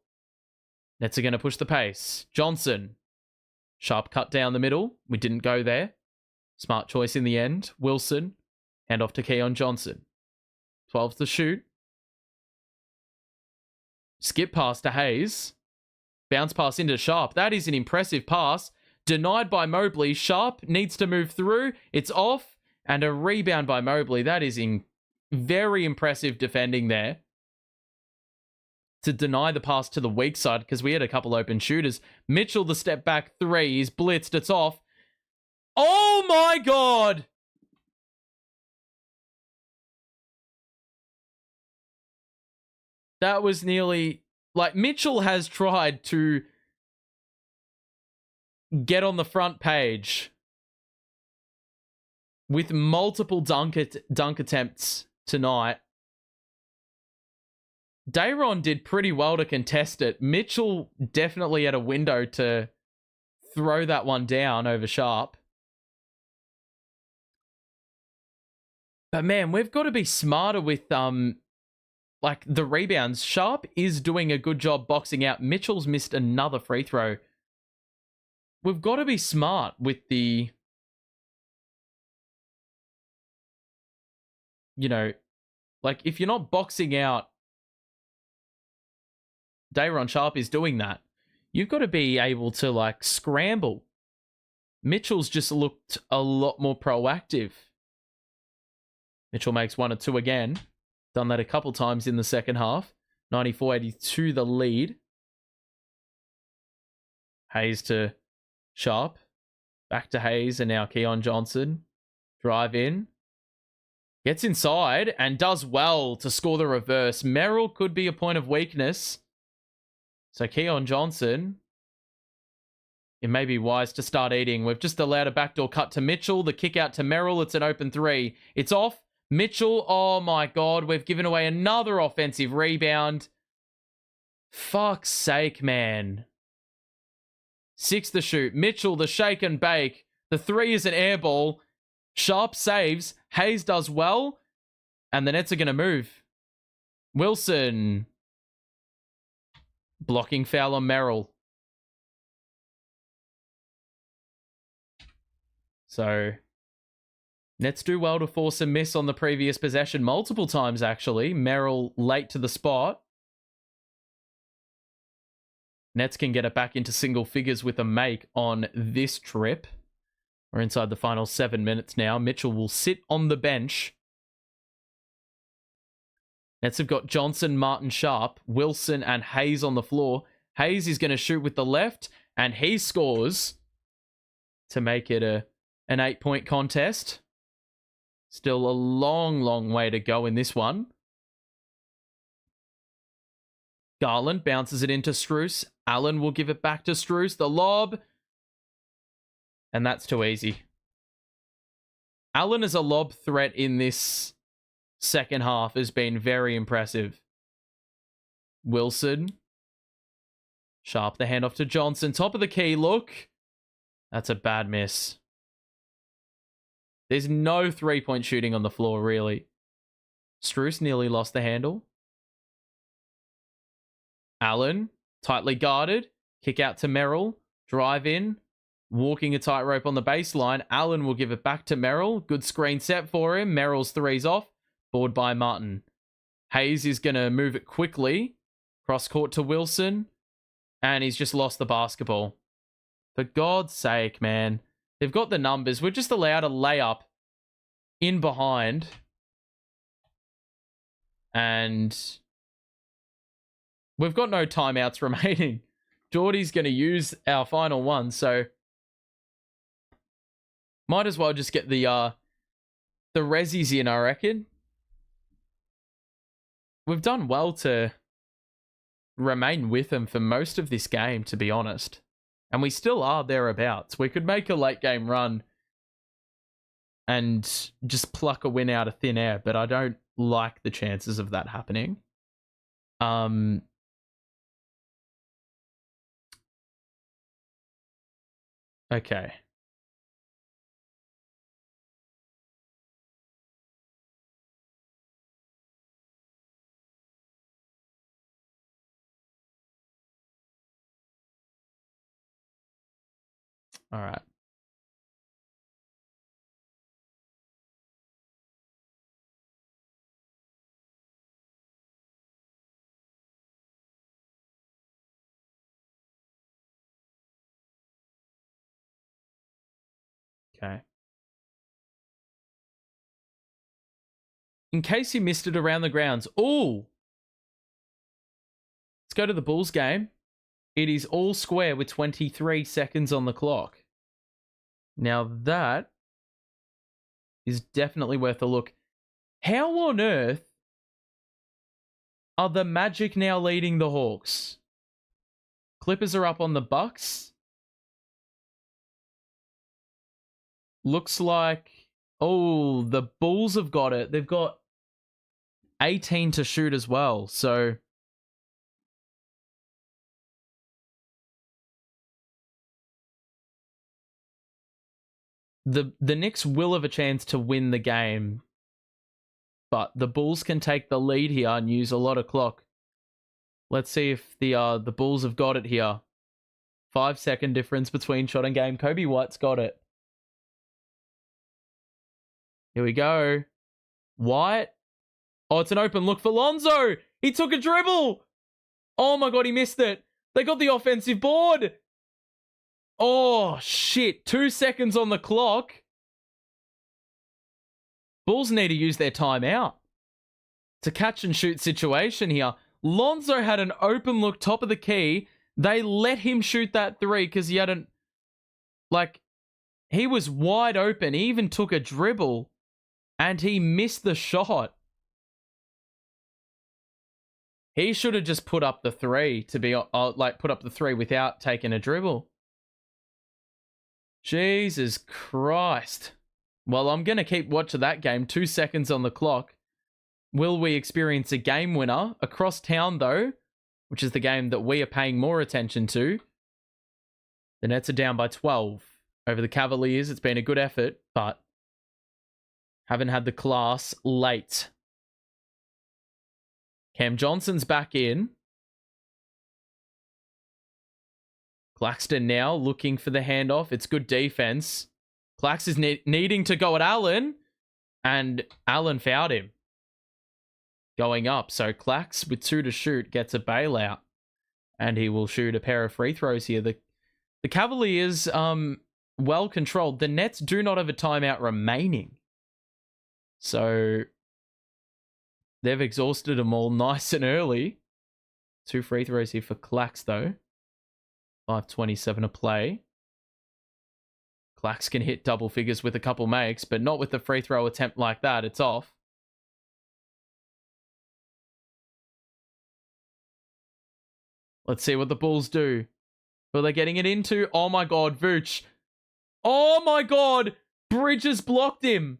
Speaker 1: Nets are going to push the pace. Johnson. Sharp cut down the middle. We didn't go there. Smart choice in the end. Wilson. Hand off to Keon Johnson. 12 to shoot. Skip pass to Hayes. Bounce pass into Sharp. That is an impressive pass. Denied by Mobley. Sharp needs to move through. It's off. And a rebound by Mobley. That is very impressive defending there. To deny the pass to the weak side because we had a couple open shooters. Mitchell, the step back three. He's blitzed. It's off. Oh my God. That was nearly... Like, Mitchell has tried to get on the front page with multiple dunk attempts tonight. Dayron did pretty well to contest it. Mitchell definitely had a window to throw that one down over Sharp. But man, we've got to be smarter with like the rebounds. Sharp is doing a good job boxing out. Mitchell's missed another free throw. We've got to be smart with the, you know, like if you're not boxing out, Dayron Sharp is doing that. You've got to be able to like scramble. Mitchell's just looked a lot more proactive. Mitchell makes 1 or 2 again. Done that a couple times in the second half. 94-82 the lead. Hayes to Sharp. Back to Hayes and now Keon Johnson. Drive in. Gets inside and does well to score the reverse. Merrill could be a point of weakness. So Keon Johnson, it may be wise to start eating. We've just allowed a backdoor cut to Mitchell. The kick out to Merrill. It's an open three. It's off. Mitchell, oh my God, we've given away another offensive rebound. Fuck's sake, man. 6 to shoot. Mitchell, the shake and bake. The 3 is an air ball. Sharp saves. Hayes does well. And the Nets are going to move. Wilson. Blocking foul on Merrill. So Nets do well to force a miss on the previous possession multiple times, actually. Merrill late to the spot. Nets can get it back into single figures with a make on this trip. We're inside the final 7 minutes now. Mitchell will sit on the bench. Nets have got Johnson, Martin, Sharp, Wilson, and Hayes on the floor. Hayes is going to shoot with the left, and he scores to make it an 8-point contest. Still a long, long way to go in this one. Garland bounces it into Strus. Allen will give it back to Strus. The lob. And that's too easy. Allen as a lob threat in this second half has been very impressive. Wilson. Sharp the handoff to Johnson. Top of the key, look. That's a bad miss. There's no 3-point shooting on the floor, really. Strus nearly lost the handle. Allen, tightly guarded. Kick out to Merrill. Drive in. Walking a tightrope on the baseline. Allen will give it back to Merrill. Good screen set for him. Merrill's 3's off. Board by Martin. Hayes is going to move it quickly. Cross court to Wilson. And he's just lost the basketball. For God's sake, man. They've got the numbers. We're just allowed a layup in behind. And we've got no timeouts remaining. Geordie's going to use our final one, so might as well just get the resis in, I reckon. We've done well to remain with them for most of this game, to be honest. And we still are thereabouts. We could make a late game run and just pluck a win out of thin air, but I don't like the chances of that happening. Okay. All right. Okay. In case you missed it around the grounds. Ooh. Let's go to the Bulls game. It is all square with 23 seconds on the clock. Now that is definitely worth a look. How on earth are the Magic now leading the Hawks? Clippers are up on the Bucks. Looks like, oh, the Bulls have got it. They've got 18 to shoot as well. So the Knicks will have a chance to win the game, but the Bulls can take the lead here and use a lot of clock. Let's see if the Bulls have got it here. 5-second difference between shot and game. Kobe White's got it. Here we go. White. Oh, it's an open look for Lonzo. He took a dribble. Oh my God, he missed it. They got the offensive board. Oh, shit. 2 seconds on the clock. Bulls need to use their timeout. It's a catch and shoot situation here. Lonzo had an open look top of the key. They let him shoot that three because he hadn't, he was wide open. He even took a dribble and he missed the shot. He should have just put up the three put up the three without taking a dribble. Jesus Christ. Well, I'm going to keep watching that game. 2 seconds on the clock. Will we experience a game winner? Across town, though, which is the game that we are paying more attention to, the Nets are down by 12 over the Cavaliers. It's been a good effort, but haven't had the class late. Cam Johnson's back in. Claxton now looking for the handoff. It's good defense. Clax is needing to go at Allen, and Allen fouled him. Going up, so Clax with 2 to shoot gets a bailout, and he will shoot a pair of free throws here. The Cavaliers, well controlled. The Nets do not have a timeout remaining, so they've exhausted them all nice and early. 2 free throws here for Clax, though. 5:27 to play. Clax can hit double figures with a couple makes, but not with the free throw attempt like that. It's off. Let's see what the Bulls do. Who are they getting it into? Oh my God, Vooch. Oh my God. Bridges blocked him.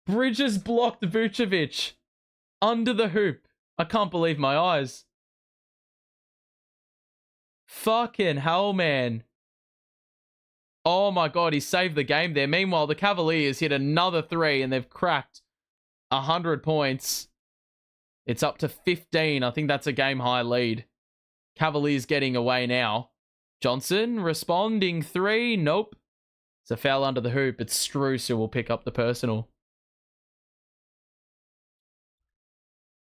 Speaker 1: Bridges blocked Vucevic. Under the hoop. I can't believe my eyes. Fucking hell, man. Oh my God, he saved the game there. Meanwhile, the Cavaliers hit another three and they've cracked 100 points. It's up to 15. I think that's a game-high lead. Cavaliers getting away now. Johnson responding three. Nope. It's a foul under the hoop. It's Strus who will pick up the personal.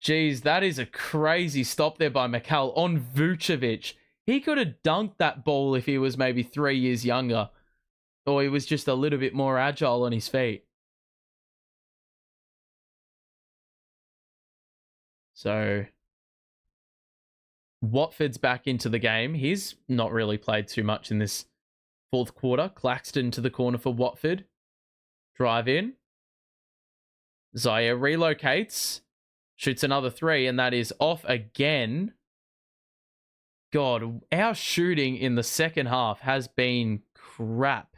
Speaker 1: Jeez, that is a crazy stop there by Mikal on Vucevic. He could have dunked that ball if he was maybe 3 years younger. Or he was just a little bit more agile on his feet. So, Watford's back into the game. He's not really played too much in this fourth quarter. Claxton to the corner for Watford. Drive in. Zaire relocates. Shoots another three, and that is off again. God, our shooting in the second half has been crap.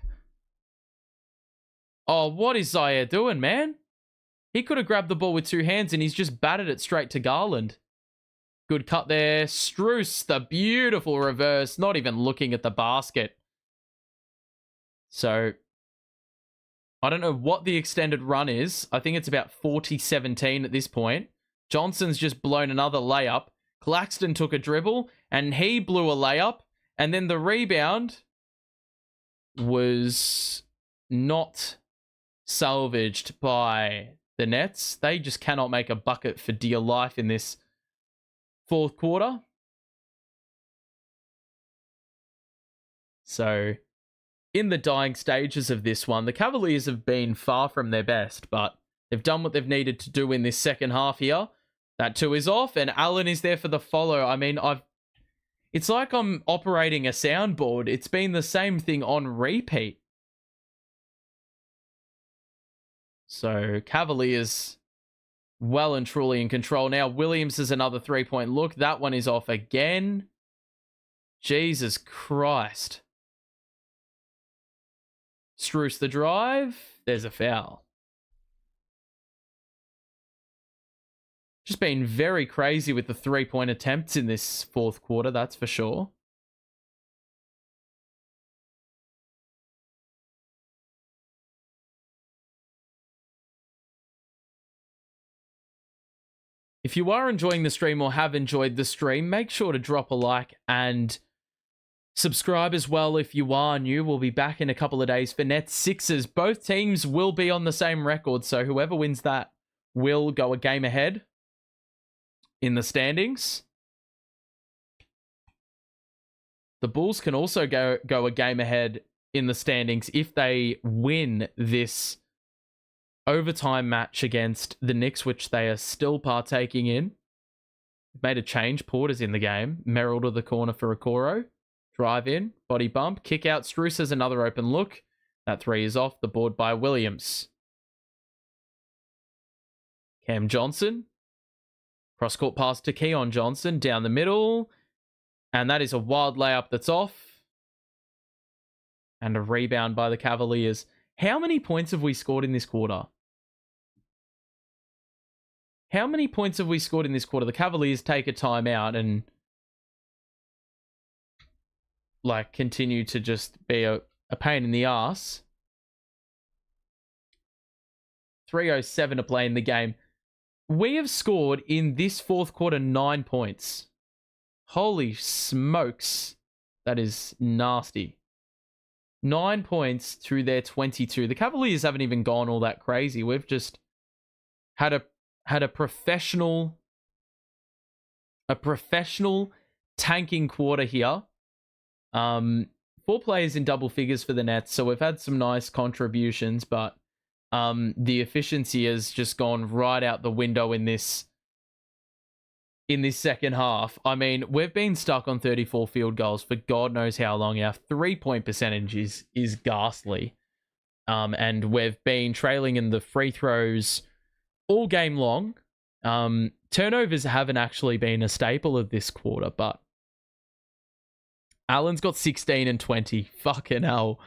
Speaker 1: Oh, what is Zaire doing, man? He could have grabbed the ball with two hands and he's just batted it straight to Garland. Good cut there. Strus, the beautiful reverse, not even looking at the basket. So, I don't know what the extended run is. I think it's about 40-17 at this point. Johnson's just blown another layup. Claxton took a dribble and he blew a layup. And then the rebound was not salvaged by the Nets. They just cannot make a bucket for dear life in this fourth quarter. So, in the dying stages of this one, the Cavaliers have been far from their best, but they've done what they've needed to do in this second half here. That two is off, and Allen is there for the follow. I mean, it's like I'm operating a soundboard. It's been the same thing on repeat. So, Cavaliers well and truly in control now. Williams is another three-point look. That one is off again. Jesus Christ. Strus the drive. There's a foul. Just been very crazy with the three-point attempts in this fourth quarter, that's for sure. If you are enjoying the stream or have enjoyed the stream, make sure to drop a like and subscribe as well if you are new. We'll be back in a couple of days for Nets Sixers. Both teams will be on the same record, so whoever wins that will go a game ahead in the standings. The Bulls can also go a game ahead in the standings if they win this overtime match against the Knicks, which they are still partaking in. Made a change. Porter's in the game. Merrill to the corner for Okoro. Drive in. Body bump. Kick out. Strus has another open look. That three is off the board by Williams. Cam Johnson. Cross-court pass to Keon Johnson. Down the middle. And that is a wild layup that's off. And a rebound by the Cavaliers. How many points have we scored in this quarter? How many points have we scored in this quarter? The Cavaliers take a timeout and continue to just be a pain in the ass. 3:07 to play in the game. We have scored in this fourth quarter 9 points. Holy smokes. That is nasty. 9 points through their 22. The Cavaliers haven't even gone all that crazy. We've just had a professional tanking quarter here. 4 players in double figures for the Nets, so we've had some nice contributions, but the efficiency has just gone right out the window in this second half. I mean, we've been stuck on 34 field goals for God knows how long. Our 3-point percentage is ghastly. And we've been trailing in the free throws all game long. Turnovers haven't actually been a staple of this quarter, but Allen's got 16 and 20. Fucking hell.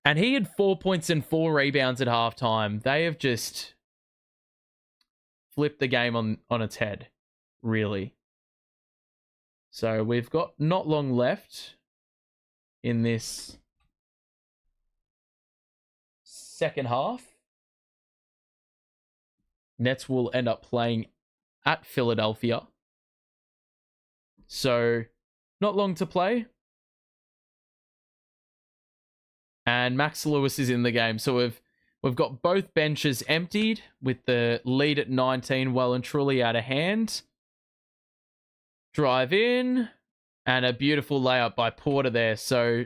Speaker 1: And he had 4 points and 4 rebounds at halftime. They have just flipped the game on its head, really. So we've got not long left in this second half. Nets will end up playing at Philadelphia. So not long to play. And Max Lewis is in the game. So we've got both benches emptied with the lead at 19 well and truly out of hand. Drive in. And a beautiful layup by Porter there. So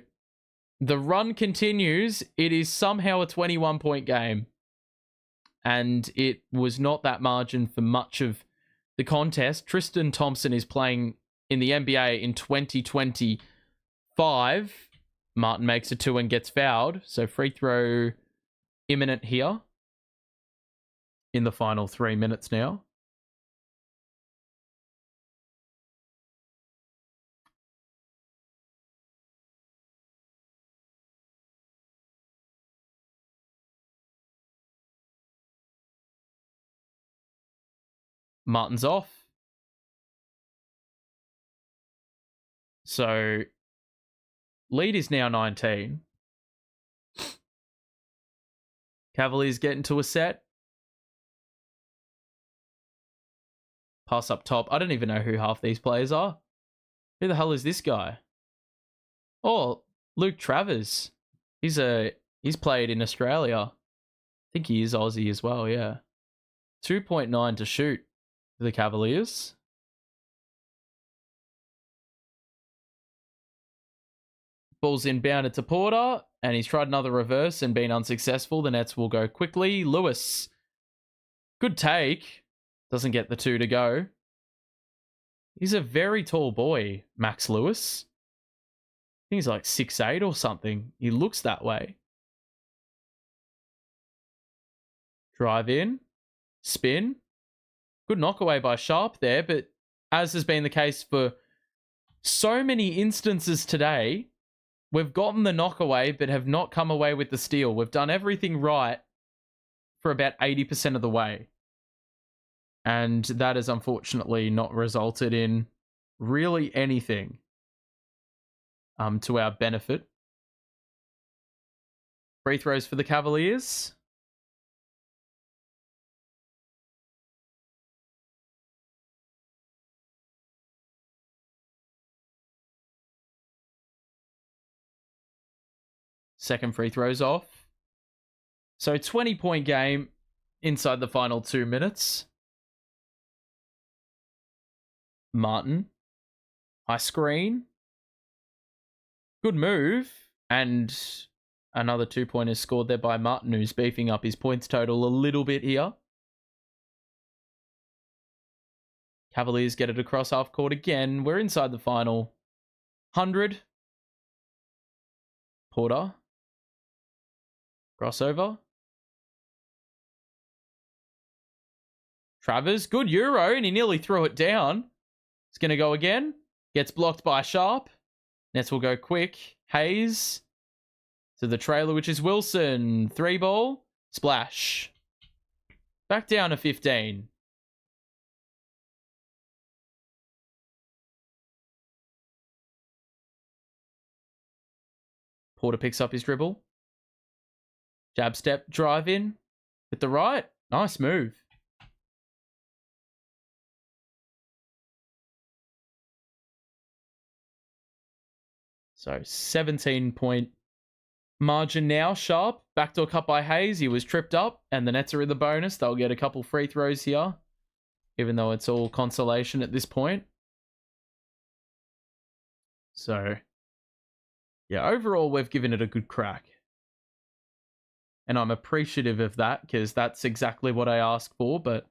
Speaker 1: the run continues. It is somehow a 21-point game. And it was not that margin for much of the contest. Tristan Thompson is playing in the NBA in 2025. Martin makes a 2 and gets fouled. So free throw imminent here in the final 3 minutes now.
Speaker 2: Martin's off. So lead is now 19. Cavaliers get into a set. Pass up top. I don't even know who half these players are. Who the hell is this guy? Oh, Luke Travers. He's played in Australia. I think he is Aussie as well, yeah. 2.9 to shoot for the Cavaliers. Ball's inbounded to Porter, and he's tried another reverse and been unsuccessful. The Nets will go quickly. Lewis. Good take. Doesn't get the 2 to go. He's a very tall boy, Max Lewis. I think he's like 6'8" or something. He looks that way. Drive in. Spin. Good knockaway by Sharp there, but as has been the case for so many instances today, we've gotten the knockaway but have not come away with the steal. We've done everything right for about 80% of the way. And that has unfortunately not resulted in really anything to our benefit. Free throws for the Cavaliers. Second free throws off. So 20-point game inside the final 2 minutes. Martin. High screen. Good move. And another 2-pointer scored there by Martin, who's beefing up his points total a little bit here. Cavaliers get it across half court again. We're inside the final 100. Porter. Crossover. Travers. Good Euro, and he nearly threw it down. It's going to go again. Gets blocked by Sharp. Nets will go quick. Hayes to the trailer, which is Wilson. 3 ball. Splash. Back down to 15. Porter picks up his dribble. Jab step, drive in. With the right. Nice move. So 17-point margin now. Sharp. Backdoor cut by Hayes. He was tripped up. And the Nets are in the bonus. They'll get a couple free throws here. Even though it's all consolation at this point. So, yeah, overall, we've given it a good crack. And I'm appreciative of that because that's exactly what I asked for. But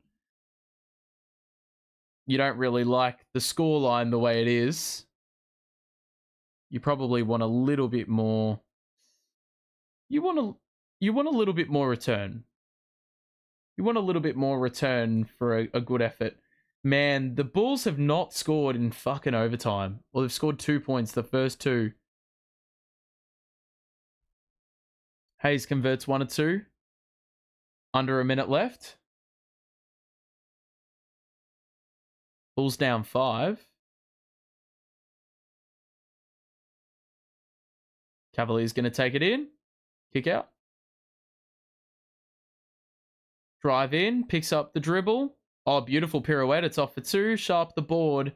Speaker 2: you don't really like the scoreline the way it is. You probably want a little bit more. You want a little bit more return. You want a little bit more return for a good effort. Man, the Bulls have not scored in fucking overtime. Well, they've scored 2 points, the first 2. Hayes converts 1 or 2. Under a minute left. Bulls down 5. Cavaliers going to take it in. Kick out. Drive in. Picks up the dribble. Oh, beautiful pirouette. It's off for 2. Sharp the board.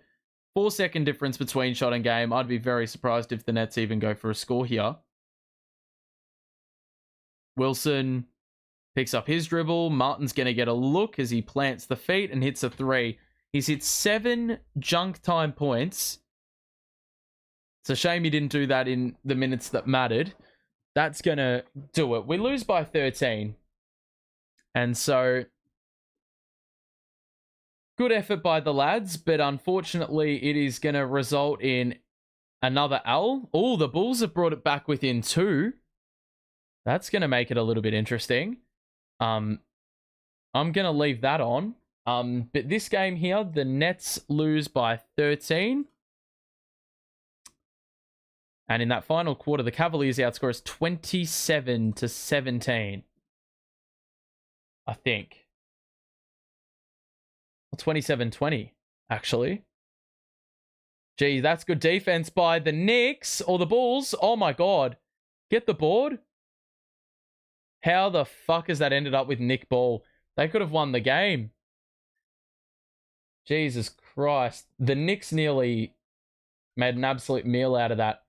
Speaker 2: 4-second difference between shot and game. I'd be very surprised if the Nets even go for a score here. Wilson picks up his dribble. Martin's going to get a look as he plants the feet and hits a 3. He's hit 7 junk time points. It's a shame he didn't do that in the minutes that mattered. That's going to do it. We lose by 13. And so, good effort by the lads, but unfortunately it is going to result in another L. Oh, the Bulls have brought it back within 2. That's going to make it a little bit interesting. I'm going to leave that on. But this game here, the Nets lose by 13. And in that final quarter, the Cavaliers outscore us 27-17. I think. 27-20, actually. Gee, that's good defense by the Knicks or the Bulls. Oh my God. Get the board. How the fuck has that ended up with Nick Ball? They could have won the game. Jesus Christ. The Knicks nearly made an absolute meal out of that.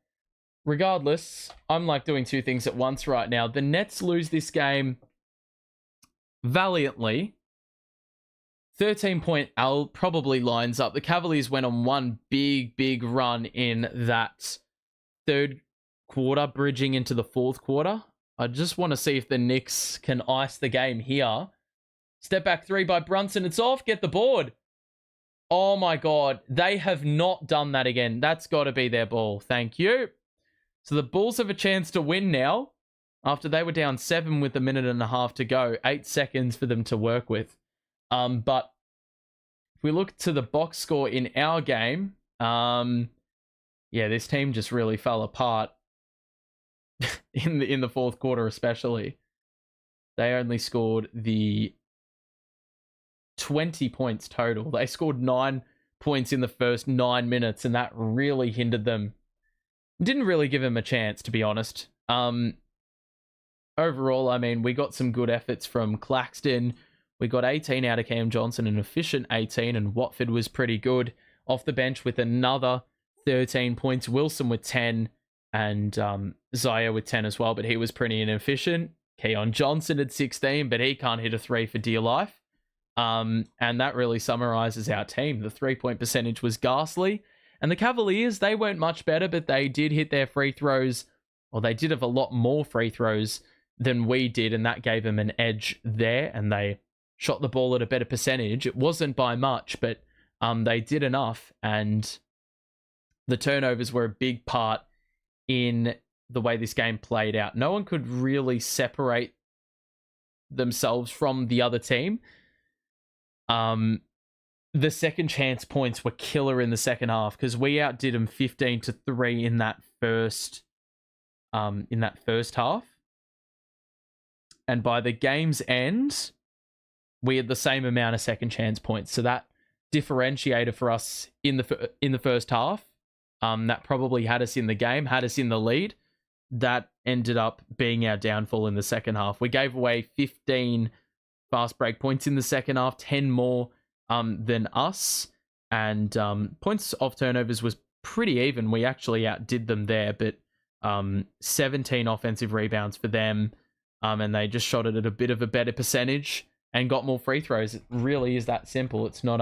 Speaker 2: Regardless, I'm like doing two things at once right now. The Nets lose this game valiantly. 13-point L probably lines up. The Cavaliers went on one big run in that third quarter, bridging into the fourth quarter. I just want to see if the Knicks can ice the game here. Step back three by Brunson. It's off. Get the board. Oh my God. They have not done that again. That's got to be their ball. Thank you. So the Bulls have a chance to win now after they were down 7 with a minute and a half to go. 8 seconds for them to work with. But if we look to the box score in our game, yeah, this team just really fell apart in the fourth quarter, especially. They only scored the 20 points total. They scored 9 points in the first 9 minutes, and that really hindered them. Didn't really give them a chance, to be honest. Overall, I mean, we got some good efforts from Claxton. We got 18 out of Cam Johnson, an efficient 18, and Watford was pretty good off the bench with another 13 points. Wilson with 10, and Zaya with 10 as well, but he was pretty inefficient. Keon Johnson had 16, but he can't hit a 3 for dear life. And that really summarizes our team. The 3-point percentage was ghastly. And the Cavaliers, they weren't much better, but they did hit their free throws, or they did have a lot more free throws than we did, and that gave them an edge there, and they shot the ball at a better percentage. It wasn't by much, but they did enough, and the turnovers were a big part in the way this game played out. No one could really separate themselves from the other team. The second chance points were killer in the second half because we outdid them 15-3 in that first half. And by the game's end, we had the same amount of second chance points. So that differentiator for us in the first half, that probably had us in the game, had us in the lead. That ended up being our downfall in the second half. We gave away 15 fast break points in the second half, 10 more than us, and points off turnovers was pretty even. We actually outdid them there, but 17 offensive rebounds for them, and they just shot it at a bit of a better percentage and got more free throws. It really is that simple. It's not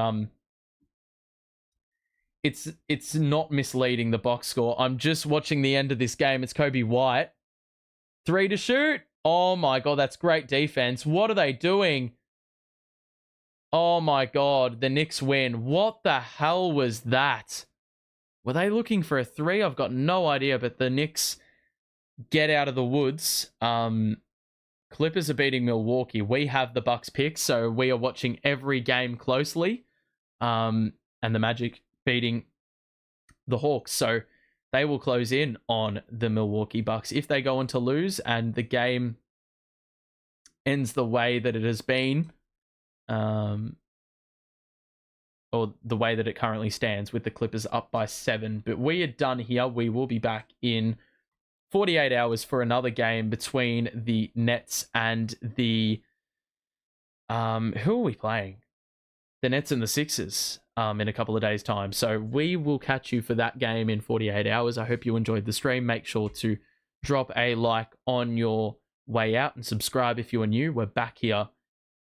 Speaker 2: it's not misleading, the box score. I'm just watching the end of this game. It's Kobe White, 3 to shoot. Oh my God, that's great defense. What are they doing? Oh my God, the Knicks win. What the hell was that? Were they looking for a 3? I've got no idea, but the Knicks get out of the woods. Clippers are beating Milwaukee. We have the Bucks pick, so we are watching every game closely. And the Magic beating the Hawks, so they will close in on the Milwaukee Bucks. If they go on to lose and the game ends the way that it has been, or the way that it currently stands with the Clippers up by 7. But we are done here. We will be back in 48 hours for another game between the Nets and the... who are we playing? The Nets and the Sixers in a couple of days' time. So we will catch you for that game in 48 hours. I hope you enjoyed the stream. Make sure to drop a like on your way out and subscribe if you are new. We're back here,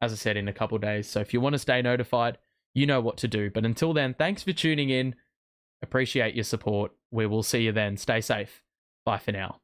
Speaker 2: as I said, in a couple of days. So if you want to stay notified, you know what to do. But until then, thanks for tuning in. Appreciate your support. We will see you then. Stay safe. Bye for now.